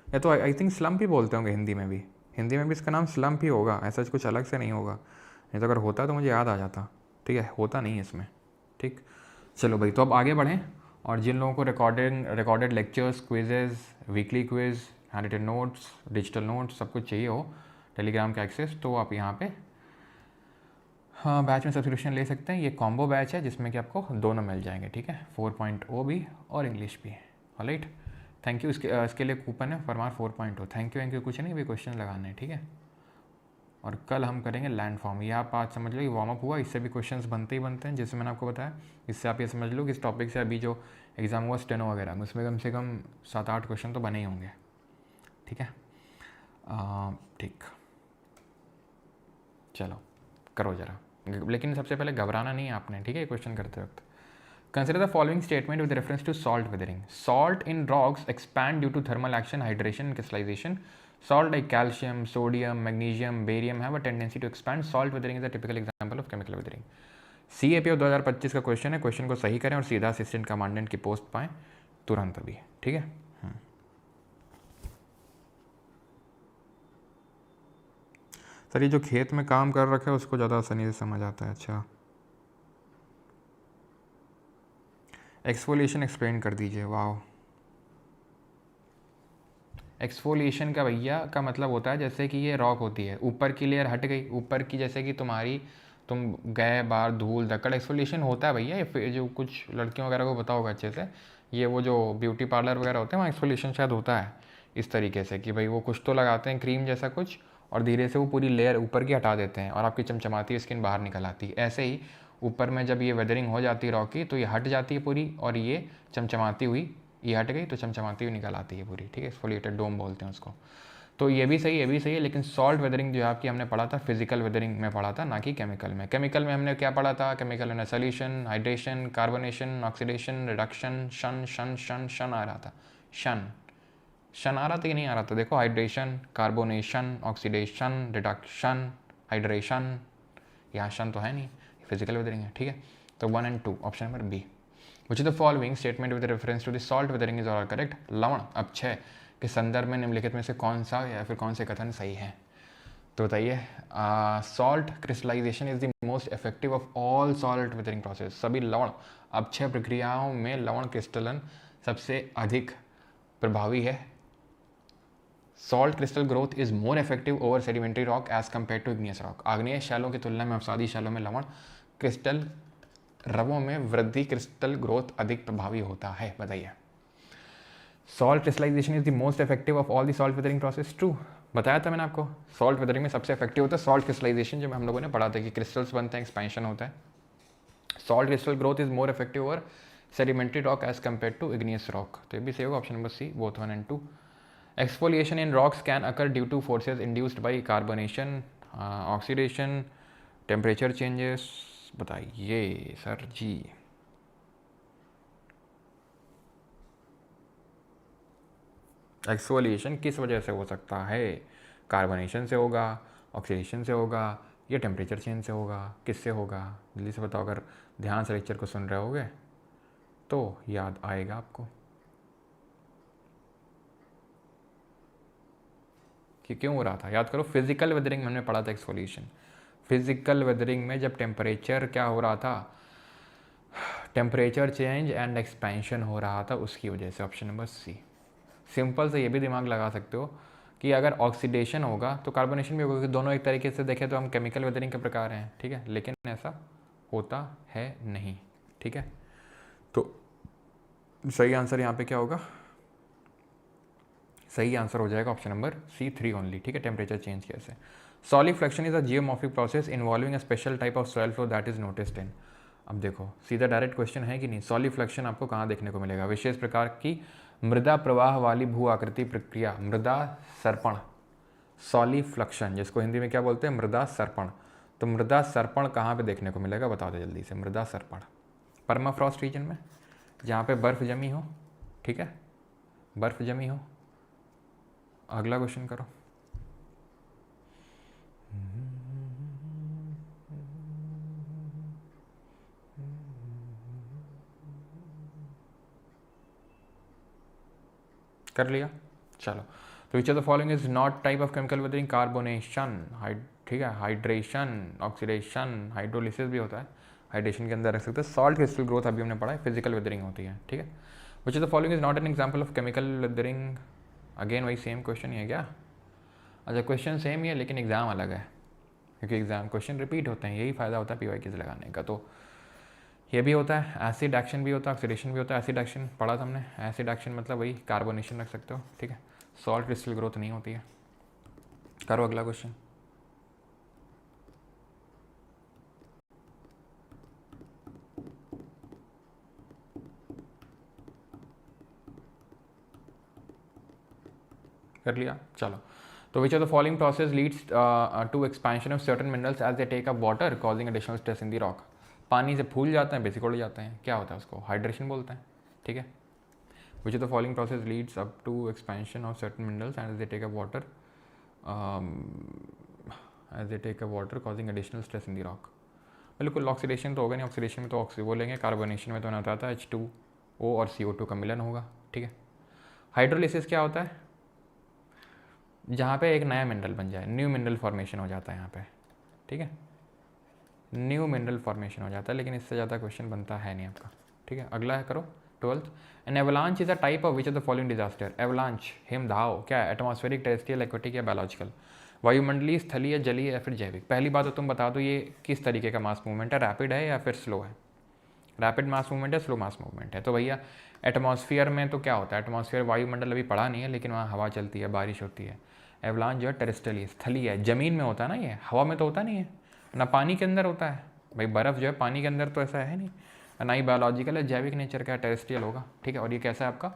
या तो आई थिंक स्लम्प ही बोलते होंगे हिंदी में भी, हिंदी में भी इसका नाम स्लम्प ही होगा, ऐसा कुछ अलग से नहीं होगा, नहीं तो अगर होता तो मुझे याद आ जाता, ठीक है, होता नहीं है इसमें, ठीक। चलो भाई, तो अब आगे बढ़ें, और जिन लोगों को recorded lectures, quizzes, weekly quiz, hand written notes, digital notes, सब कुछ चाहिए हो टेलीग्राम का एक्सेस, तो आप यहाँ पे हाँ बैच में सब्सक्रिप्शन ले सकते हैं। ये कॉम्बो बैच है जिसमें कि आपको दोनों मिल जाएंगे, ठीक है, 4.0 भी और इंग्लिश भी, ऑलराइट। Thank you. इसके लिए कूपन है फरमार 4.0। थैंक यू कुछ नहीं, भी क्वेश्चन लगाने हैं, ठीक है। और कल हम करेंगे लैंड फॉर्म। ये आप आज समझ लो कि वार्म अप हुआ, इससे भी क्वेश्चंस बनते ही बनते हैं, जैसे मैंने आपको बताया। इससे आप ये समझ लो कि इस टॉपिक से अभी जो एग्ज़ाम हुआ स्टेनो वगैरह में, उसमें कम से कम 7-8 क्वेश्चन तो बने ही होंगे, ठीक है। ठीक, चलो करो ज़रा, लेकिन सबसे पहले घबराना नहीं है आपने, ठीक है, क्वेश्चन करते वक्त। Consider the following statement with reference to salt weathering. Salt in rocks expand due to thermal action, hydration, and crystallization. Salt like calcium, sodium, magnesium, barium have a tendency to expand. Salt weathering is a typical example of chemical weathering. CAPO 2025 का क्वेश्चन है, क्वेश्चन को सही करें और सीधा असिस्टेंट कमांडेंट की पोस्ट पाएं तुरंत अभी, ठीक है। सर ये जो खेत में काम कर रखा है उसको ज़्यादा आसानी से समझ आता है, अच्छा। एक्सफोलिएशन एक्सप्लेन कर दीजिए, वाह। एक्सफोलिएशन का भैया का मतलब होता है जैसे कि ये रॉक होती है, ऊपर की लेयर हट गई, ऊपर की, जैसे कि तुम गए बाहर धूल धक्कड़, एक्सफोलिएशन होता है भैया। ये जो कुछ लड़कियों वगैरह को पता होगा अच्छे से, ये वो जो ब्यूटी पार्लर वगैरह होते हैं वहाँ एक्सफोलिएशन शायद होता है इस तरीके से कि भाई वो कुछ तो लगाते हैं क्रीम जैसा कुछ, और धीरे से वो पूरी लेयर ऊपर की हटा देते हैं और आपकी चमचमाती स्किन बाहर निकल आती है। ऐसे ही ऊपर में जब ये वेदरिंग हो जाती है रॉक की, तो ये हट जाती है पूरी, और ये चमचमाती हुई, ये हट गई तो चमचमाती हुई निकल आती है पूरी, ठीक है। एक्सफोलिएटेड डोम बोलते हैं उसको। तो ये भी सही है, लेकिन सॉल्ट वेदरिंग जो है आपकी हमने पढ़ा था फिजिकल वेदरिंग में पढ़ा था, ना कि केमिकल में। केमिकल में हमने क्या पढ़ा था, केमिकल में solution, hydration, carbonation, oxidation, reduction, शन शन शन शन आ रहा था, शन आ रहा था कि नहीं आ रहा था, देखो, hydration, carbonation, oxidation, reduction, hydration, यहाँ शन तो है नहीं, फिजिकल वेदरिंग है, ठीक है। तो 1 और 2 option number B. Which the following statement with reference to the salt weathering is all correct. लवण अब 6 के संदर्भ में निम्नलिखित में से कौन सा या फिर कौन से कथन सही है, तो बताइए। Salt crystallization is the most effective of all salt weathering process. सभी लवण, अब 6 प्रक्रियाओं में लवण क्रिस्टलन सबसे अधिक प्रभावी है। Salt crystal growth is more effective over sedimentary rock as compare to igneous rock. आग्नेय शैलों की तुलना में अवसादी शैलों में लवण क्रिस्टल रवों में वृद्धि क्रिस्टल ग्रोथ अधिक प्रभावी होता है, बताइए। Salt crystallization is the most effective of all the salt weathering process, true. बताया था मैंने आपको, सॉल्ट वेदरिंग में सबसे इफेक्टिव होता है सॉल्ट क्रिस्टलाइजेशन, जब हम लोगों ने पढ़ा था कि क्रिस्टल्स बनते हैं, एक्सपेंशन होता है। Salt crystal growth is more effective over sedimentary rock as compare to igneous rock, तो ये भी सही होगा, ऑप्शन नंबर सी, बोथ 1 और 2। Exfoliation in rocks can occur due to forces induced by carbonation, oxidation, temperature changes, बताइए सर जी। एक्सफोलिएशन किस वजह से हो सकता है, कार्बोनेशन से होगा, ऑक्सीडेशन से होगा, या टेम्परेचर चेंज से होगा, किससे होगा, जल्दी से बताओ। अगर ध्यान से लेक्चर को सुन रहे होगे तो याद आएगा आपको कि क्यों हो रहा था। याद करो, फिजिकल वेदरिंग में हमने पढ़ा था एक्सफोलिएशन। फिजिकल वेदरिंग में जब टेम्परेचर क्या हो रहा था, टेम्परेचर चेंज एंड एक्सपेंशन हो रहा था, उसकी वजह से, ऑप्शन नंबर सी। सिंपल से ये भी दिमाग लगा सकते हो कि अगर ऑक्सीडेशन होगा तो कार्बोनेशन भी होगा, क्योंकि दोनों एक तरीके से देखें तो हम केमिकल वेदरिंग के प्रकार हैं, ठीक है, लेकिन ऐसा होता है नहीं, ठीक है। तो सही आंसर यहाँ पे क्या होगा? सही आंसर हो जाएगा ऑप्शन नंबर C3 ओनली, ठीक है, टेम्परेचर चेंज कैसे। Solifluction is a geomorphic process involving a special type of soil flow that is noticed in. अब देखो सीधा डायरेक्ट क्वेश्चन है कि नहीं, सॉलिफ्लेक्शन आपको कहाँ देखने को मिलेगा? विशेष प्रकार की मृदा प्रवाह वाली भू आकृति प्रक्रिया, मृदा सर्पण, सॉलिफ्लेक्शन, जिसको हिंदी में क्या बोलते हैं? मृदा सर्पण। तो मृदा सर्पण कहाँ पे देखने को मिलेगा? बता दो जल्दी से। मृदा सर्पण परमाफ्रॉस्ट रीजन में, जहाँ पे बर्फ़ जमी हो, ठीक है, बर्फ़ जमी हो। अगला क्वेश्चन करो। कर लिया, चलो। तो which of the following is not type of chemical weathering? Carbonation, ठीक है, हाइड्रेशन, ऑक्सीडेशन, हाइड्रोलिसिस भी होता है, हाइड्रेशन के अंदर रख सकते हैं। सॉल्ट क्रिस्टल ग्रोथ अभी हमने पढ़ा है, फिजिकल वेदरिंग होती है, ठीक है। Which of the following is not an example of chemical weathering? Again वही सेम क्वेश्चन ही है क्या? अच्छा, क्वेश्चन सेम ही है लेकिन एग्जाम अलग है, क्योंकि एग्जाम क्वेश्चन रिपीट होते हैं, यही फ़ायदा होता है PYQs लगाने का। तो ये भी होता है, एसिड एक्शन भी होता है, ऑक्सीडेशन भी होता है। एसिड एक्शन पढ़ा था हमने, एसिड एक्शन मतलब वही कार्बोनेशन रख सकते हो, ठीक है। सॉल्ट क्रिस्टल ग्रोथ नहीं होती है। करो अगला क्वेश्चन। कर लिया, चलो। तो which of the following process leads to expansion of certain minerals as they take up water causing additional stress in the rock? पानी से फूल जाते हैं, बेसिक उड़ जाते हैं, क्या होता है उसको? हाइड्रेशन बोलते हैं, ठीक है। Which of the following process leads up to expansion of certain minerals as they take up water as they take up water causing additional stress in the rock? बिल्कुल ऑक्सीडेशन तो होगा नहीं, ऑक्सीडेशन में तो ऑक्सी बोलेंगे, कार्बोनेशन में तो ना आता है H2O और CO2 का मिलन होगा, ठीक है। हाइड्रोलिसिस क्या होता है? जहाँ पे एक नया मिनरल बन जाए, न्यू मिनरल फॉर्मेशन हो जाता है यहाँ पे, ठीक है, न्यू मिनरल फॉर्मेशन हो जाता है, लेकिन इससे ज़्यादा क्वेश्चन बनता है नहीं आपका, ठीक है। अगला है, करो 12th। An avalanche is a type of which of the following disaster? Avalanche, हिमधाव, क्या है? एटमॉस्फेरिक, टेरेस्ट्रियल, एक्वेटिक या बायोलॉजिकल? वायुमंडलीय, स्थलीय, जलीय या फिर जैविक? पहली बात तो तुम बता दो ये किस तरीके का मास मूवमेंट है, रैपिड है या फिर स्लो है? रैपिड मास मूवमेंट है, स्लो मास मूवमेंट है? तो भैया एटमॉस्फेयर में तो क्या होता है? एटमॉस्फेयर वायुमंडल अभी पढ़ा नहीं है, लेकिन वहाँ हवा चलती है, बारिश होती है। एवलांच जो है टेरेस्ट्रियल, स्थलीय है, जमीन में होता है ना, ये हवा में तो होता नहीं है, ना पानी के अंदर होता है। भाई बर्फ़ जो है पानी के अंदर तो ऐसा है नहीं, ना ही बायोलॉजिकल है, जैविक नेचर का, टेरेस्ट्रियल होगा, ठीक है। और ये कैसा है आपका?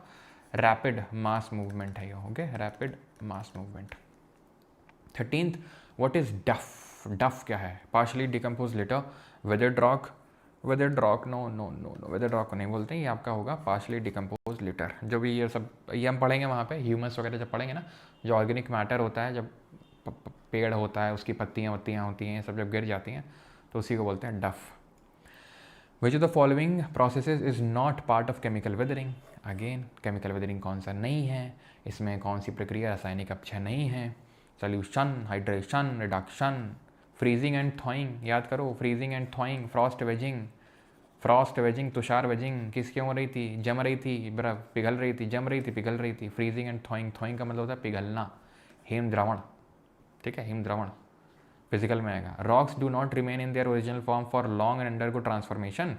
रैपिड मास मूवमेंट है ये, okay, rapid mass movement. 13th, what is duff? Duff क्या है? Partially decompose litter, weathered rock, weathered rock, no no no no, weathered rock को नहीं बोलते, ये आपका होगा पार्शली डिकम्पोज लिटर। जो भी ये सब ये हम पढ़ेंगे वहाँ पे, ह्यूमस वगैरह जब पढ़ेंगे ना, जो ऑर्गेनिक मैटर होता है, जब पेड़ होता है उसकी पत्तियाँ वत्तियाँ होती हैं, सब जब गिर जाती हैं तो उसी को बोलते हैं डफ। विच of the following processes is not part of chemical weathering? Again chemical weathering कौन सा नहीं है, इसमें कौन सी प्रक्रिया रासायनिक अपक्षय नहीं है? Solution, hydration, reduction, freezing and थॉइंग, याद करो, freezing and थॉइंग, Frost waging, Frost waging, Tushar waging, किसकी हो रही थी? जम रही थी, बर्फ पिघल रही थी, जम रही थी, पिघल रही थी। फ्रीजिंग एंड थॉइंग, थॉइंग का मतलब होता है पिघलना, हिम द्रवण, ठीक है, हिम द्रवण फिजिकल में आएगा। Rocks do not remain in their original form for long and undergo transformation,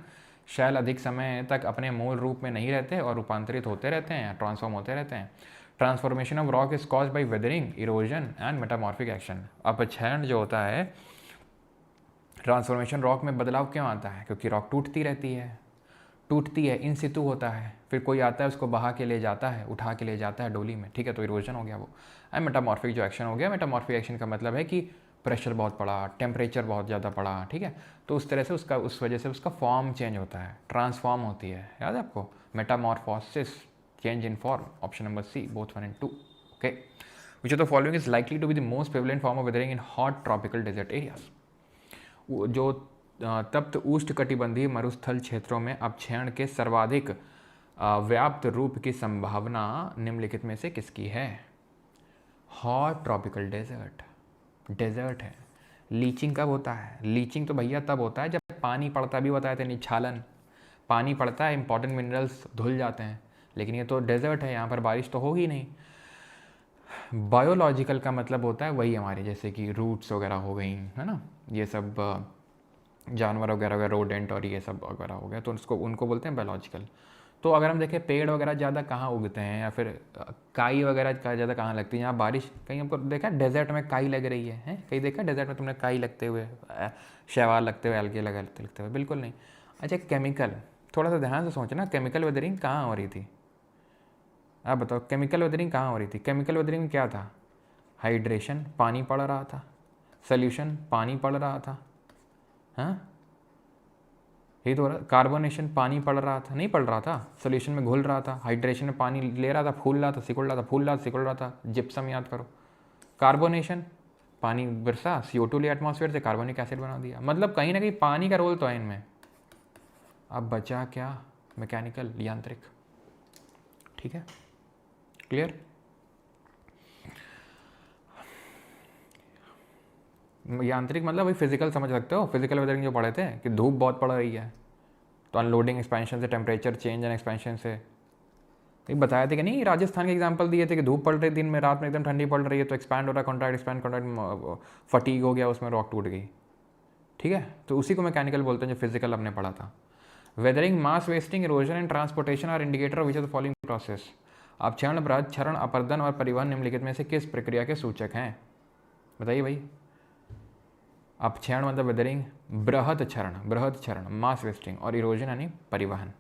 शैल अधिक समय तक अपने मूल रूप में नहीं रहते और रूपांतरित होते रहते हैं, ट्रांसफॉर्म होते रहते हैं। Transformation of rock is caused by weathering, erosion and metamorphic action. अपक्षयन जो होता है, ट्रांसफॉर्मेशन रॉक में बदलाव क्यों आता है? क्योंकि रॉक टूटती रहती है, टूटती है, इन सितु होता है, फिर कोई आता है उसको बहा के ले जाता है, उठा के ले जाता है डोली में, ठीक है, तो इरोजन हो गया वो। एंड मेटामॉर्फिक जो एक्शन हो गया, मेटामॉर्फिक एक्शन का मतलब है कि प्रेशर बहुत पड़ा, टेम्परेचर बहुत ज़्यादा पड़ा, ठीक है, तो उस तरह से उसका, उस वजह से उसका फॉर्म चेंज होता है, ट्रांसफॉर्म होती है, याद है आपको? Metamorphosis, change in form, option number C, both 1 and 2, okay. Which of the following is likely to be the most prevalent form of weathering in hot tropical desert areas? जो तप्त उष्णकटिबंधीय मरुस्थल क्षेत्रों में अपक्षयण के सर्वाधिक व्याप्त रूप की संभावना निम्नलिखित में से किसकी है? हॉट ट्रॉपिकल डेजर्ट, डेजर्ट है। लीचिंग कब होता है? लीचिंग तो भैया तब होता है जब पानी पड़ता, भी बताया था, निछालन, पानी पड़ता है, इंपॉर्टेंट मिनरल्स धुल जाते हैं, लेकिन ये तो डेजर्ट है, यहाँ पर बारिश तो होगी नहीं। बायोलॉजिकल का मतलब होता है वही हमारे जैसे कि रूट्स वगैरह हो गई, है ना, ये सब जानवर वगैरह वगैरह, रोडेंट और ये सब वगैरह हो गया, तो उसको उनको बोलते हैं बायोलॉजिकल। तो अगर हम देखें पेड़ वगैरह ज़्यादा कहाँ उगते हैं या फिर काई वगैरह ज़्यादा कहाँ लगती है, यहाँ बारिश, कहीं हमको देखा डेजर्ट में काई लग रही है कहीं देखा डेजर्ट में तुमने काई लगते हुए, शैवाल लगते हुए, अलगे लगते हुए? बिल्कुल नहीं। अच्छा केमिकल, थोड़ा सा ध्यान से सोचना, केमिकल वेदरिंग कहाँ हो रही थी? आप बताओ केमिकल वेदरिंग कहाँ हो रही थी? केमिकल वेदरिंग में क्या था? हाइड्रेशन, पानी पड़ रहा था, सोल्यूशन, पानी पड़ रहा था, हाँ यही तो हो रहा। कार्बोनेशन, पानी पड़ रहा था, नहीं पड़ रहा था, सोल्यूशन में घुल रहा था। हाइड्रेशन में पानी ले रहा था, फूल रहा था, सिकुड़ रहा था, फूल रहा था, सिकुड़ रहा था। जिप्सम याद करो। कार्बोनेशन, पानी बरसा, CO2 लिया एटमॉस्फेयर से, कार्बोनिक एसिड बना दिया। मतलब कहीं ना कहीं पानी का रोल तो है इनमें। अब बचा क्या? मैकेनिकल, यांत्रिक। ठीक है, क्लियर? यांत्रिक मतलब वही फिजिकल, समझ सकते हो, फिजिकल वेदरिंग जो पढ़े थे कि धूप बहुत पड़ रही है तो अनलोडिंग एक्सपेंशन से, टेम्परेचर चेंज एंड एक्सपेंशन से। ये बताया था कि नहीं, राजस्थान के एग्जांपल दिए थे कि धूप पड़ रही दिन में, रात में एकदम ठंडी पड़ रही है तो एक्सपैंड हो रहा है कॉन्ट्रैक्ट, एक्सपैंड कॉन्ट्रैक्ट, फटीग हो गया, उसमें रॉक टूट गई। ठीक है, तो उसी को मैकेनिकल बोलते हैं जो फिजिकल हमने पढ़ा था। Weathering, mass wasting, erosion and transportation are indicator of which of the following process? अब क्षण, ब्रज, क्षरण, अपर्दन और परिवहन निम्नलिखित में से किस प्रक्रिया के सूचक हैं? बताइए भाई। अपक्षरण मतलब वेदरिंग, बृहद क्षरण मास वेस्टिंग, और इरोजन यानी परिवहन।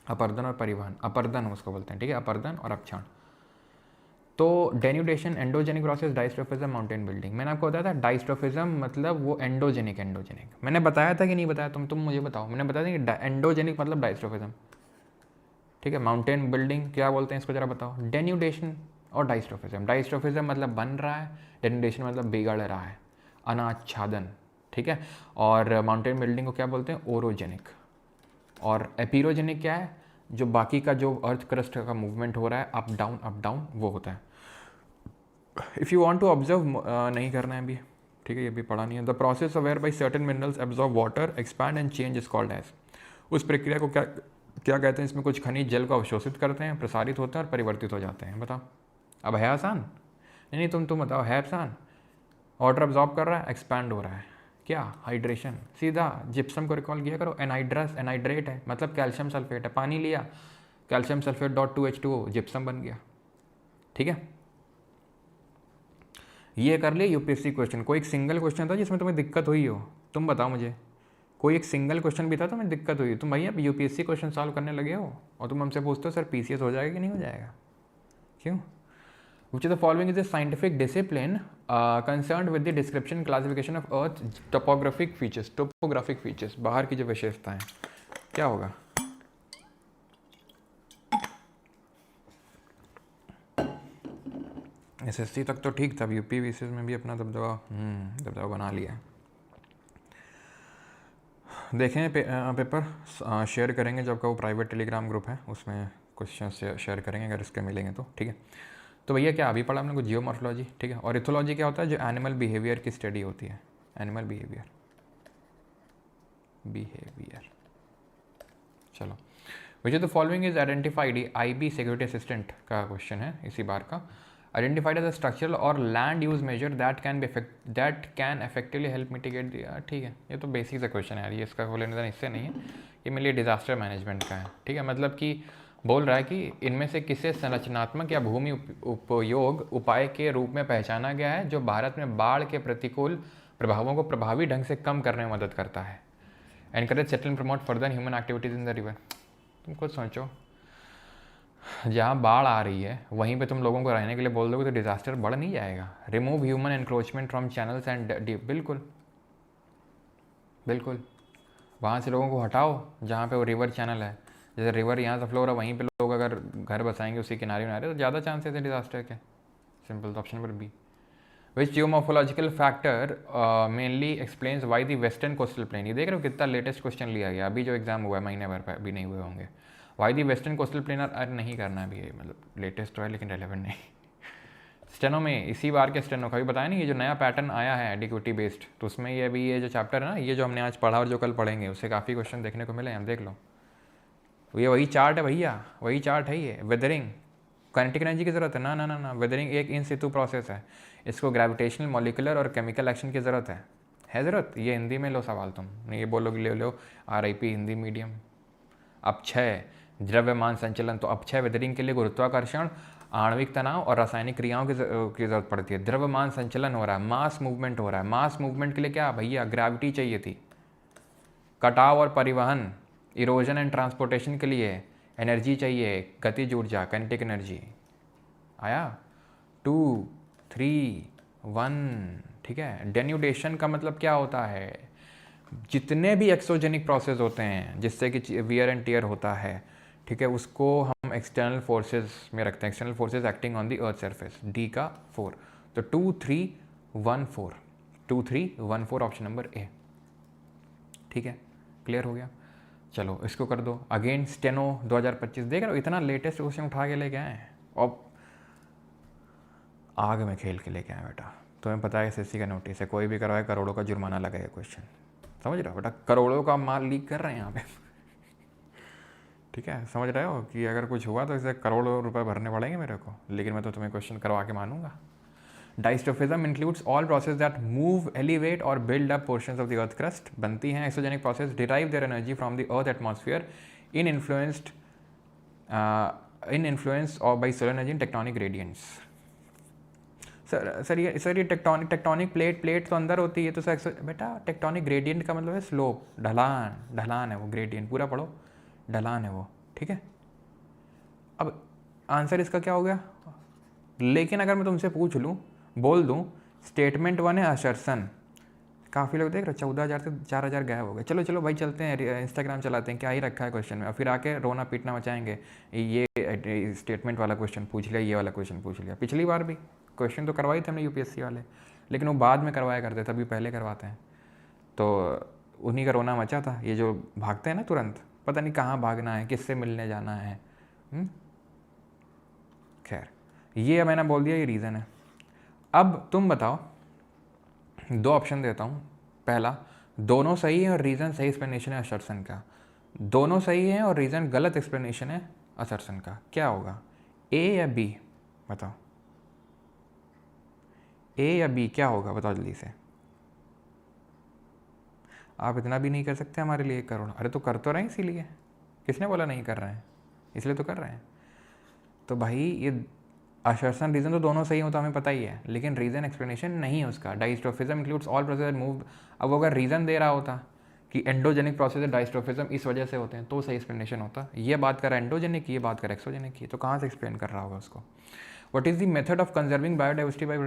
अपर्दन और परिवहन, अपर्दन उसको बोलते हैं, ठीक है, अपर्दन और अपक्षरण। तो denudation, endogenic process, diastrophism, mountain building. मैंने आपको बताया था डाइस्ट्रोफिज्म मतलब वो एंडोजेनिक, मैंने बताया था कि नहीं बताया? तुम मुझे बताओ। मैंने बताया था कि एंडोजेनिक मतलब डाइस्ट्रोफिज्म, ठीक है। माउंटेन बिल्डिंग क्या बोलते हैं इसको जरा बताओ? डेन्यूडेशन और डाइस्ट्रोफिज्म। डाइस्ट्रोफिज्म मतलब बन रहा है, डेन्यूडेशन मतलब बिगड़ रहा है, अनाच्छादन, ठीक है। और माउंटेन बिल्डिंग को क्या बोलते हैं? ओरोजेनिक। और एपीरोजेनिक क्या है? जो बाकी का जो अर्थ क्रस्ट का मूवमेंट हो रहा है अप डाउन, वो होता है। If you want to observe, नहीं करना है अभी, ठीक है, ये भी पढ़ा नहीं है। The process of whereby certain minerals absorb water, expand and change is called as. उस प्रक्रिया को क्या क्या कहते हैं? इसमें कुछ खनिज जल को अवशोषित करते हैं, प्रसारित होते हैं और परिवर्तित हो जाते हैं। बताओ, अब है आसान? नहीं, तुम बताओ, है आसान? वाटर अब्जॉर्ब कर रहा है, एक्सपैंड हो रहा है, क्या? हाइड्रेशन। सीधा जिप्सम को रिकॉल किया करो, एनहाइड्रेट है मतलब कैल्शियम सल्फेट है, पानी लिया, calcium sulphate dot 2H2O, gypsum बन गया, ठीक है। ये कर लिए यूपीएससी क्वेश्चन। कोई एक सिंगल क्वेश्चन था जिसमें तुम्हें दिक्कत हुई हो? तुम बताओ मुझे, कोई एक सिंगल क्वेश्चन भी था तुम्हें दिक्कत हुई? तुम भैया यूपीएससी क्वेश्चन सॉल्व करने लगे हो और तुम हमसे पूछते हो सर पीसीएस हो जाएगा कि नहीं हो जाएगा? क्यों? Which of the following is a scientific discipline concerned with the description classification of Earth's topographic features? Topographic features, बाहर की जो विशेषताएं, क्या होगा? एसएससी तक तो ठीक था, यूपी बीसीएस में भी अपना दबदबा बना लिया है। देखें पेपर शेयर करेंगे जो आपका वो प्राइवेट टेलीग्राम ग्रुप है, उसमें क्वेश्चन शेयर करेंगे अगर इसके मिलेंगे तो, ठीक है। तो भैया क्या अभी पढ़ा हमने को? जियोमॉर्फोलॉजी, ठीक है। और इथोलॉजी क्या होता है? जो एनिमल बिहेवियर की स्टडी होती है, एनिमल बिहेवियर। चलो, विच of the following is identified, IB security assistant का क्वेश्चन है इसी बार का। आइडेंटिफाइड एज अ स्ट्रक्चरल और land use major that can effectively help mitigate दिया, ठीक है। ये तो बेसिक सा क्वेश्चन है यार, ये इसका कोई लेना देना इससे नहीं है, ये मेरे लिए डिजास्टर मैनेजमेंट का है, ठीक है। मतलब कि बोल रहा है कि इनमें से किसे संरचनात्मक या भूमि उपयोग उपाय के रूप में पहचाना गया है जो भारत में बाढ़ के प्रतिकूल प्रभावों को प्रभावी ढंग से कम करने में मदद करता है। Encourage, settle, promote further human activities in the river. तुम खुद सोचो, जहाँ बाढ़ आ रही है वहीं पे तुम लोगों को रहने के लिए बोल दोगे तो डिजास्टर बढ़ नहीं जाएगा। Remove human encroachment from channels and, बिल्कुल बिल्कुल, वहाँ से लोगों को हटाओ जहाँ पे वो रिवर चैनल है। जैसे रिवर यहाँ से फ्लो हो रहा है, वहीं पे लोग अगर घर बसाएंगे उसी किनारे तो ज़्यादा चांसेस है डिजास्टर के। सिंपल, तो ऑप्शन पर B. Which geomorphological factor mainly explains why the western coastal plain. ये देख रहे हो कितना लेटेस्ट क्वेश्चन लिया गया, अभी जो एग्जाम हुआ है महीने भर पर भी नहीं हुए होंगे। Why the western coastal plain are नहीं करना है अभी, ये मतलब लेटेस्ट तो है लेकिन रेलेवेंट नहीं। स्टेनो में इसी बार के स्टेनो का भी बताया नहीं, ये जो नया पैटर्न आया है एडिक्विटी बेस्ड, तो उसमें ये अभी ये जो चैप्टर है ना, ये जो हमने आज पढ़ा और जो कल पढ़ेंगे उससे काफ़ी क्वेश्चन देखने को मिले हैं, देख लो। तो ये वही चार्ट है भैया, वही चार्ट है ये, वेदरिंग, काइनेटिक एनर्जी की ज़रूरत है ना ना ना ना वेदरिंग एक इन सितु प्रोसेस है, इसको ग्रेविटेशनल मॉलिकुलर और केमिकल एक्शन की ज़रूरत है ज़रूरत। ये हिंदी में लो सवाल, तुम नहीं ये बोलोगे ले लो RIP हिंदी मीडियम। अपक्षय द्रव्यमान संचलन, तो अपक्षय वेदरिंग के लिए गुरुत्वाकर्षण, आणविक तनाव और रासायनिक क्रियाओं की ज़रूरत पड़ती है। द्रव्यमान संचलन हो रहा है, मास मूवमेंट हो रहा है, मास मूवमेंट के लिए क्या भैया ग्रेविटी चाहिए थी। कटाव और परिवहन, इरोजन एंड ट्रांसपोर्टेशन के लिए एनर्जी चाहिए, गतिज ऊर्जा, काइनेटिक एनर्जी। आया 2 3 1, ठीक है। डेन्यूडेशन का मतलब क्या होता है, जितने भी एक्सोजेनिक प्रोसेस होते हैं जिससे कि वियर एंड टियर होता है, ठीक है, उसको हम एक्सटर्नल फोर्सेस में रखते हैं, external forces acting on the earth surface, D का 4। तो 2 3 1 4, 2 3 1 4 ऑप्शन नंबर A, ठीक है, क्लियर हो गया। चलो इसको कर दो अगेन, स्टेनो 2025, देख रहे हो इतना लेटेस्ट क्वेश्चन उठा के लेके आए हैं और आग में खेल के लेके आए बेटा। तुम्हें पता है SSC का नोटिस है, कोई भी करवाए करोड़ों का जुर्माना लगेगा क्वेश्चन, समझ रहे हो बेटा, करोड़ों का माल लीक कर रहे हैं यहाँ पे ठीक है, समझ रहे हो कि अगर कुछ हुआ तो इसे करोड़ों रुपए भरने पड़ेंगे मेरे को, लेकिन मैं तो तुम्हें क्वेश्चन करवा के मानूंगा। Diastrophism includes all process that move, elevate और build up portions of the earth crust. बनती हैं exogenic process, derive their energy from the earth atmosphere in influence और by solar energy in tectonic gradients. Sir ये टेक्टोनिक प्लेट तो अंदर होती है, तो सर बेटा टेक्टोनिक ग्रेडियंट का मतलब है स्लोप, ढलान है वो, ग्रेडियंट पूरा पढ़ो, ढलान है वो, ठीक है। अब आंसर इसका क्या हो गया, लेकिन अगर मैं तुमसे पूछ लूँ, बोल दूँ स्टेटमेंट 1 है असर्शन, काफ़ी लोग देख रहे 14,000 से 4,000 गायब हो गए। चलो भाई चलते हैं इंस्टाग्राम चलाते हैं, क्या ही रखा है क्वेश्चन में, और फिर आके रोना पीटना मचाएंगे, ये स्टेटमेंट वाला क्वेश्चन पूछ लिया, ये वाला क्वेश्चन पूछ लिया। पिछली बार भी क्वेश्चन तो करवाई थे हमने UPSC वाले, लेकिन वो बाद में करवाया करते, तभी पहले करवाते हैं, तो उन्हीं का रोना मचा था। ये जो भागते हैं ना तुरंत, पता नहीं कहाँ भागना है, किससे मिलने जाना है, खैर ये मैंने बोल दिया, ये रीज़न है। अब तुम बताओ, 2 ऑप्शन देता हूँ, पहला दोनों सही है और रीज़न सही एक्सप्लेनेशन है असर्शन का, दोनों सही है और रीज़न गलत एक्सप्लेनेशन है असर्शन का, क्या होगा A या B, बताओ A या B क्या होगा, बताओ जल्दी से। आप इतना भी नहीं कर सकते हमारे लिए 1 करोड़, अरे तो कर तो रहे हैं, इसीलिए किसने बोला नहीं कर रहे हैं, इसलिए तो कर रहे हैं। तो भाई ये असर्शन रीज़न तो दोनों सही हो तो हमें पता ही है, लेकिन रीज़न एक्सप्लेनेशन नहीं है उसका। डाइस्ट्रोफिज्म इंक्लूड्स ऑल प्रोसेस मूव, अब अगर रीज़न दे रहा होता कि एंडोजेनिक प्रोसेस डाइस्ट्रोफिज्म इस वजह से होते हैं, तो सही एक्सप्लेनेशन होता। ये बात कर एंडोजेनिक की, ये बात कर एक्सोजेनिक की, तो कहाँ से एक्सप्लेन कर रहा होगा उसको। What is the method of conserving biodiversity by,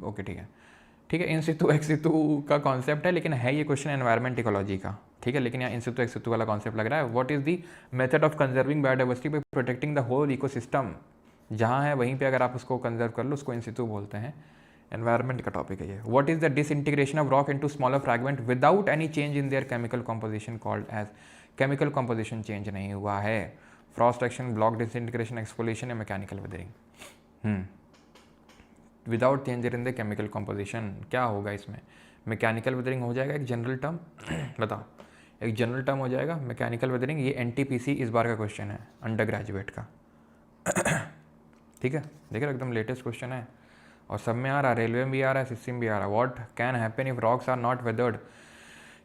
okay ठीक है, इन सितु एक्स सितु का कॉन्सेप्ट है, लेकिन है ये क्वेश्चन एनवायरमेंट इकोलॉजी का, ठीक है, लेकिन यहाँ इन सितु एक्स सितु वाला कॉन्सेप्ट लग रहा है। What is the method of conserving biodiversity by protecting the whole ecosystem, जहाँ है वहीं पे अगर आप उसको कंजर्व कर लो, उसको इन सितु बोलते हैं, एनवायरमेंट का टॉपिक है ये। What is the disintegration of rock into smaller fragment without any change in their chemical composition called as, chemical composition change नहीं हुआ है, frost action, block disintegration, exfoliation या mechanical weathering. Without change in the chemical composition क्या होगा इसमें, मैकेनिकल वेदरिंग हो जाएगा, एक जनरल टर्म बताओ, एक जनरल टर्म हो जाएगा मैकेनिकल वेदरिंग। ये NTPC इस बार का क्वेश्चन है, अंडर ग्रेजुएट का ठीक है, देख रहे एकदम लेटेस्ट क्वेश्चन है और सब में आ रहा है, रेलवे में भी आ रहा है, SSC में भी आ रहा है। What can happen if rocks are not weathered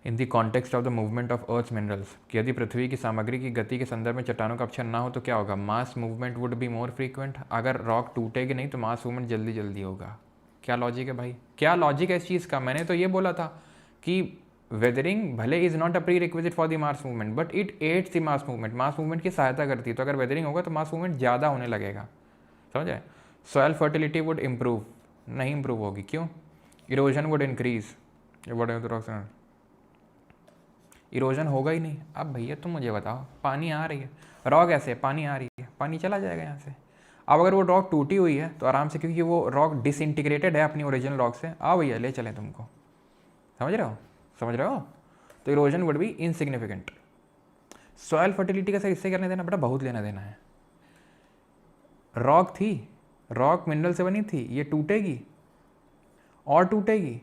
in the context of the movement of earth minerals, कि यदि पृथ्वी की सामग्री की गति के संदर्भ में चट्टानों का अपक्षय ना हो तो क्या होगा, mass movement would be more frequent, अगर रॉक टूटेगी नहीं तो मास मूवमेंट जल्दी जल्दी होगा। क्या लॉजिक है भाई, क्या लॉजिक है इस चीज़ का। मैंने तो ये बोला था कि वेदरिंग भले is not a pre requisite for the mass movement but it adds the mass movement, mass movement की सहायता करती है, तो अगर वेदरिंग होगा तो मास मूवमेंट ज़्यादा होने लगेगा, समझ आए। सॉयल फर्टिलिटी वुड इम्प्रूव, नहीं इम्प्रूव होगी, क्यों, इरोजन वुड इंक्रीज, इरोजन होगा ही नहीं। अब भैया तुम मुझे बताओ, पानी आ रही है, रॉक ऐसे पानी आ रही है, पानी चला जाएगा यहाँ से। अब अगर वो रॉक टूटी हुई है तो आराम से, क्योंकि वो रॉक डिसइंटीग्रेटेड है अपनी ओरिजिनल रॉक से, आओ भैया ले चलें तुमको, समझ रहे हो, तो erosion would be insignificant. Soil fertility का सर इससे करने देना बेटा, बहुत लेना देना है। रॉक थी, रॉक मिनरल से बनी थी, ये टूटेगी और टूटेगी,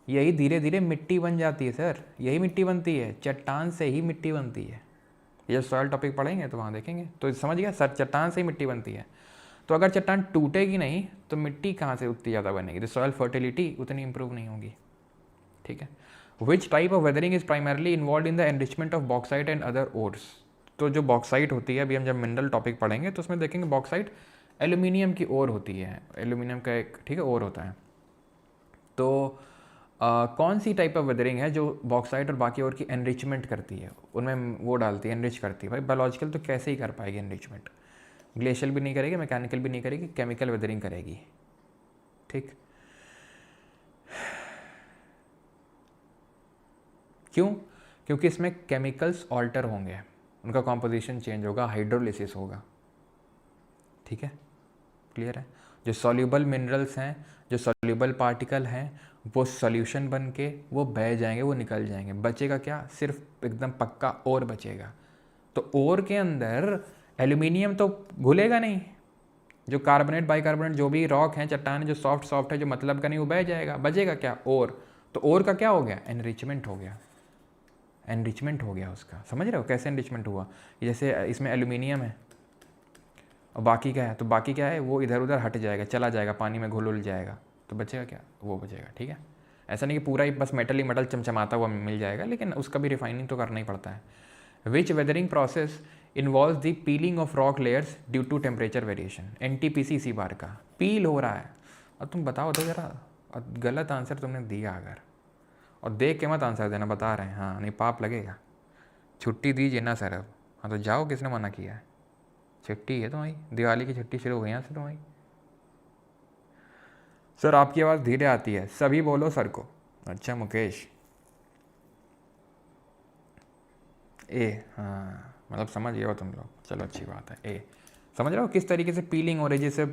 यही धीरे धीरे मिट्टी बन जाती है सर, यही मिट्टी बनती है, चट्टान से ही मिट्टी बनती है, ये सॉइल टॉपिक पढ़ेंगे तो वहाँ देखेंगे। तो समझ गया, सर चट्टान से ही मिट्टी बनती है। तो अगर चट्टान टूटेगी नहीं तो मिट्टी कहाँ से उतनी ज़्यादा बनेगी, तो सॉइल फर्टिलिटी उतनी इंप्रूव नहीं होगी। ठीक है। Which type of weathering is primarily involve in the enrichment of bauxite and other ores. तो जो बॉक्साइट होती है, अभी हम जब मिनरल टॉपिक पढ़ेंगे तो उसमें देखेंगे बॉक्साइट एल्यूमिनियम की ओर होती है, एल्यूमिनियम का एक ठीक है ओर होता है। तो कौन सी टाइप ऑफ वेदरिंग है जो बॉक्साइट और बाकी और की एनरिचमेंट करती है, उनमें वो डालती है, एनरिच करती है। भाई बायोलॉजिकल तो कैसे ही कर पाएगी एनरिचमेंट, ग्लेशियल भी नहीं करेगी, मैकेनिकल भी नहीं करेगी, केमिकल वेदरिंग करेगी। ठीक, क्यों? क्योंकि इसमें केमिकल्स ऑल्टर होंगे, उनका कॉम्पोजिशन चेंज होगा, हाइड्रोलिसिस होगा। ठीक है, क्लियर है। जो सॉल्यूबल मिनरल्स हैं, जो सॉल्यूबल पार्टिकल हैं, वो सॉल्यूशन बन के वो बह जाएंगे, वो निकल जाएंगे। बचेगा क्या? सिर्फ एकदम पक्का ओर बचेगा। तो ओर के अंदर एल्यूमिनियम तो घुलेगा नहीं, जो कार्बोनेट बाइकार्बोनेट जो भी रॉक हैं, चट्टान जो सॉफ्ट है, जो मतलब का नहीं, वो बह जाएगा। बचेगा क्या? ओर। तो ओर का क्या हो गया? एनरिचमेंट हो गया, एनरिचमेंट हो गया उसका। समझ रहे हो कैसे एनरिचमेंट हुआ? जैसे इसमें एल्यूमिनियम है और बाकी क्या है, तो बाकी क्या है, वो इधर उधर हट जाएगा, चला जाएगा, पानी में घुल जाएगा, तो बचेगा क्या? वो बचेगा। ठीक है, ऐसा नहीं कि पूरा ही बस मेटल ही मेटल चमचमाता हुआ मिल जाएगा, लेकिन उसका भी रिफाइनिंग तो करना ही पड़ता है। Which weathering process involve the peeling of rock layers due to temperature variation. NTPC इसी बार का पील हो रहा है। अब तुम बताओ तो जरा, गलत आंसर तुमने दिया अगर, और देख के मत आंसर देना, बता रहे हैं। हाँ, नहीं पाप लगेगा। छुट्टी दीजिए ना सर अब। हाँ तो जाओ, किसने मना किया है? छुट्टी है तुम्हारी, दिवाली की छुट्टी शुरू हुई यहाँ से तुम्हारी। सर आपकी आवाज़ धीरे आती है, सभी बोलो सर को। अच्छा मुकेश, ए, हाँ मतलब समझ गए हो तुम लोग, चलो अच्छी बात है। ए समझ रहे हो किस तरीके से पीलिंग हो रही है, जैसे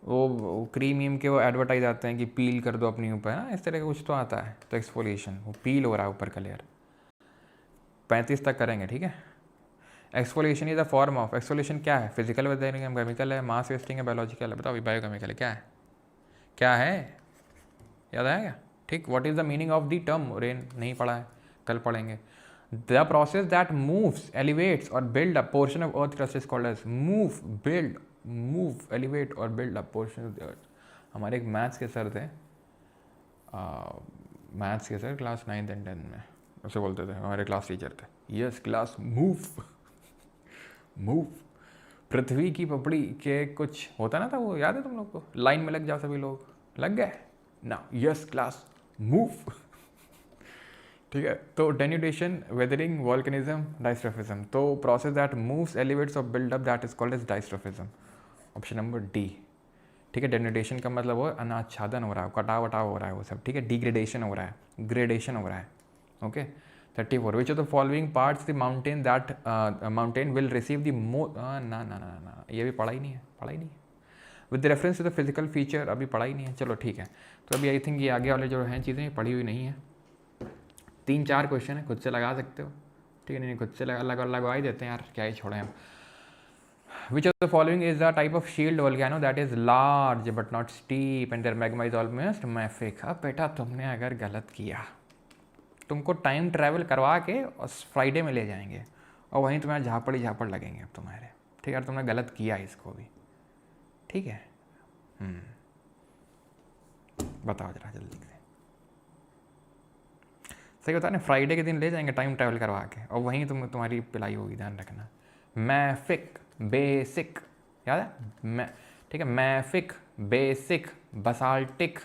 वो क्रीम वीम के वो एडवर्टाइज आते हैं कि पील कर दो अपनी ऊपर, ना इस तरह का कुछ तो आता है। तो एक्सफोलिएशन, वो पील हो रहा है ऊपर का लेयर। 35 तक करेंगे, ठीक है। Exfoliation is the form of, exfoliation क्या है? फिजिकल वेदरिंग, केमिकल है, मास वेस्टिंग है, बायोलॉजिकल है? बताओ अभी, बायोकेमिकल है, क्या है? क्या है, याद आएगा? ठीक, what is the meaning of the term rain? नहीं पढ़ा है, कल पढ़ेंगे। The process that moves, elevates और build up portion of earth crust is called as move, build, move, elevate और build up portion of the earth. हमारे एक मैथ्स के सर थे, मैथ्स के sir class 9th and 10th में, उसे बोलते थे, हमारे क्लास टीचर थे। Yes class, move move. पृथ्वी की पपड़ी के कुछ होता ना था, वो याद है तुम लोग को? लाइन में लग जाओ सभी लोग, लग गए ना? Yes class, move. ठीक है, तो डेन्यूडेशन, वेदरिंग, वॉल्केनिज्म, डाइस्ट्रोफिज्म। तो प्रोसेस दैट मूव्स, एलिवेट्स और build up, that is called as diastrophism. Option number D. ठीक है, डेन्यूडेशन का मतलब वो अनाच्छादन हो रहा है, कटाव वटाव हो रहा है वो सब। ठीक है, डिग्रेडेशन हो रहा है, ग्रेडेशन हो रहा है। Okay. 34, which of the following parts the mountain that mountain will receive the ना ना ना ना, ये भी पढ़ा ही नहीं है, पढ़ा ही नहीं है। With reference to the physical feature, अभी पढ़ा ही नहीं है। चलो ठीक है, तो अभी आई थिंक ये आगे वाले जो हैं चीज़ें पढ़ी हुई नहीं है। 3-4 क्वेश्चन है, खुद से लगा सकते हो। ठीक है, नहीं खुद से लगवा ही देते हैं यार, क्या ही छोड़ें हम। Which of the following is a type of shield volcano that is large but not steep and their magma is almost mafic? अब बेटा तुमने अगर गलत किया, तुमको टाइम ट्रैवल करवा के और फ्राइडे में ले जाएंगे और वहीं तुम्हारे झापड़ लगेंगे अब तुम्हारे। ठीक है, तुमने गलत किया इसको भी। ठीक है, बताओ जरा जल्दी से। सही होता है ना, फ्राइडे के दिन ले जाएंगे टाइम ट्रैवल करवा के और वहीं तुम्हारी पिलाई होगी, ध्यान रखना। मैफिक, बेसिक, याद है? मैं, ठीक है, मैफिक, बेसिक, बसाल्टिक,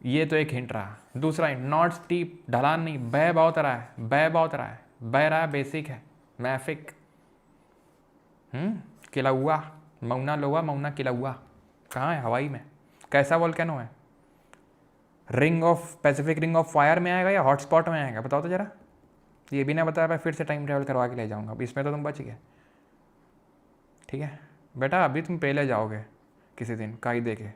ये तो एक हिंट रहा। दूसरा हिंट, नॉट स्टीप, ढलान नहीं, बह बहुत रहा है, बह बहुत रहा है, बह रहा है, बेसिक है, मैफिक। किलाउआ, मौना लोआ, मौना किलाउआ कहाँ है? हवाई में। कैसा वोल्केनो है? Ring of, Pacific ring of fire में आएगा या हॉटस्पॉट में आएगा? बताओ तो जरा। ये भी ना बताया, मैं फिर से टाइम ट्रैवल करवा के ले जाऊंगा। अब इसमें तो तुम बच गए। ठीक है बेटा, अभी तुम पहले जाओगे किसी दिन काई दे के,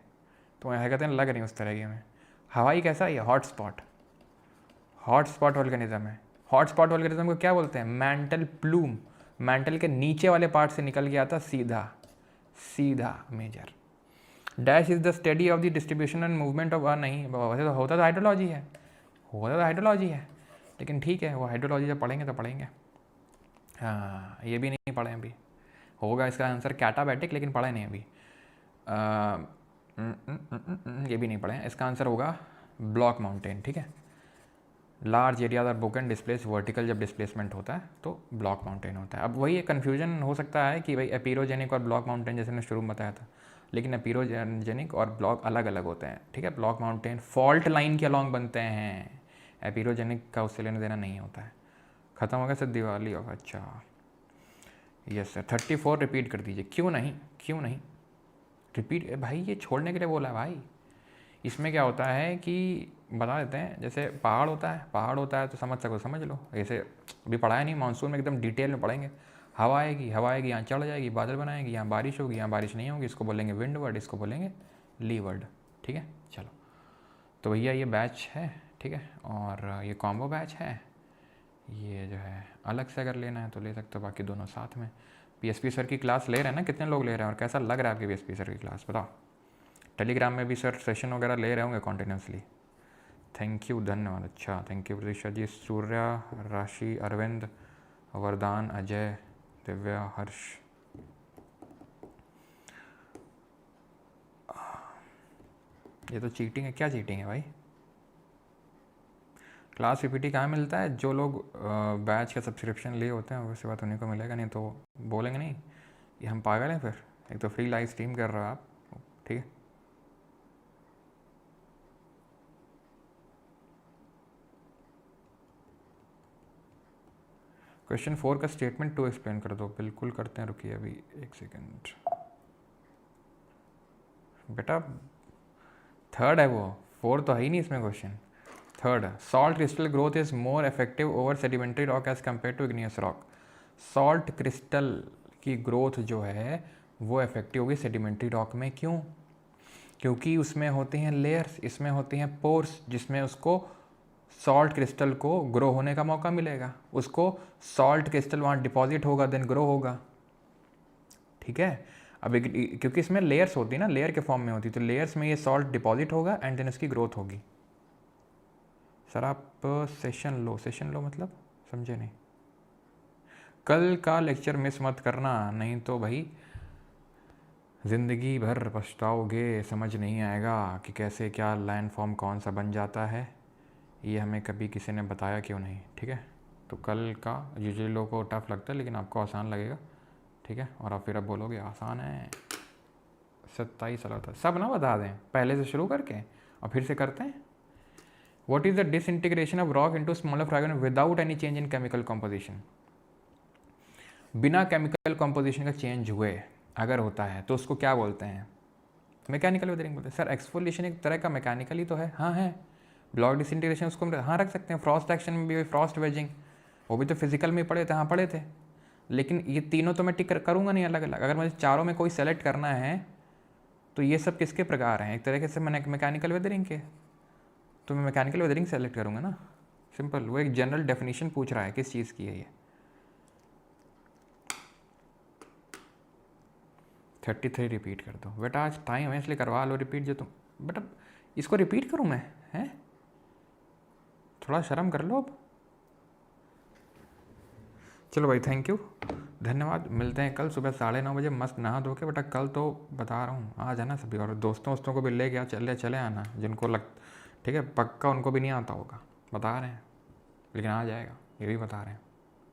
तुम्हें हैकतन लग रही उस तरह की में। हवाई कैसा है? हॉटस्पॉट, हॉटस्पॉट वोल्केनिज्म है। हॉटस्पॉट वोल्केनिज्म को क्या बोलते हैं? मैंटल प्लूम, मैंटल के नीचे वाले पार्ट से निकल गया था सीधा सीधा major. Dash is the study of the distribution and movement of, नहीं वैसे तो होता तो हाइड्रोलॉजी है, होता तो हाइड्रोलॉजी है। लेकिन ठीक है, वो हाइड्रोलॉजी जब पढ़ेंगे तो पढ़ेंगे। हाँ, ये भी नहीं पढ़े अभी। होगा इसका आंसर कैटाबैटिक, लेकिन पढ़े नहीं अभी। ये भी नहीं पढ़े। इसका आंसर होगा ब्लॉक माउंटेन, ठीक है। Large areas are broken displace vertical, जब डिस्प्लेसमेंट होता है तो ब्लॉक माउंटेन होता है। अब वही एक कन्फ्यूजन हो सकता है कि भाई एपीरोजेनिक और ब्लॉक माउंटेन, जैसे मैंने शुरू में बताया था, लेकिन एपीरोजेनिक और ब्लॉक अलग अलग होते हैं, ठीक है। ब्लॉक माउंटेन फॉल्ट लाइन के अलॉन्ग बनते हैं, एपीरोजेनिक का उससे लेना देना नहीं होता है। ख़त्म हो गया सर दिवाली होगा, अच्छा यस सर। 34 रिपीट कर दीजिए। क्यों नहीं, क्यों नहीं रिपीट भाई, ये छोड़ने के लिए बोला है भाई। इसमें क्या होता है कि बता देते हैं, जैसे पहाड़ होता है तो समझ सको समझ लो। ऐसे अभी पढ़ाया नहीं, मानसून में एकदम डिटेल में पढ़ेंगे। हवा आएगी यहाँ चढ़ जाएगी, बादल बनाएगी, यहाँ बारिश होगी, यहाँ बारिश नहीं होगी, इसको बोलेंगे विंड वर्ड, इसको बोलेंगे ली वर्ड, ठीक है। चलो तो भैया ये बैच है, ठीक है, और ये कॉम्बो बैच है। ये जो है अलग से अगर लेना है तो ले सकते हो, बाकी दोनों साथ में। पीएसपी सर की क्लास ले रहे हैं ना, कितने लोग ले रहे हैं और कैसा लग रहा है आपकी पीएसपी सर की क्लास बताओ। टेलीग्राम में भी सर सेशन वगैरह ले रहे होंगे कॉन्टिन्यूसली। थैंक यू, धन्यवाद। अच्छा थैंक यू प्रतीक्षा जी, सूर्या, राशि, अरविंद, वरदान, अजय, दिव्या, हर्ष। ये तो चीटिंग है। क्या चीटिंग है भाई? क्लास पीपीटी कहाँ मिलता है? जो लोग बैच का सब्सक्रिप्शन लिए होते हैं वैसे बात उन्हीं को मिलेगा, नहीं तो बोलेंगे नहीं ये हम पागल हैं। फिर एक तो फ्री लाइव स्ट्रीम कर रहे हो आप, ठीक है। क्वेश्चन 4 का स्टेटमेंट 2 एक्सप्लेन कर दो। बिल्कुल करते हैं, रुकिए अभी एक सेकेंड। बेटा थर्ड है वो, 4 तो है ही नहीं इसमें question. Third, salt crystal growth is more effective over sedimentary rock as compare to igneous rock. Salt crystal की ग्रोथ जो है वो इफेक्टिव होगी सेडिमेंट्री रॉक में। क्यों? क्योंकि उसमें होती हैं लेयर्स, इसमें होती हैं पोर्स, जिसमें उसको सॉल्ट क्रिस्टल को ग्रो होने का मौका मिलेगा। उसको सॉल्ट क्रिस्टल वहाँ डिपॉजिट होगा, देन ग्रो होगा, ठीक है। अब क्योंकि इसमें लेयर्स होती है ना, लेयर के फॉर्म में होती, तो लेयर्स में ये सॉल्ट डिपॉजिट होगा एंड देन इसकी ग्रोथ होगी। सर आप सेशन लो मतलब समझे नहीं। कल का लेक्चर मिस मत करना, नहीं तो भाई ज़िंदगी भर पछताओगे, समझ नहीं आएगा कि कैसे क्या लैंड फॉर्म कौन सा बन जाता है। ये हमें कभी किसी ने बताया क्यों नहीं, ठीक है। तो कल का यूजुअली लोगों को टफ लगता है, लेकिन आपको आसान लगेगा, ठीक है। और आप फिर अब बोलोगे आसान है। 27 साल होता है, सब ना बता दें पहले से शुरू करके और फिर से करते हैं। What is the disintegration of rock into smaller fragments without any change in chemical composition? बिना केमिकल कॉम्पोजिशन का चेंज हुए अगर होता है तो उसको क्या बोलते हैं? मैकेनिकल वेदरिंग बोलते हैं। सर एक्सफोलिएशन एक तरह का मैकेनिकल ही तो है। हाँ है। ब्लॉक डिसइंटीग्रेशन उसको हाँ रख सकते हैं। फ्रॉस्ट एक्शन में भी फ्रॉस्ट वेजिंग, वो भी तो फिजिकल में पढ़े थे, हाँ पढ़े थे। लेकिन ये तीनों तो मैं टिक करूँगा नहीं अलग अलग। अगर मुझे चारों में कोई सेलेक्ट करना है तो ये सब किसके प्रकार हैं? एक तरीके से मैंने मैकेनिकल वेदरिंग के, तो मैं मैकेनिकल वेदरिंग सेलेक्ट करूँगा ना, सिंपल। वो एक जनरल डेफिनेशन पूछ रहा है किस चीज़ की है ये। 33 रिपीट कर दो बेटा, आज टाइम है इसलिए करवा लो रिपीट। जो तुम बेटा इसको रिपीट करूँ मैं, हैं? थोड़ा शर्म कर लो अब। चलो भाई थैंक यू, धन्यवाद। मिलते हैं कल सुबह 9:30 बजे मस्त नहा धो के। बेटा कल तो बता रहा हूँ आ जाना सभी, और दोस्तों को भी ले गया चले आना जिनको लग, ठीक है। पक्का उनको भी नहीं आता होगा, बता रहे हैं, लेकिन आ जाएगा ये भी बता रहे हैं।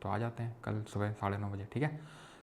तो आ जाते हैं कल सुबह 9:30 बजे, ठीक है।